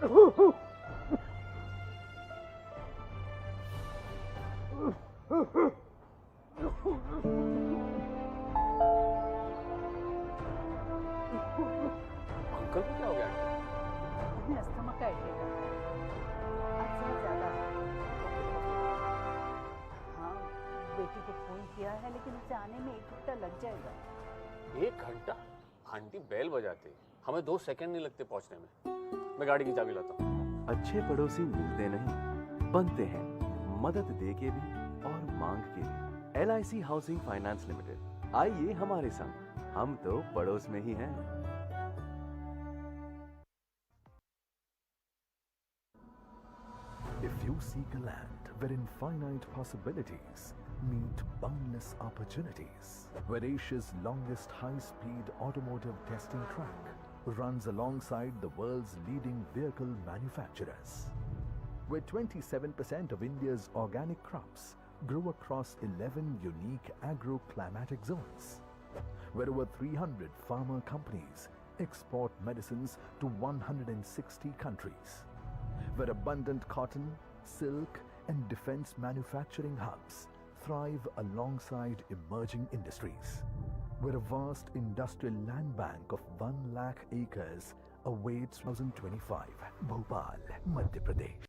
Uncle को क्या हो गया? उन्हें asthma का attack अक्सर ज्यादा है। हाँ, बेटी को फोन किया है लेकिन उसे आने में 1 घंटा लग जाएगा। 1 घंटा? आंटी बेल बजाते, हमें 2 सेकंड नहीं लगते पहुंचने में। मैं गाड़ी की चाबी लाता हूँ। अच्छे पड़ोसी मिलते नहीं, बनते हैं, मदद दे के भी और मांग के भी। LIC हाउसिंग फाइनेंस लिमिटेड, आइए हमारे संग, हम तो पड़ोस में ही हैं। If you seek a land where infinite possibilities meet boundless opportunities, where Asia's longest high-speed automotive testing track runs alongside the world's leading vehicle manufacturers, where 27% of India's organic crops grow across 11 unique agro-climatic zones, where over 300 pharma companies export medicines to 160 countries, where abundant cotton, silk, and defense manufacturing hubs thrive alongside emerging industries, where a vast industrial land bank of 1 lakh acres awaits 2025, Bhopal, Madhya Pradesh.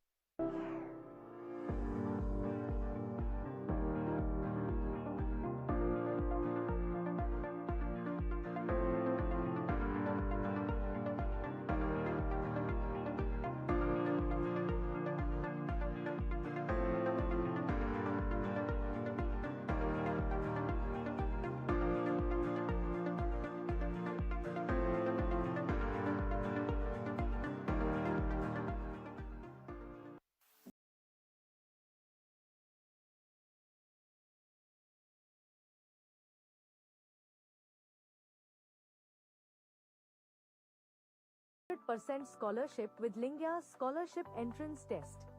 % scholarship with Lingya Scholarship Entrance Test.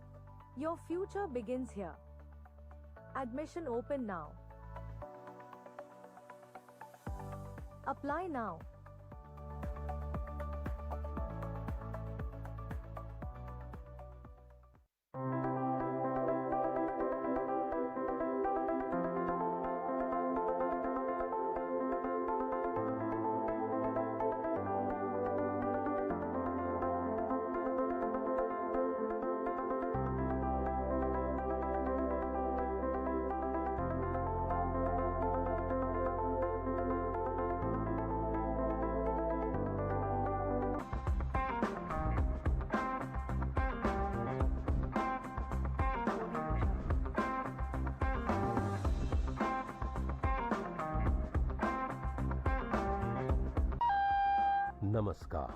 Your future begins here. Admission open now. Apply now. नमस्कार,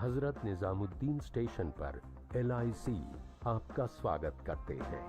Hazrat Nizamuddin station पर LIC आपका स्वागत करते हैं।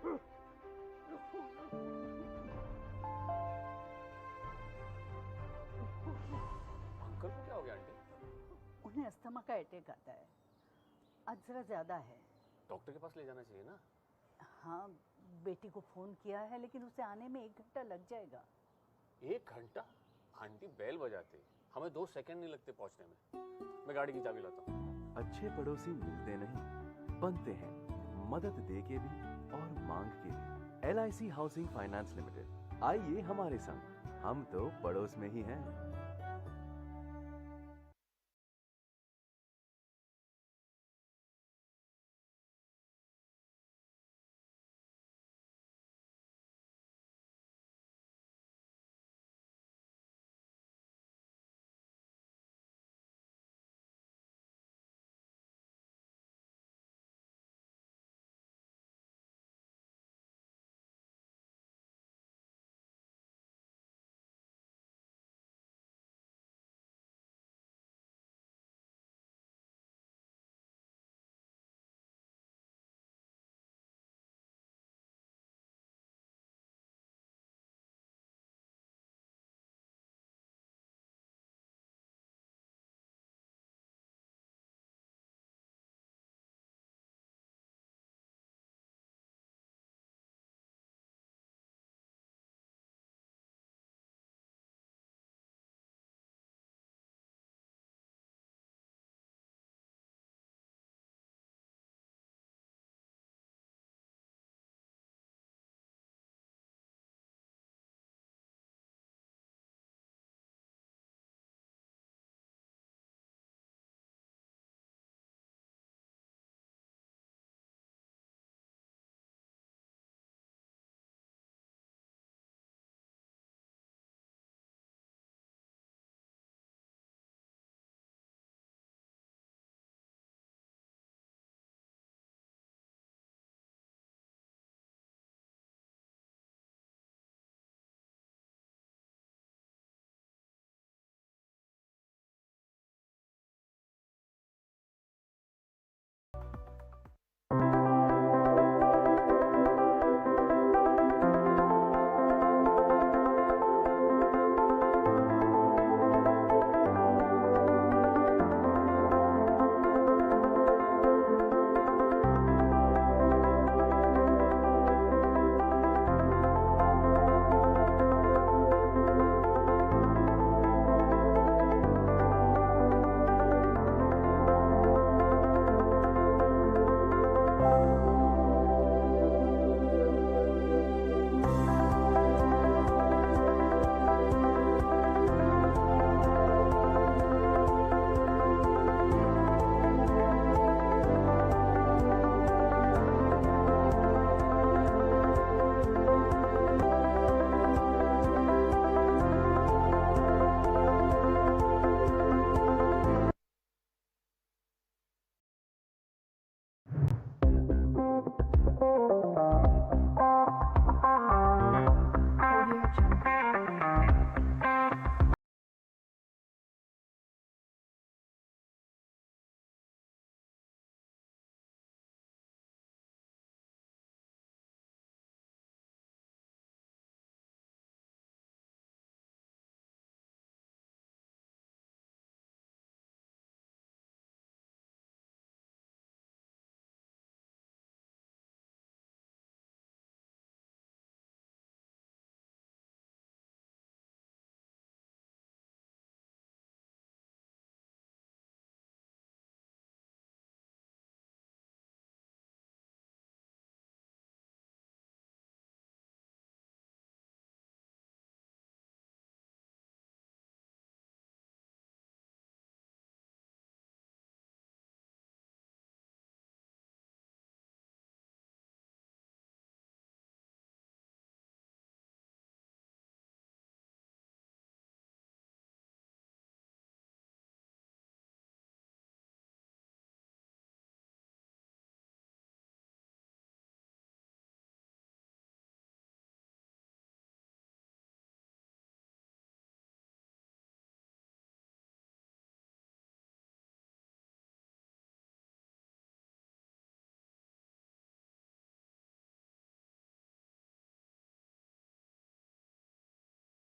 Uncle को क्या हो गया आंटी? उन्हें अस्थमा का अटैक आता है, आज जरा ज्यादा है। डॉक्टर के पास ले जाना चाहिए ना। हाँ, बेटी को फोन किया है लेकिन उसे आने में 1 घंटा लग जाएगा। 1 घंटा? आंटी बेल बजाते हमें 2 सेकंड नहीं लगते पहुंचने में। मैं गाड़ी की चाबी लाता हूँ। अच्छे पड़ोसी मिलते नहीं, बनते हैं, मदद दे के भी और मांग के भी। LIC हाउसिंग फाइनेंस लिमिटेड, आइए हमारे संग, हम तो पड़ोस में ही हैं।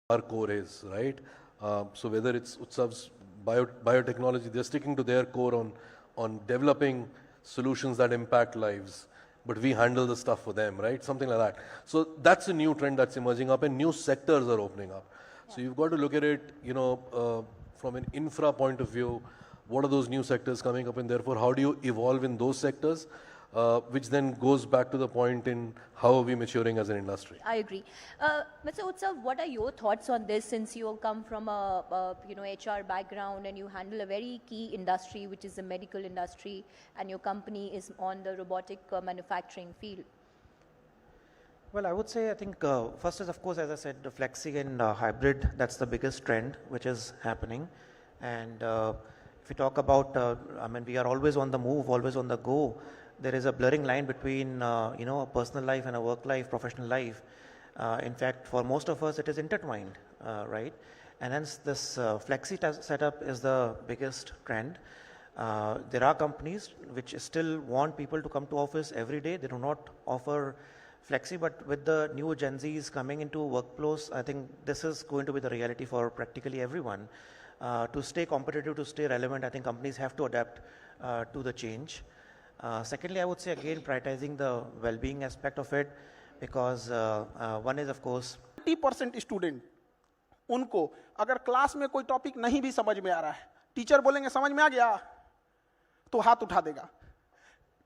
our core is, right? So whether it's Utsav's biotechnology, they're sticking to their core on developing solutions that impact lives, but we handle the stuff for them, right? Something like that. So that's a new trend that's emerging up, and new sectors are opening up. So you've got to look at it, from an infra point of view. What are those new sectors coming up, and therefore how do you evolve in those sectors? Which then goes back to the point in how are we maturing as an industry. I agree. Mr. Utsav, what are your thoughts on this, since you come from a HR background and you handle a very key industry, which is the medical industry, and your company is on the robotic manufacturing field? Well, I would say, I think first is, of course, as I said, the flexi and hybrid, that's the biggest trend which is happening. And if you talk about, we are always on the move, always on the go. There is a blurring line between, a personal life and a work life, professional life. In fact, for most of us, it is intertwined, right? And hence, this flexi setup is the biggest trend. There are companies which still want people to come to office every day. They do not offer flexi, but with the new Gen Zs coming into workflows, I think this is going to be the reality for practically everyone. To stay competitive, to stay relevant, I think companies have to adapt to the change. Secondly, I would say again prioritizing the well-being aspect of it, because one is of course 90% student उनको अगर class में कोई topic नहीं भी समझ में आ रहा है, टीचर बोलेंगे समझ में आ गया तो हाथ उठा देगा.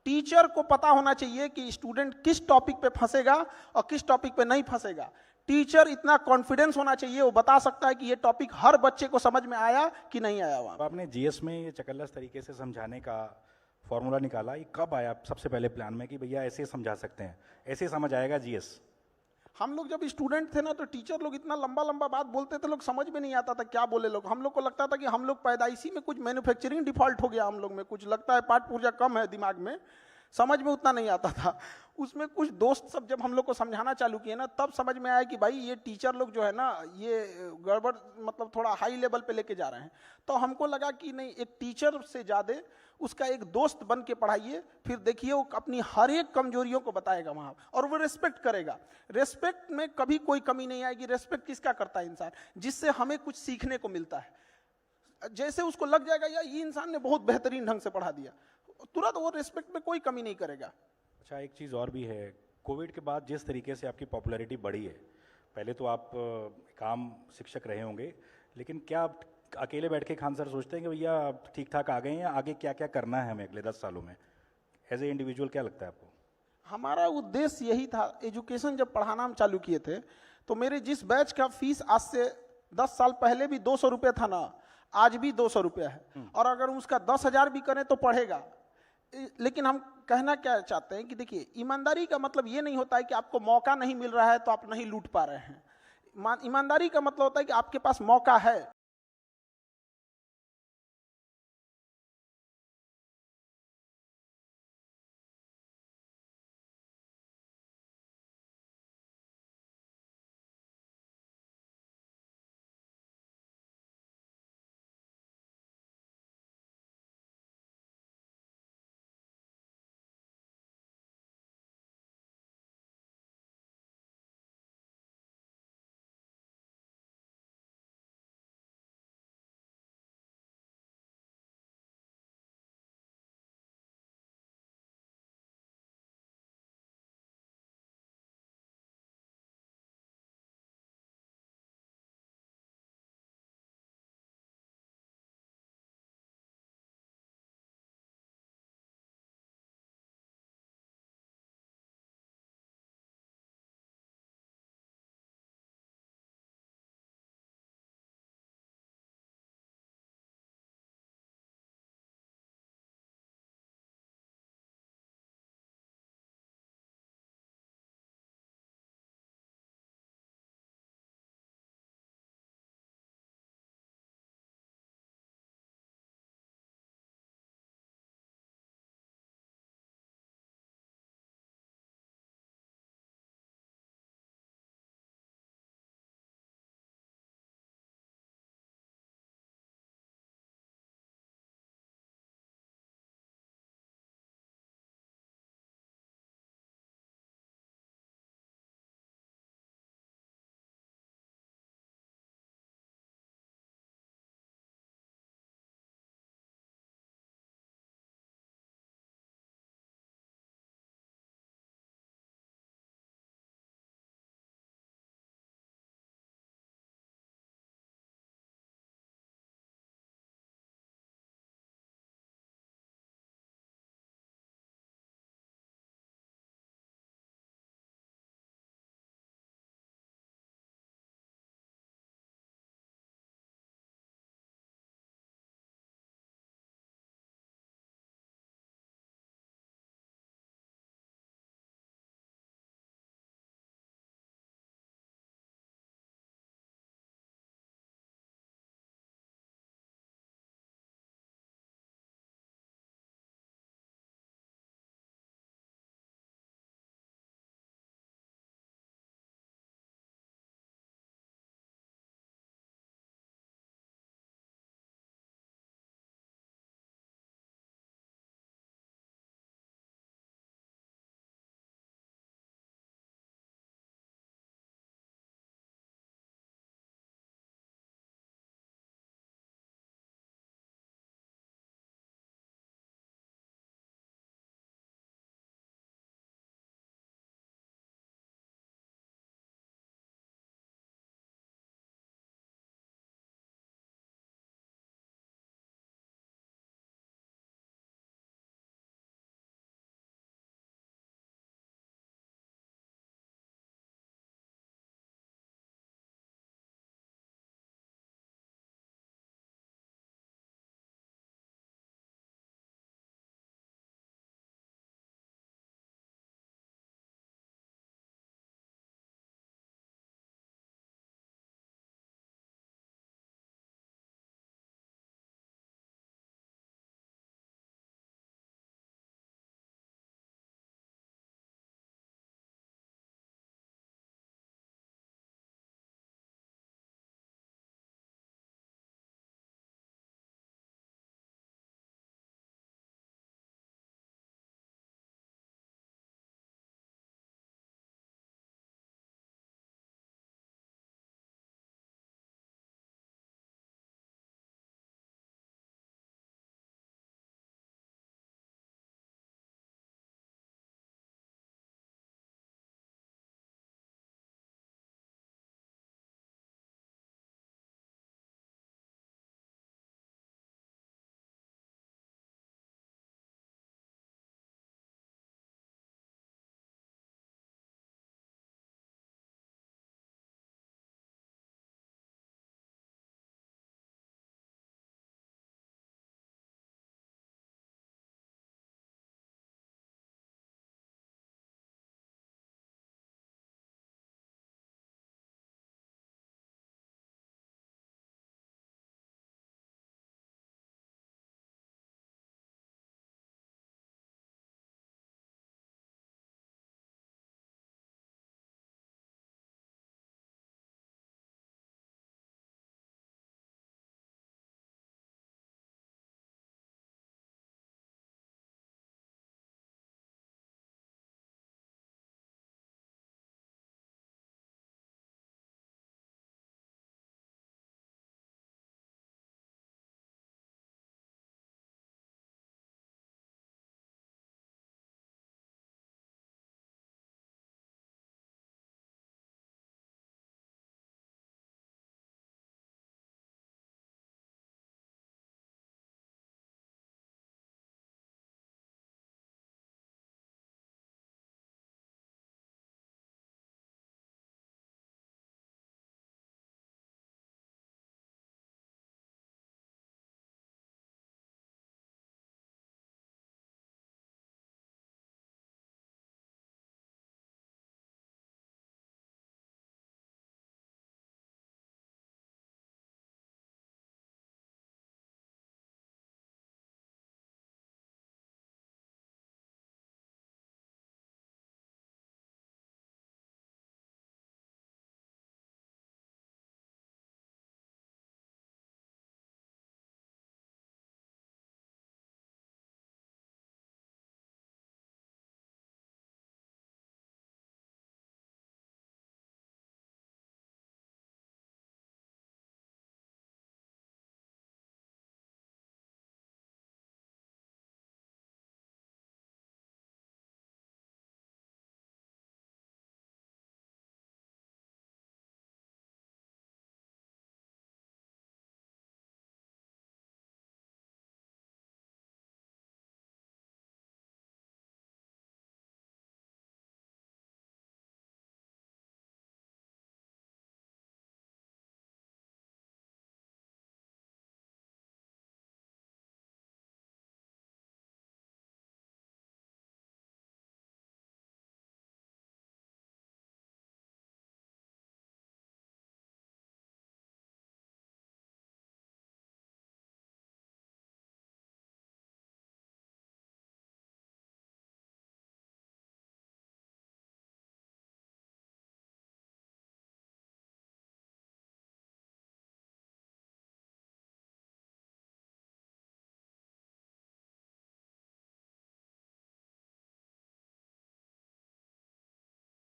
टीचर को पता होना चाहिए कि स्टूडेंट किस टॉपिक पे फंसेगा और किस टॉपिक पे नहीं फंसेगा. टीचर इतना कॉन्फिडेंस होना चाहिए, वो बता सकता है कि ये टॉपिक हर बच्चे को समझ में आया कि नहीं आया. आपने जीएस में ये चकल्लस तरीके से समझाने का फॉर्मूला निकाला, ये कब आया सबसे पहले प्लान में कि भैया ऐसे समझा सकते हैं, ऐसे समझ आएगा जीएस? हम लोग जब स्टूडेंट थे ना, तो टीचर लोग इतना लंबा लंबा बात बोलते थे, लोग समझ में नहीं आता था क्या बोले लोग. हम लोग को लगता था कि हम लोग पैदाइशी में कुछ मैन्युफैक्चरिंग डिफॉल्ट हो गया हम लोग में, कुछ लगता है पाठ पूर्जा कम है दिमाग में, समझ में उतना नहीं आता था. उसमें कुछ दोस्त सब जब हम लोग को समझाना चालू किए ना, तब समझ में आया कि भाई ये टीचर लोग जो है ना, ये गड़बड़ मतलब थोड़ा हाई लेवल पे लेके जा रहे हैं. तो हमको लगा कि नहीं, एक टीचर से ज़्यादा उसका एक दोस्त बन के पढ़ाइए, फिर देखिए वो अपनी हर एक कमजोरियों को बताएगा वहाँ, और वो रेस्पेक्ट करेगा. रेस्पेक्ट में कभी कोई कमी नहीं आएगी. रेस्पेक्ट किसका करता है? इंसान, जिससे हमें कुछ सीखने को मिलता है. जैसे उसको लग जाएगा यार ये इंसान ने बहुत बेहतरीन ढंग से पढ़ा दिया, तुरंत वो रेस्पेक्ट में कोई कमी नहीं करेगा. अच्छा, एक चीज़ और भी है, कोविड के बाद जिस तरीके से आपकी पॉपुलैरिटी बढ़ी है, पहले तो आप काम शिक्षक रहे होंगे, लेकिन क्या आप अकेले बैठ के खान सर सोचते हैं कि भैया ठीक ठाक आ गए हैं, आगे क्या क्या करना है हमें अगले 10 सालों में? एज ए इंडिविजुअल क्या लगता है आपको? हमारा उद्देश्य यही था. एजुकेशन जब पढ़ाना हम चालू किए थे, तो मेरे जिस बैच का फीस आज से 10 साल पहले भी 200 रुपये था ना, आज भी 200 रुपये है. और अगर उसका 10,000 भी करें तो पढ़ेगा. लेकिन हम कहना क्या चाहते हैं कि देखिए, ईमानदारी का मतलब ये नहीं होता है कि आपको मौका नहीं मिल रहा है तो आप नहीं लूट पा रहे हैं. ईमानदारी का मतलब होता है कि आपके पास मौका है,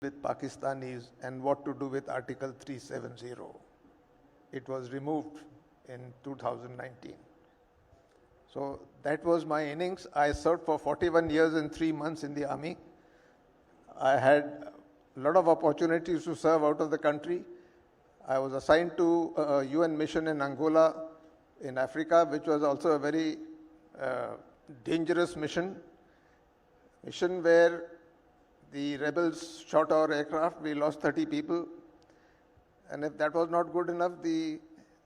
with Pakistanis and what to do with Article 370. It was removed in 2019. So that was my innings. I served for 41 years and 3 months in the army. I had a lot of opportunities to serve out of the country. I was assigned to a UN mission in Angola in Africa, which was also a very dangerous mission where the rebels shot our aircraft. We lost 30 people. And if that was not good enough, the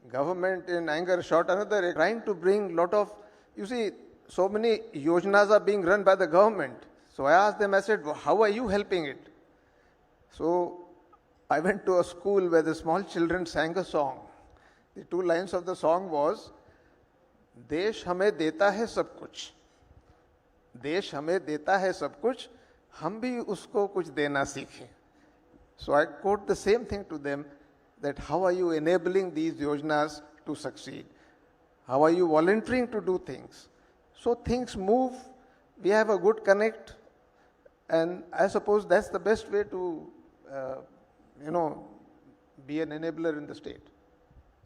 government in anger shot another aircraft, trying to bring a lot of, you see, so many yojanas are being run by the government. So I asked them, I said, well, how are you helping it? So I went to a school where the small children sang a song. The 2 lines of the song was, देश हमें देता है सब कुछ, देश हमें देता है सब कुछ, हम भी उसको कुछ देना सीखें. So I quote the same thing to them, that how are you enabling these yojanas to succeed? How are you volunteering to do things? So things move, we have a good connect, and I suppose that's the best way to, be an enabler in the state.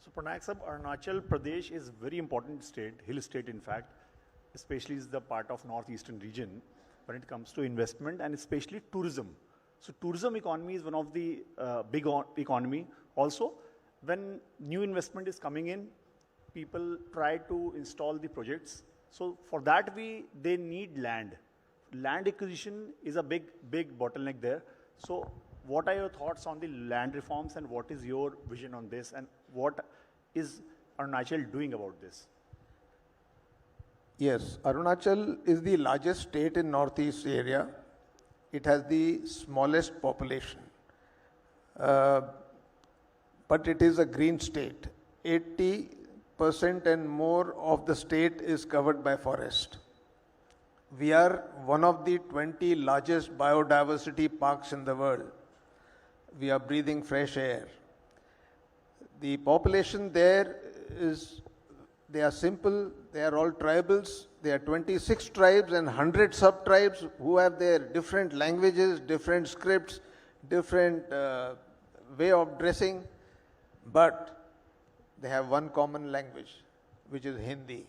So Pranag Sahab, Arunachal Pradesh is very important state, hill state in fact, especially is the part of northeastern region when it comes to investment and especially tourism. So tourism economy is one of the big economy. Also, when new investment is coming in, people try to install the projects. So for that they need land. Land acquisition is a big bottleneck there. So what are your thoughts on the land reforms and what is your vision on this and what is Arunachal doing about this? Yes, Arunachal is the largest state in northeast area. It has the smallest population. But it is a green state. 80% and more of the state is covered by forest. We are one of the 20 largest biodiversity parks in the world. We are breathing fresh air. The population there they are simple, they are all tribals. There are 26 tribes and 100 sub-tribes who have their different languages, different scripts, different way of dressing, but they have one common language, which is Hindi.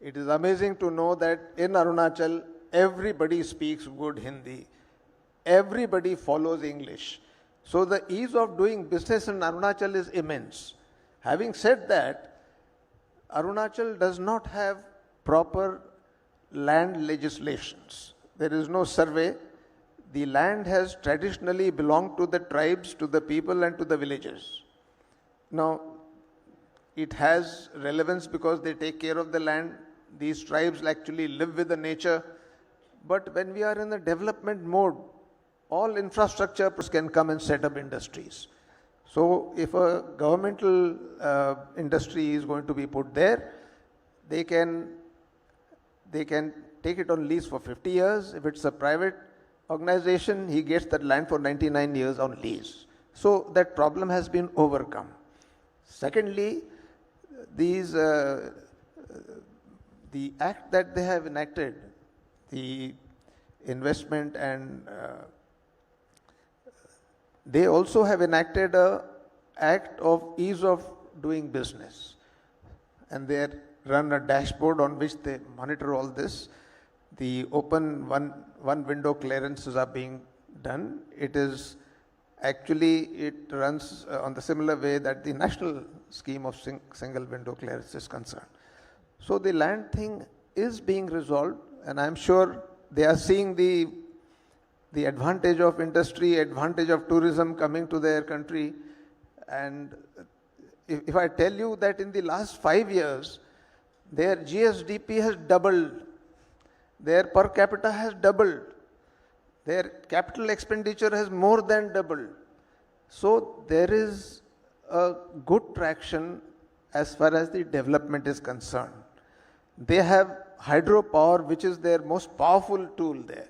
It is amazing to know that in Arunachal, everybody speaks good Hindi. Everybody follows English. So the ease of doing business in Arunachal is immense. Having said that, Arunachal does not have proper land legislations. There is no survey. The land has traditionally belonged to the tribes, to the people and to the villages. Now, it has relevance because they take care of the land. These tribes actually live with the nature. But when we are in the development mode, all infrastructure can come and set up industries. So if a governmental industry is going to be put there, they can take it on lease for 50 years. If it's a private organization, he gets that land for 99 years on lease. So that problem has been overcome. Secondly, the act that they have enacted, the investment and they also have enacted an act of ease of doing business. And they run a dashboard on which they monitor all this. The open one window clearances are being done. It runs on the similar way that the national scheme of single window clearance is concerned. So the land thing is being resolved, and I'm sure they are seeing the advantage of industry, advantage of tourism coming to their country. And if I tell you that in the last 5 years, their GSDP has doubled, their per capita has doubled, their capital expenditure has more than doubled. So there is a good traction as far as the development is concerned. They have hydropower, which is their most powerful tool there.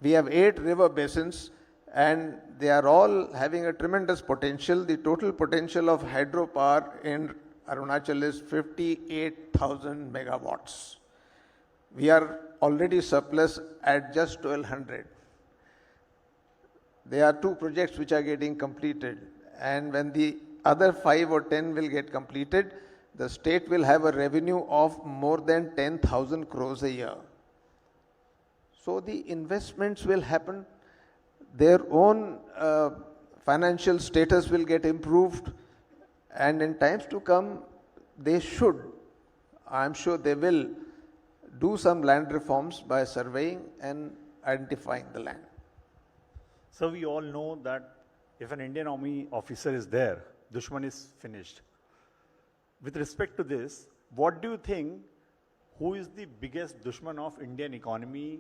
We have 8 river basins and they are all having a tremendous potential. The total potential of hydropower in Arunachal is 58,000 megawatts. We are already surplus at just 1,200. there are 2 projects which are getting completed. And when the other 5 or 10 will get completed, the state will have a revenue of more than 10,000 crores a year. So the investments will happen, their own financial status will get improved, and in times to come, they should, I'm sure they will, do some land reforms by surveying and identifying the land. So we all know that if an Indian Army officer is there, Dushman is finished. With respect to this, what do you think, who is the biggest Dushman of Indian economy,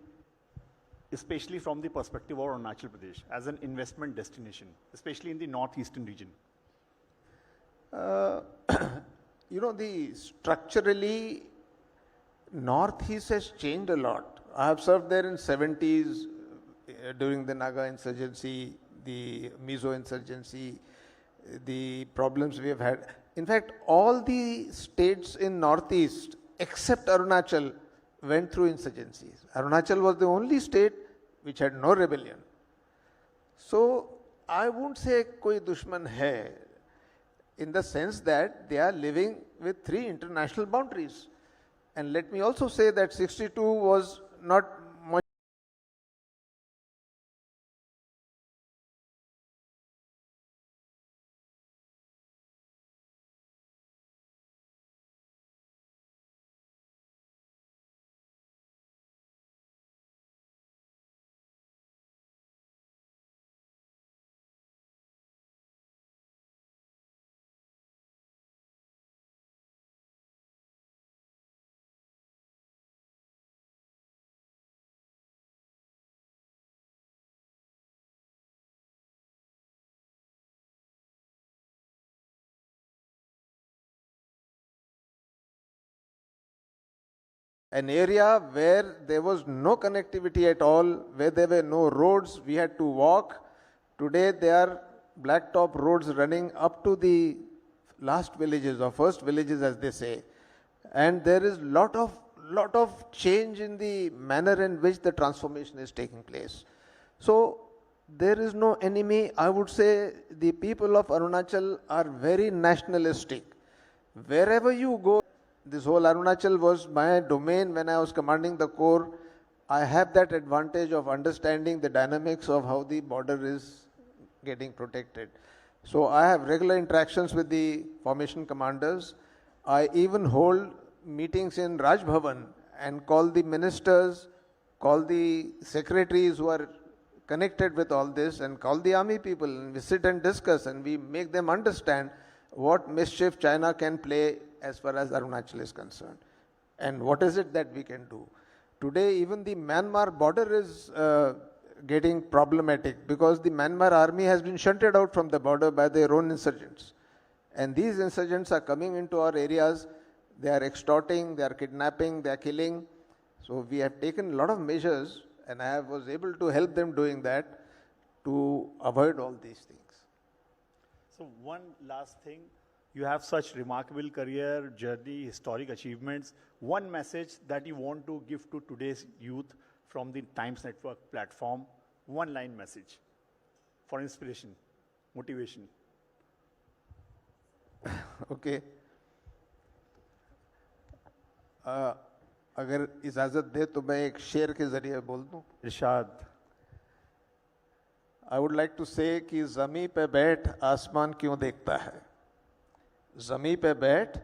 especially from the perspective of Arunachal Pradesh as an investment destination, especially in the northeastern region? You know, structurally, Northeast has changed a lot. I have served there in 70s during the Naga insurgency, the Mizo insurgency, the problems we have had. In fact, all the states in Northeast, except Arunachal, went through insurgencies. Arunachal was the only state which had no rebellion. So, I won't say koi dushman hai, in the sense that they are living with 3 international boundaries. And let me also say that 62 was not much. An area where there was no connectivity at all, where there were no roads, we had to walk. Today there are blacktop roads running up to the last villages or first villages, as they say. And there is lot of change in the manner in which the transformation is taking place. So there is no enemy. I would say the people of Arunachal are very nationalistic. Wherever you go, this whole Arunachal was my domain when I was commanding the corps. I have that advantage of understanding the dynamics of how the border is getting protected. So I have regular interactions with the formation commanders. I even hold meetings in Raj Bhavan and call the ministers, call the secretaries who are connected with all this, and call the army people, and we sit and discuss and we make them understand what mischief China can play as far as Arunachal is concerned, and what is it that we can do. Today, even the Myanmar border is getting problematic because the Myanmar army has been shunted out from the border by their own insurgents. And these insurgents are coming into our areas, they are extorting, they are kidnapping, they are killing. So we have taken a lot of measures, and I was able to help them doing that to avoid all these things. So one last thing, you have such remarkable career, journey, historic achievements. One message that you want to give to today's youth from the Times Network platform, one line message for inspiration, motivation. Okay. अगर इजाजत दे तो मैं एक शेर के जरिए बोल दूं. इरशाद. I would like to say कि ज़मीं पे बैठ आसमान क्यों देखता है? ज़मीं पे बैठ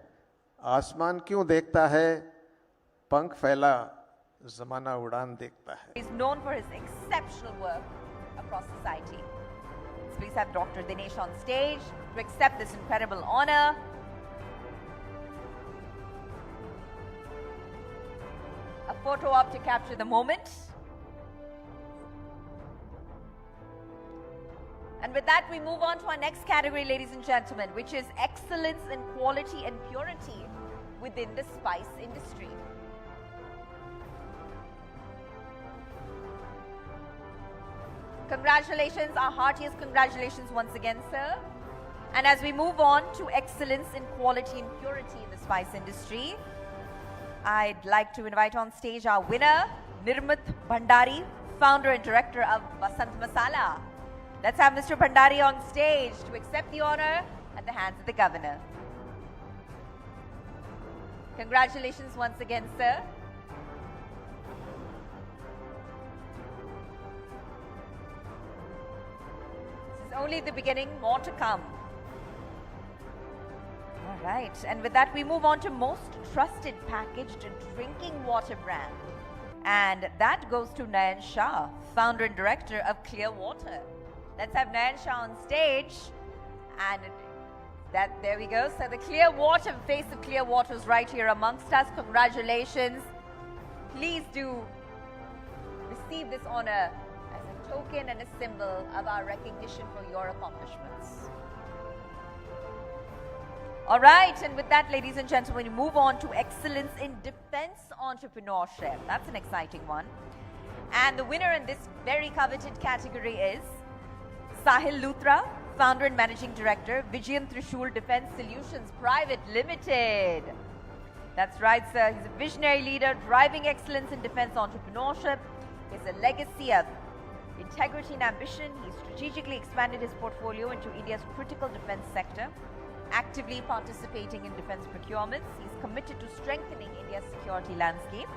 आसमान क्यों देखता है? पंख फैला ज़माना उड़ान देखता है. He is known for his exceptional work across society. So please have Dr. Dinesh on stage to accept this incredible honor. A photo op to capture the moment. And with that, we move on to our next category, ladies and gentlemen, which is excellence in quality and purity within the spice industry. Congratulations, our heartiest congratulations once again, sir. And as we move on to excellence in quality and purity in the spice industry, I'd like to invite on stage our winner, Nirmit Bhandari, founder and director of Vasant Masala, Let's have Mr. Bhandari on stage to accept the honor at the hands of the Governor. Congratulations once again, sir. This is only the beginning, more to come. All right, and with that we move on to most trusted packaged drinking water brand. And that goes to Nayan Shah, founder and director of Clear Water. Let's have Nayan Shah on stage. And there we go. So the Clear Water, face of Clear Water is right here amongst us. Congratulations. Please do receive this honor as a token and a symbol of our recognition for your accomplishments. All right, and with that, ladies and gentlemen, we move on to excellence in defense entrepreneurship. That's an exciting one. And the winner in this very coveted category is Sahil Luthra, founder and managing director, Vijayan Trishul Defense Solutions Private Limited. That's right, sir. He's a visionary leader driving excellence in defense entrepreneurship. He has a legacy of integrity and ambition. He strategically expanded his portfolio into India's critical defense sector, actively participating in defense procurements. He's committed to strengthening India's security landscape.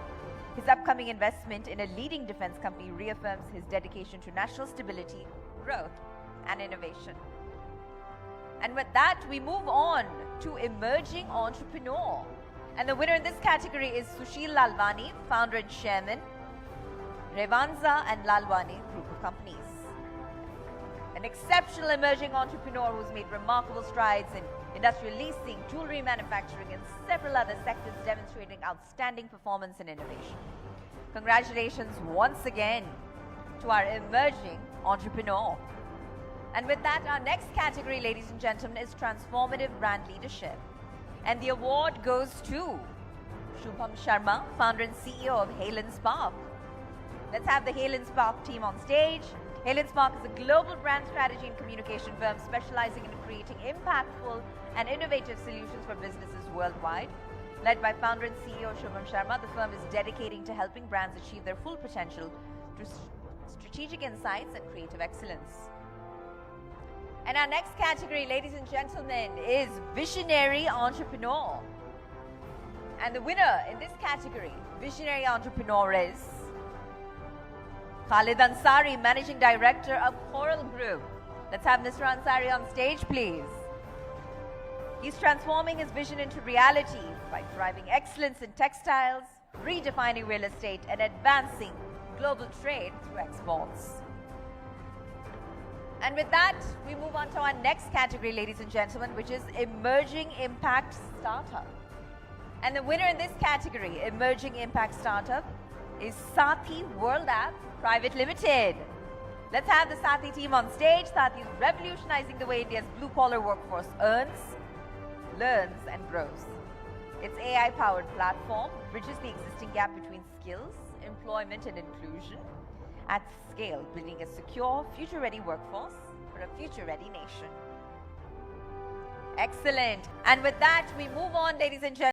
His upcoming investment in a leading defense company reaffirms his dedication to national stability, growth, and innovation. And with that, we move on to emerging entrepreneur. And the winner in this category is Sushil Lalwani, founder and chairman, Revanza and Lalwani Group of Companies. An exceptional emerging entrepreneur who's made remarkable strides in industrial leasing, jewelry manufacturing, and several other sectors, demonstrating outstanding performance and innovation. Congratulations once again to our emerging entrepreneur. And with that, our next category, ladies and gentlemen, is transformative brand leadership. And the award goes to Shubham Sharma, founder and CEO of Halen Spark. Let's have the Halen Spark team on stage. Halen Spark is a global brand strategy and communication firm specializing in creating impactful and innovative solutions for businesses worldwide. Led by founder and CEO Shubham Sharma, the firm is dedicating to helping brands achieve their full potential through strategic insights and creative excellence. And our next category, ladies and gentlemen, is Visionary Entrepreneur. And the winner in this category, Visionary Entrepreneur, is Khalid Ansari, Managing Director of Coral Group. Let's have Mr. Ansari on stage, please. He's transforming his vision into reality by driving excellence in textiles, redefining real estate, and advancing global trade through exports. And with that, we move on to our next category, ladies and gentlemen, which is Emerging Impact Startup. And the winner in this category, Emerging Impact Startup, is Seithi World App Private Limited. Let's have the Seithi team on stage. Seithi is revolutionizing the way India's blue-collar workforce earns, learns, and grows. Its AI-powered platform bridges the existing gap between skills, employment, and inclusion at scale, building a secure, future-ready workforce for a future-ready nation. Excellent. And with that, we move on, ladies and gentlemen.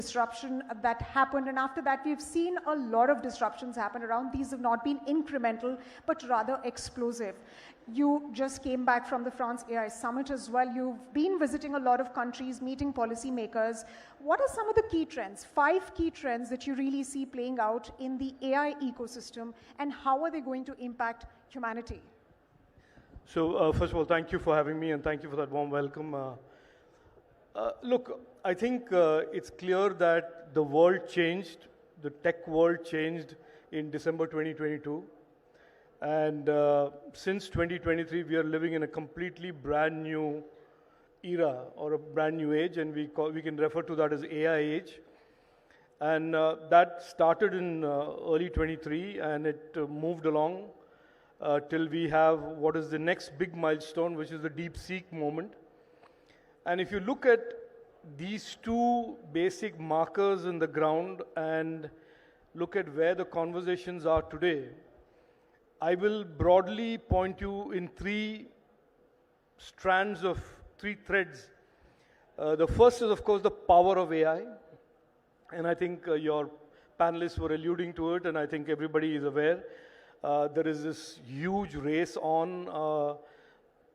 disruption that happened, and after that we've seen a lot of disruptions happen around. These have not been incremental but rather explosive. You just came back from the France AI Summit as well. You've been visiting a lot of countries, meeting policymakers. What are some of the key trends, 5 key trends that you really see playing out in the AI ecosystem, and how are they going to impact humanity? So first of all, thank you for having me, and thank you for that warm welcome. Look, I think it's clear that the world changed, the tech world changed in December 2022. And since 2023, we are living in a completely brand new era or a brand new age, and we can refer to that as AI age. And that started in early 23, and it moved along till we have what is the next big milestone, which is the DeepSeek moment. And if you look at these 2 basic markers in the ground and look at where the conversations are today, I will broadly point you in 3 strands of 3 threads. The first is, of course, the power of AI. And I think your panelists were alluding to it, and I think everybody is aware. There is this huge race on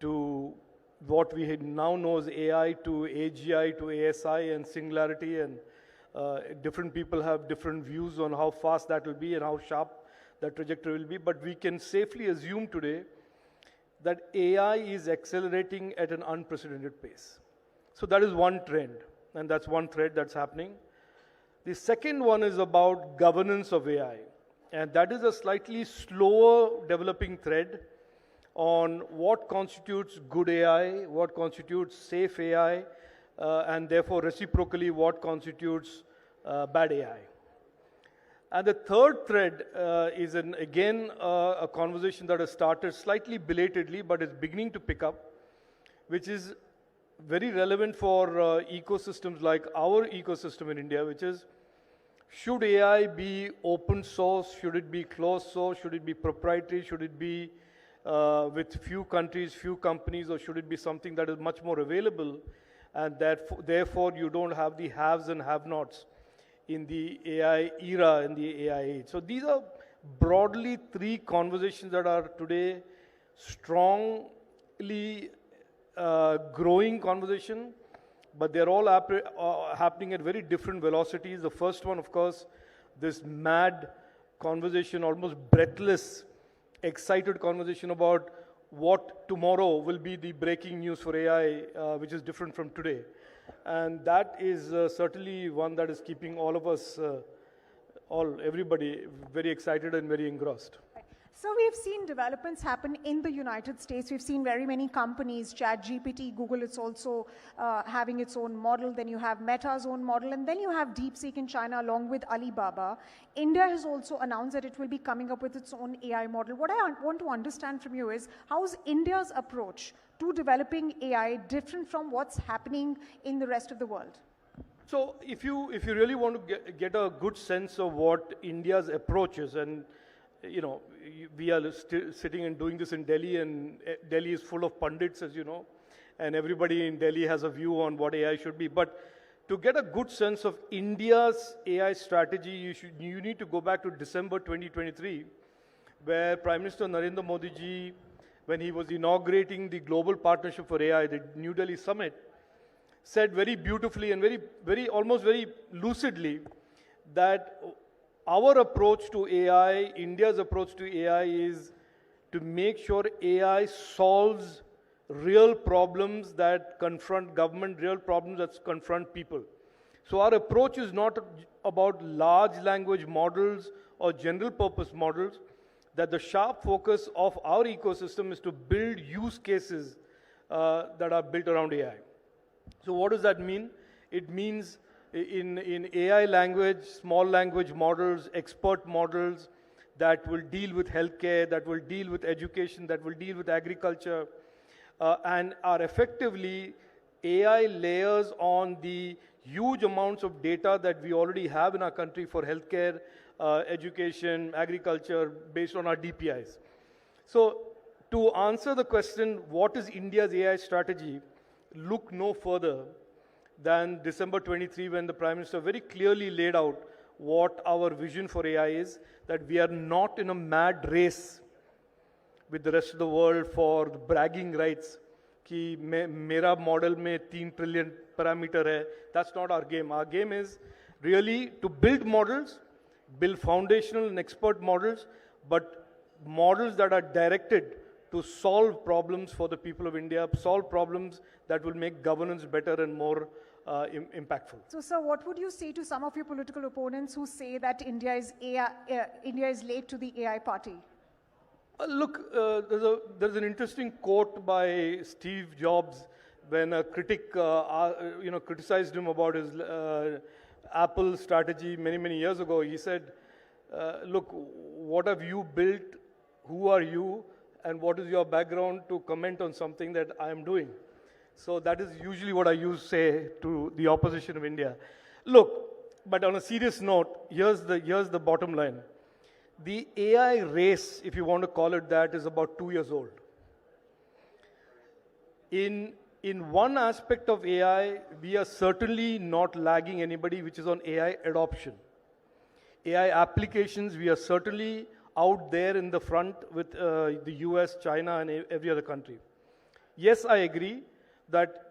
to what we now know as AI, to AGI, to ASI, and singularity, and different people have different views on how fast that will be and how sharp that trajectory will be. But we can safely assume today that AI is accelerating at an unprecedented pace. So that is one trend, and that's one thread that's happening. The second one is about governance of AI, and that is a slightly slower developing thread on what constitutes good AI, what constitutes safe AI, and therefore reciprocally what constitutes bad AI. And the third thread is again a conversation that has started slightly belatedly, but is beginning to pick up, which is very relevant for ecosystems like our ecosystem in India, which is, should AI be open source? Should it be closed source? Should it be proprietary? Should it be with few countries, few companies, or should it be something that is much more available, and that therefore you don't have the haves and have-nots in the AI era, in the AI age? So these are broadly 3 conversations that are today strongly growing conversation, but they're all happening at very different velocities. The first one, of course, this mad conversation, almost breathless, excited conversation about what tomorrow will be the breaking news for AI, which is different from today. And that is certainly one that is keeping all of us, everybody, very excited and very engrossed. So we've seen developments happen in the United States. We've seen very many companies, ChatGPT, Google, it's also having its own model. Then you have Meta's own model. And then you have DeepSeek in China along with Alibaba. India has also announced that it will be coming up with its own AI model. What I want to understand from you is, how is India's approach to developing AI different from what's happening in the rest of the world? So if you really want to get a good sense of what India's approach is, and you know, we are still sitting and doing this in Delhi, and Delhi is full of pundits, as you know, and everybody in Delhi has a view on what AI should be. But to get a good sense of India's AI strategy, you need to go back to December 2023, where Prime Minister Narendra Modi ji, when he was inaugurating the Global Partnership for AI, the New Delhi Summit, said very beautifully and almost very lucidly that our approach to AI, India's approach to AI, is to make sure AI solves real problems that confront government, real problems that confront people. So our approach is not about large language models or general purpose models, that the sharp focus of our ecosystem is to build use cases that are built around AI. So what does that mean? It means in AI language, small language models, expert models that will deal with healthcare, that will deal with education, that will deal with agriculture, and are effectively AI layers on the huge amounts of data that we already have in our country for healthcare, education, agriculture, based on our DPIs. So to answer the question, what is India's AI strategy? Look no further than December 23 when the Prime Minister very clearly laid out what our vision for AI is, that we are not in a mad race with the rest of the world for the bragging rights कि मेरा model में 3 trillion parameter है. That's not our game. Our game is really to build models, build foundational and expert models, but models that are directed to solve problems for the people of India, solve problems that will make governance better and more impactful. So, sir, what would you say to some of your political opponents who say that India is late to the AI party? Look, there's an interesting quote by Steve Jobs when a critic, criticized him about his Apple strategy many years ago. He said, "Look, what have you built? Who are you? And what is your background to comment on something that I am doing?" So that is usually what I say to the opposition of India. Look, but on a serious note, here's the bottom line. The AI race, if you want to call it that, is about 2 years old. In one aspect of AI, we are certainly not lagging anybody, which is on AI adoption. AI applications, we are certainly out there in the front with the US, China, and every other country. Yes, I agree that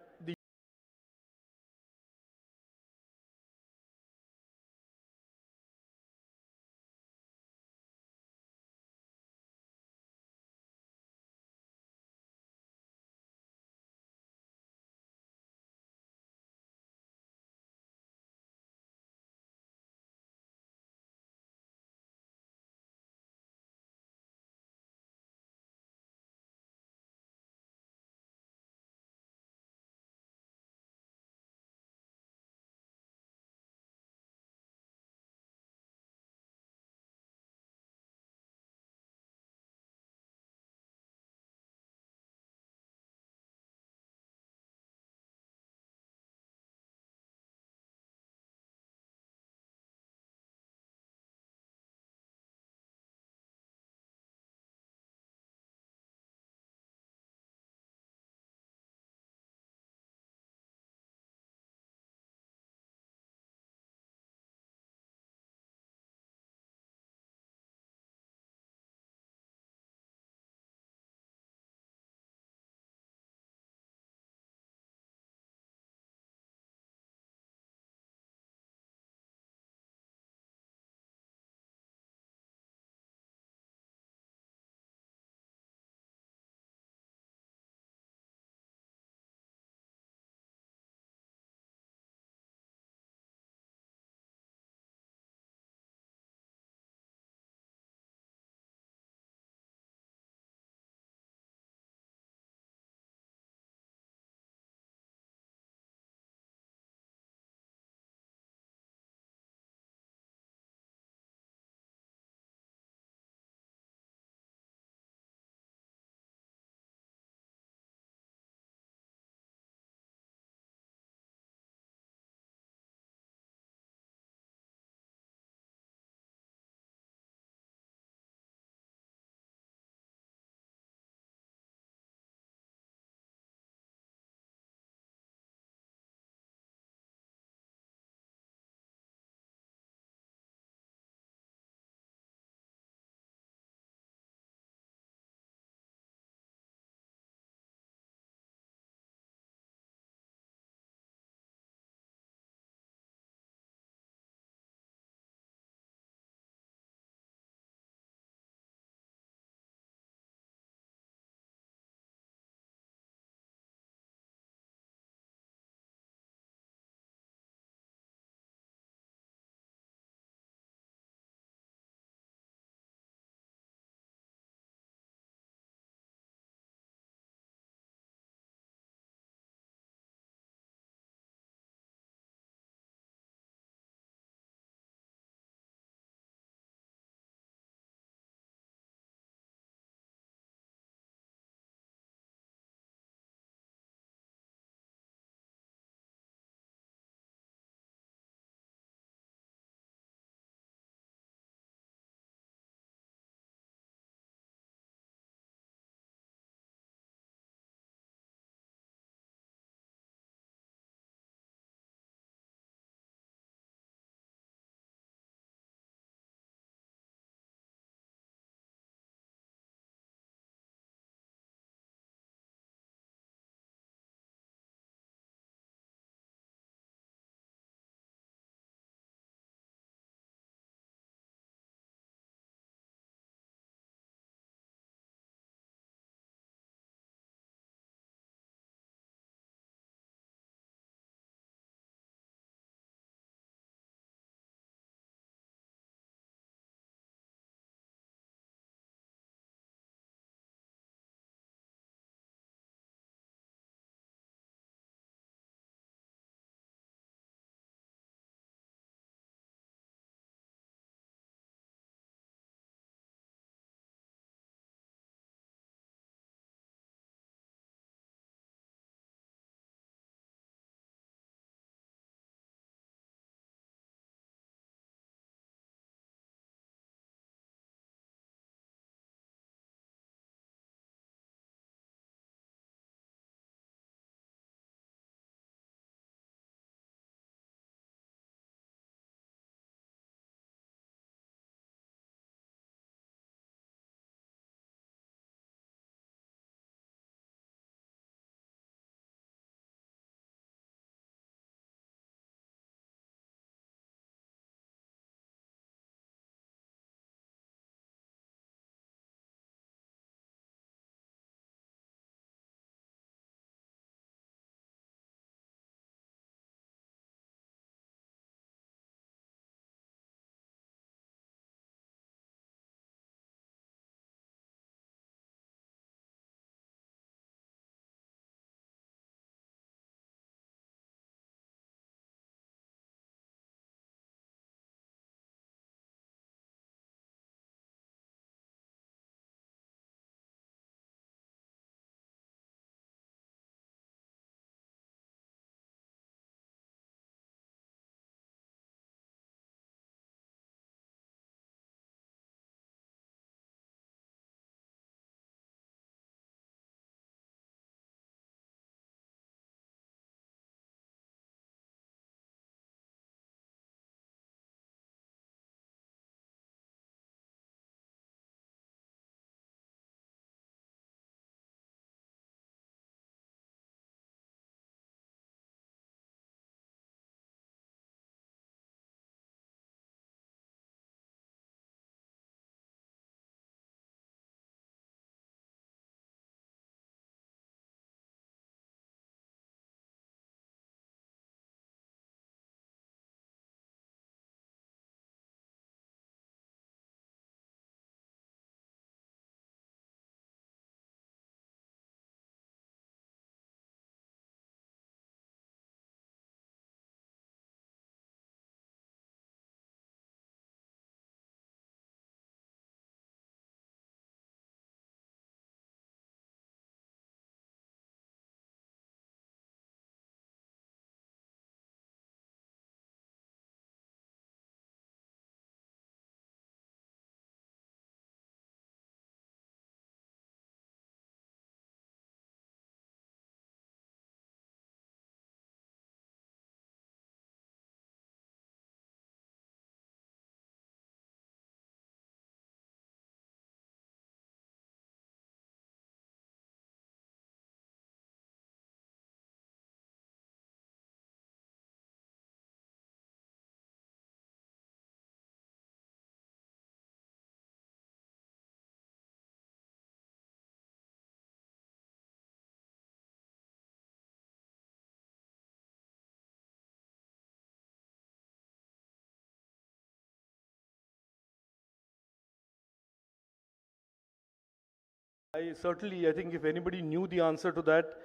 I think if anybody knew the answer to that,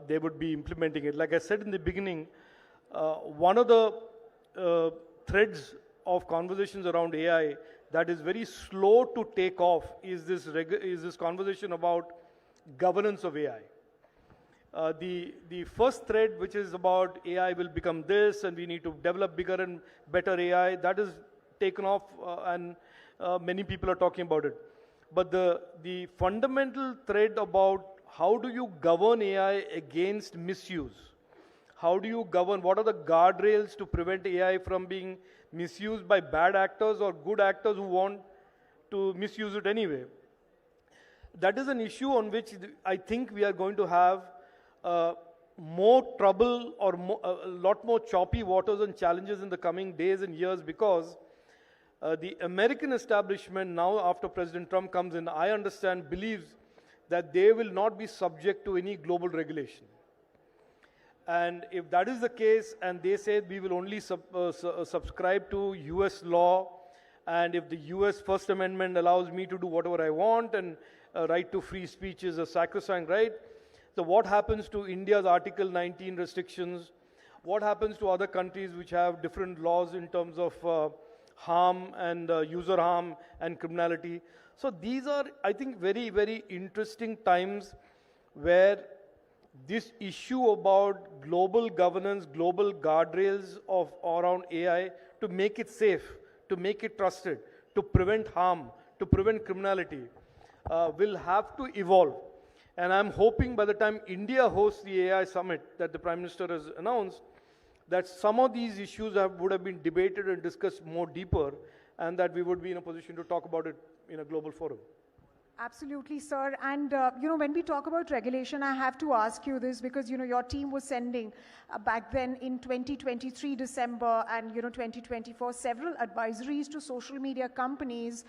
they would be implementing it. Like I said in the beginning, one of the threads of conversations around AI that is very slow to take off is this conversation about governance of AI. The first thread, which is about AI will become this and we need to develop bigger and better AI, that is taken off and many people are talking about it. But the fundamental thread about how do you govern AI against misuse? How do you govern, what are the guardrails to prevent AI from being misused by bad actors or good actors who want to misuse it anyway? That is an issue on which I think we are going to have more trouble or a lot more choppy waters and challenges in the coming days and years, because the American establishment now, after President Trump comes in, I understand, believes that they will not be subject to any global regulation. And if that is the case, and they say we will only subscribe to US law, and if the US First Amendment allows me to do whatever I want, and right to free speech is a sacrosanct right, so what happens to India's Article 19 restrictions? What happens to other countries which have different laws in terms of harm and user harm and criminality? So these are, I think, very, very interesting times where this issue about global governance, global guardrails around AI to make it safe, to make it trusted, to prevent harm, to prevent criminality, will have to evolve. And I'm hoping by the time India hosts the AI summit that the Prime Minister has announced, that some of these issues would have been debated and discussed more deeper, and that we would be in a position to talk about it in a global forum. Absolutely, sir. And, when we talk about regulation, I have to ask you this because, your team was sending back then in 2023 December and, 2024, several advisories to social media companies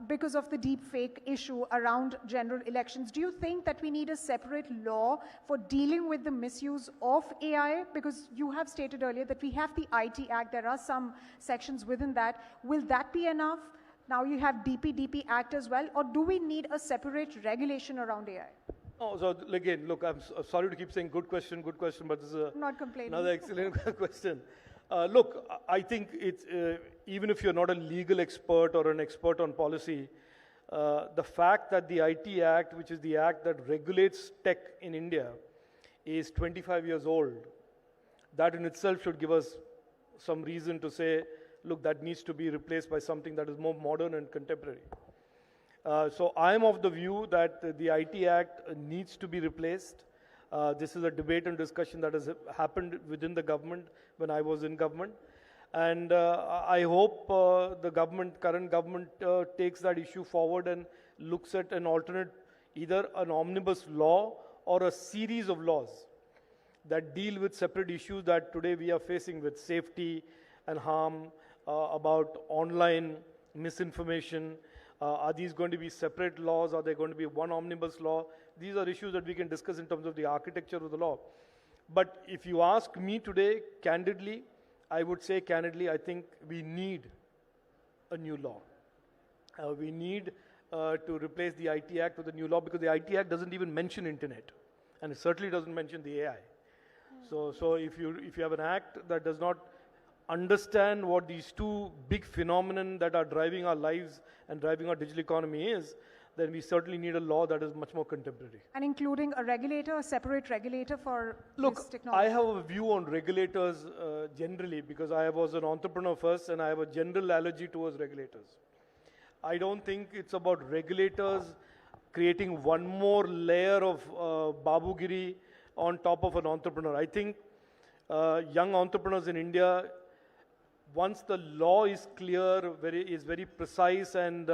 because of the deep fake issue around general elections. Do you think that we need a separate law for dealing with the misuse of AI? Because you have stated earlier that we have the IT Act. There are some sections within that. Will that be enough? Now you have DP Act as well, or do we need a separate regulation around AI? Oh, so again, look, I'm sorry to keep saying good question, but this is not complaining. Another excellent question. Look, I think it's, even if you're not a legal expert or an expert on policy, the fact that the IT Act, which is the act that regulates tech in India, is 25 years old, that in itself should give us some reason to say, look, that needs to be replaced by something that is more modern and contemporary. So I am of the view that the IT Act needs to be replaced. This is a debate and discussion that has happened within the government when I was in government. And I hope the current government takes that issue forward and looks at an alternate, either an omnibus law or a series of laws that deal with separate issues that today we are facing with safety and harm, about online misinformation. Are these going to be separate laws? Are they going to be one omnibus law? These are issues that we can discuss in terms of the architecture of the law. But if you ask me today, candidly, I would say candidly, I think we need a new law. We need to replace the IT Act with a new law, because the IT Act doesn't even mention internet, and it certainly doesn't mention the AI. So if you have an act that does not understand what these two big phenomenon that are driving our lives and driving our digital economy is, then we certainly need a law that is much more contemporary. And including a regulator, a separate regulator for this technology? I have a view on regulators generally, because I was an entrepreneur first and I have a general allergy towards regulators. I don't think it's about regulators creating one more layer of babugiri on top of an entrepreneur. I think young entrepreneurs in India, once the law is clear, is very precise and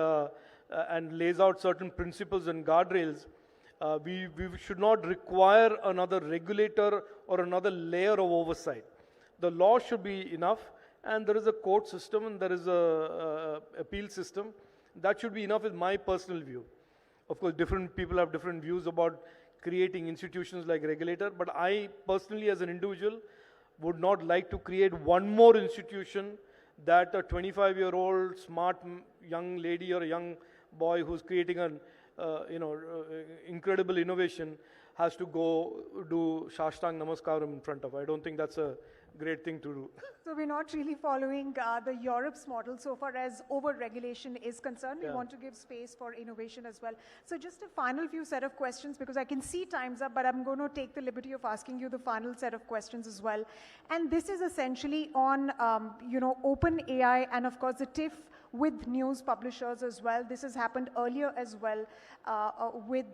lays out certain principles and guardrails, we should not require another regulator or another layer of oversight. The law should be enough, and there is a court system and there is a appeal system. That should be enough, is my personal view. Of course, different people have different views about creating institutions like regulator, but I personally, as an individual, would not like to create one more institution that a 25-year-old smart young lady or a young boy who's creating incredible innovation has to go do Shashtang Namaskaram in front of. I don't think that's a great thing to do. So we're not really following the Europe's model so far as over-regulation is concerned. We want to give space for innovation as well. So just a final few set of questions, because I can see time's up, but I'm going to take the liberty of asking you the final set of questions as well. And this is essentially on, open AI and of course the TIFF with news publishers as well. This has happened earlier as well with,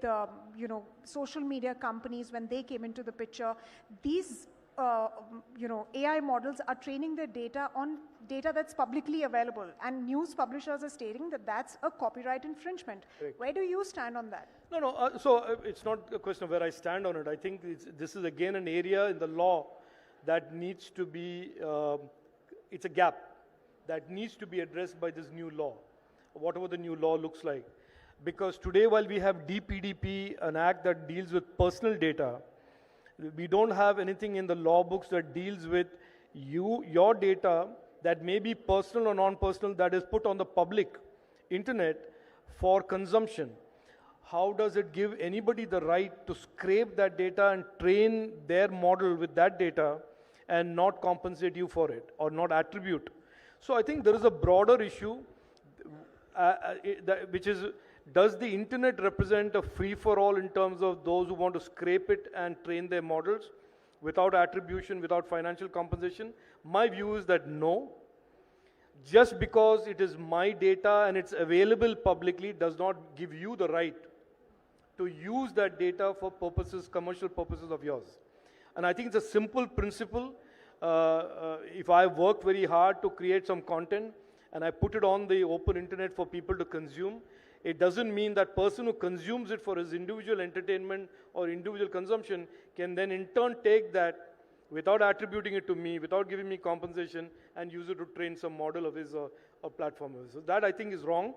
social media companies when they came into the picture. These AI models are training their data on data that's publicly available, and news publishers are stating that that's a copyright infringement. Correct. Where do you stand on that? So it's not a question of where I stand on it. I think this is again an area in the law that needs to be, it's a gap that needs to be addressed by this new law, whatever the new law looks like. Because today, while we have DPDP, an act that deals with personal data, we don't have anything in the law books that deals with your data that may be personal or non-personal that is put on the public internet for consumption. How does it give anybody the right to scrape that data and train their model with that data and not compensate you for it or not attribute? So I think there is a broader issue, which is, does the internet represent a free-for-all in terms of those who want to scrape it and train their models without attribution, without financial compensation? My view is that no. Just because it is my data and it's available publicly does not give you the right to use that data for purposes, commercial purposes of yours. And I think it's a simple principle. If I work very hard to create some content and I put it on the open internet for people to consume, it doesn't mean that person who consumes it for his individual entertainment or individual consumption can then in turn take that without attributing it to me, without giving me compensation, and use it to train some model of his or platform of his. So that I think is wrong.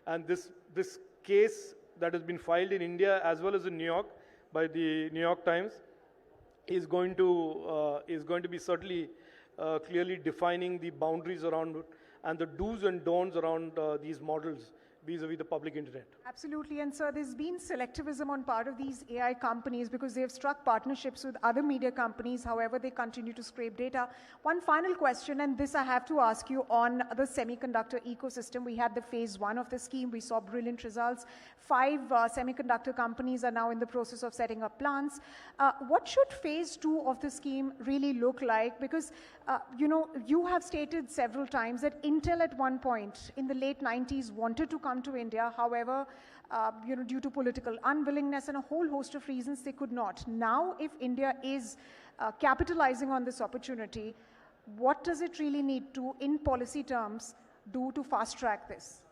And this case that has been filed in India as well as in New York by the New York Times is going to be certainly clearly defining the boundaries around it and the do's and don'ts around these models vis-a-vis the public internet. Absolutely, and sir, there's been selectivism on part of these AI companies because they have struck partnerships with other media companies. However, they continue to scrape data. One final question, and this I have to ask you on the semiconductor ecosystem. We had the phase 1 of the scheme. We saw brilliant results. 5 semiconductor companies are now in the process of setting up plants. What should phase 2 of the scheme really look like? Because, you have stated several times that Intel at one point in the late 90s wanted to come to India. However, due to political unwillingness and a whole host of reasons, they could not. Now, if India is capitalizing on this opportunity, what does it really need to, in policy terms, do to fast track this?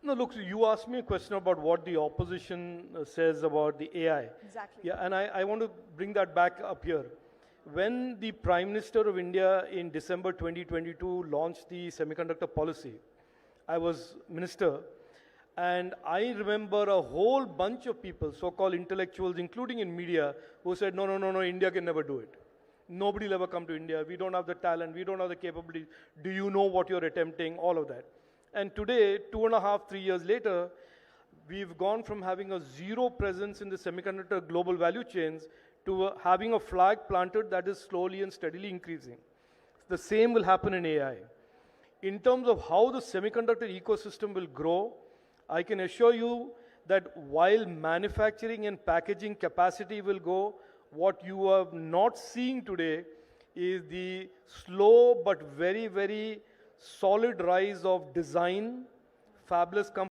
No, look, so you asked me a question about what the opposition says about the AI. Exactly. Yeah, and I want to bring that back up here. When the Prime Minister of India in December 2022 launched the semiconductor policy, I was minister, and I remember a whole bunch of people, so-called intellectuals, including in media, who said, no, India can never do it. Nobody will ever come to India. We don't have the talent. We don't have the capability. Do you know what you're attempting? All of that. And today, 2.5, 3 years later, we've gone from having a zero presence in the semiconductor global value chains to having a flag planted that is slowly and steadily increasing. The same will happen in AI. In terms of how the semiconductor ecosystem will grow, I can assure you that while manufacturing and packaging capacity will go, what you are not seeing today is the slow but very, very solid rise of design, fabless companies.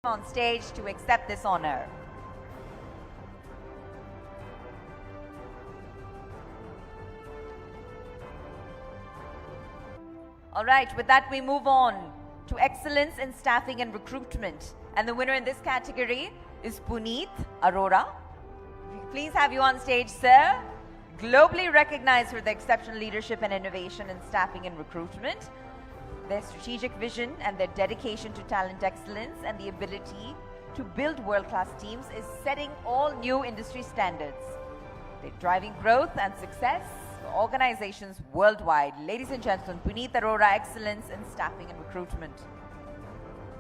on stage to accept this honor. All right, with that we move on to excellence in staffing and recruitment. And the winner in this category is Puneet Arora. Please have you on stage, sir. Globally recognized for their exceptional leadership and innovation in staffing and recruitment, their strategic vision and their dedication to talent excellence and the ability to build world-class teams is setting all new industry standards. They're driving growth and success for organizations worldwide. Ladies and gentlemen, Puneet Arora, excellence in staffing and recruitment.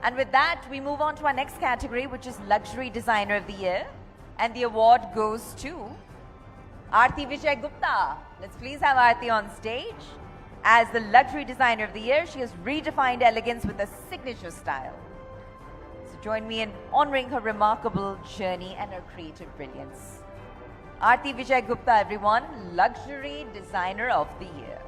And with that, we move on to our next category, which is Luxury Designer of the Year. And the award goes to Aarti Vijay Gupta. Let's please have Aarti on stage. As the Luxury Designer of the Year, she has redefined elegance with a signature style. So join me in honoring her remarkable journey and her creative brilliance. Aarti Vijay Gupta, everyone, Luxury Designer of the Year.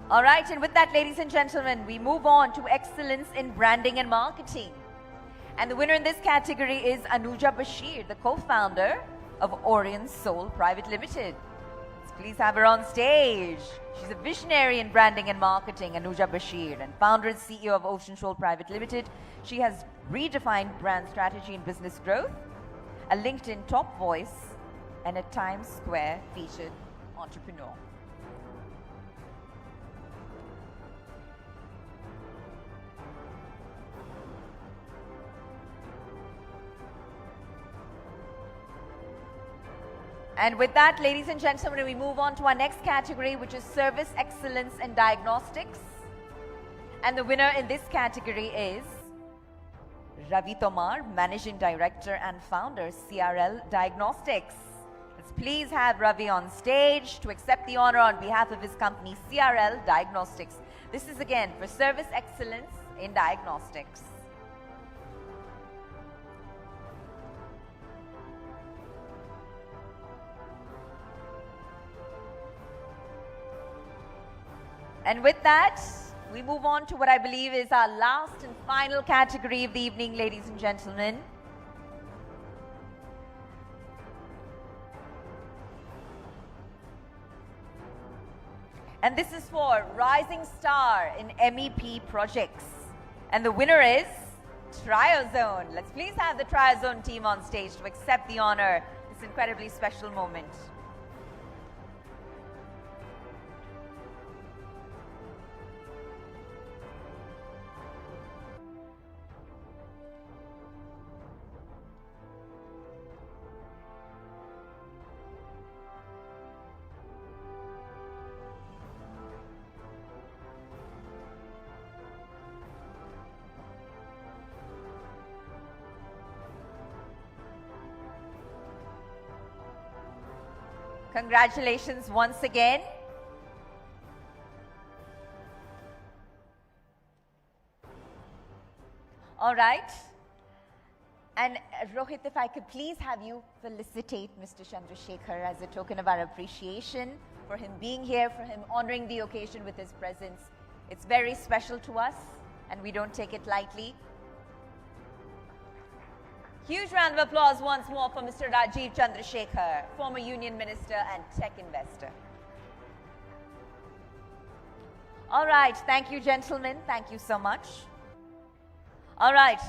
All right, and with that, ladies and gentlemen, we move on to excellence in branding and marketing. And the winner in this category is Anuja Bashir, the co-founder of Orion Soul Private Limited. Let's please have her on stage. She's a visionary in branding and marketing, Anuja Bashir, and founder and CEO of Ocean Soul Private Limited. She has redefined brand strategy and business growth, a LinkedIn top voice, and a Times Square featured entrepreneur. And with that, ladies and gentlemen, we move on to our next category, which is Service Excellence and Diagnostics. And the winner in this category is Ravi Tomar, Managing Director and Founder, CRL Diagnostics. Let's please have Ravi on stage to accept the honor on behalf of his company, CRL Diagnostics. This is again for Service Excellence in Diagnostics. And with that, we move on to what I believe is our last and final category of the evening, ladies and gentlemen. And this is for Rising Star in MEP projects. And the winner is Triozone. Let's please have the Triozone team on stage to accept the honor, this incredibly special moment. Congratulations once again. All right. And Rohit, if I could please have you felicitate Mr. Chandrasekhar as a token of our appreciation for him being here, for him honoring the occasion with his presence. It's very special to us and we don't take it lightly. Huge round of applause once more for Mr. Rajiv Chandrasekhar, former Union Minister and tech investor. All right, thank you, gentlemen. Thank you so much. All right,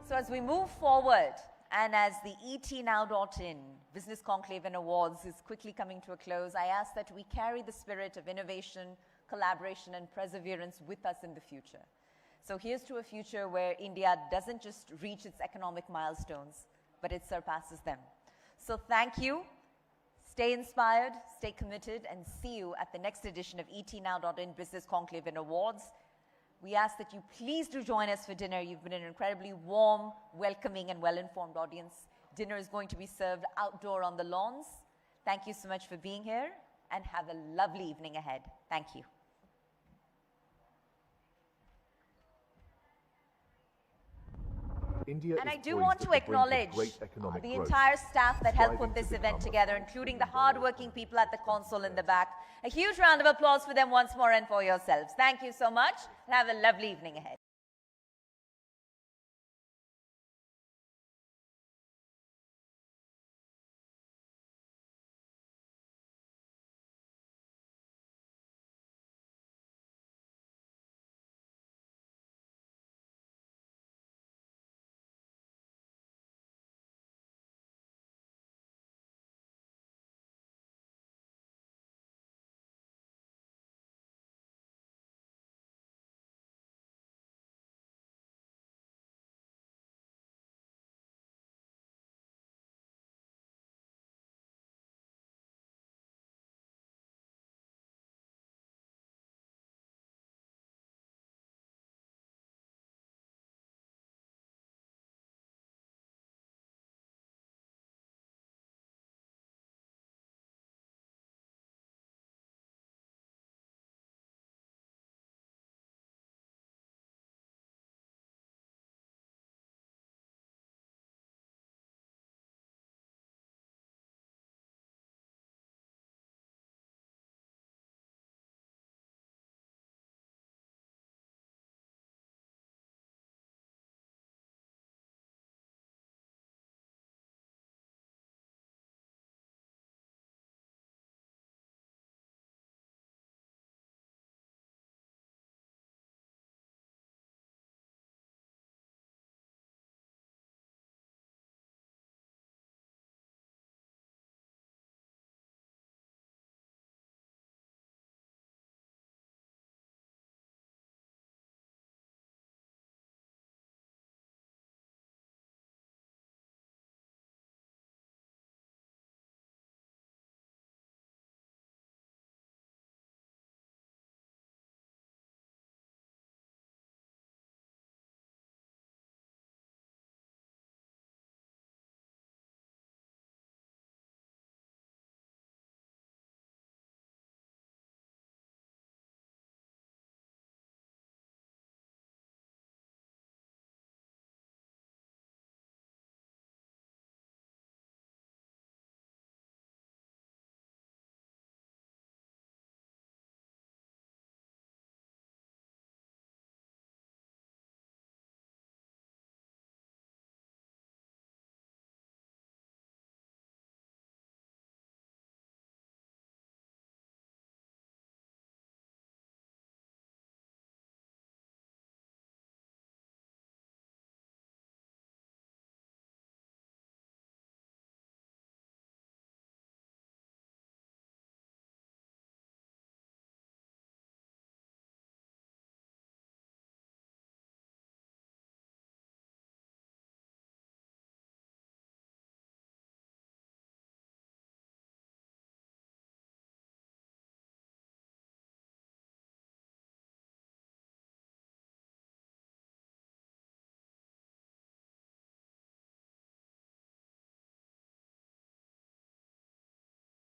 so as we move forward and as the ETnow.in Business Conclave and Awards is quickly coming to a close, I ask that we carry the spirit of innovation, collaboration, and perseverance with us in the future. So here's to a future where India doesn't just reach its economic milestones, but it surpasses them. So thank you. Stay inspired, stay committed, and see you at the next edition of ETnow.in Business Conclave and Awards. We ask that you please do join us for dinner. You've been an incredibly warm, welcoming, and well-informed audience. Dinner is going to be served outdoor on the lawns. Thank you so much for being here, and have a lovely evening ahead. Thank you. India And is I do poised want at to the brink of acknowledge great economic the growth, entire staff that helped striving put this to event become a together, including the hardworking people at the console in the back. A huge round of applause for them once more and for yourselves. Thank you so much, and have a lovely evening ahead.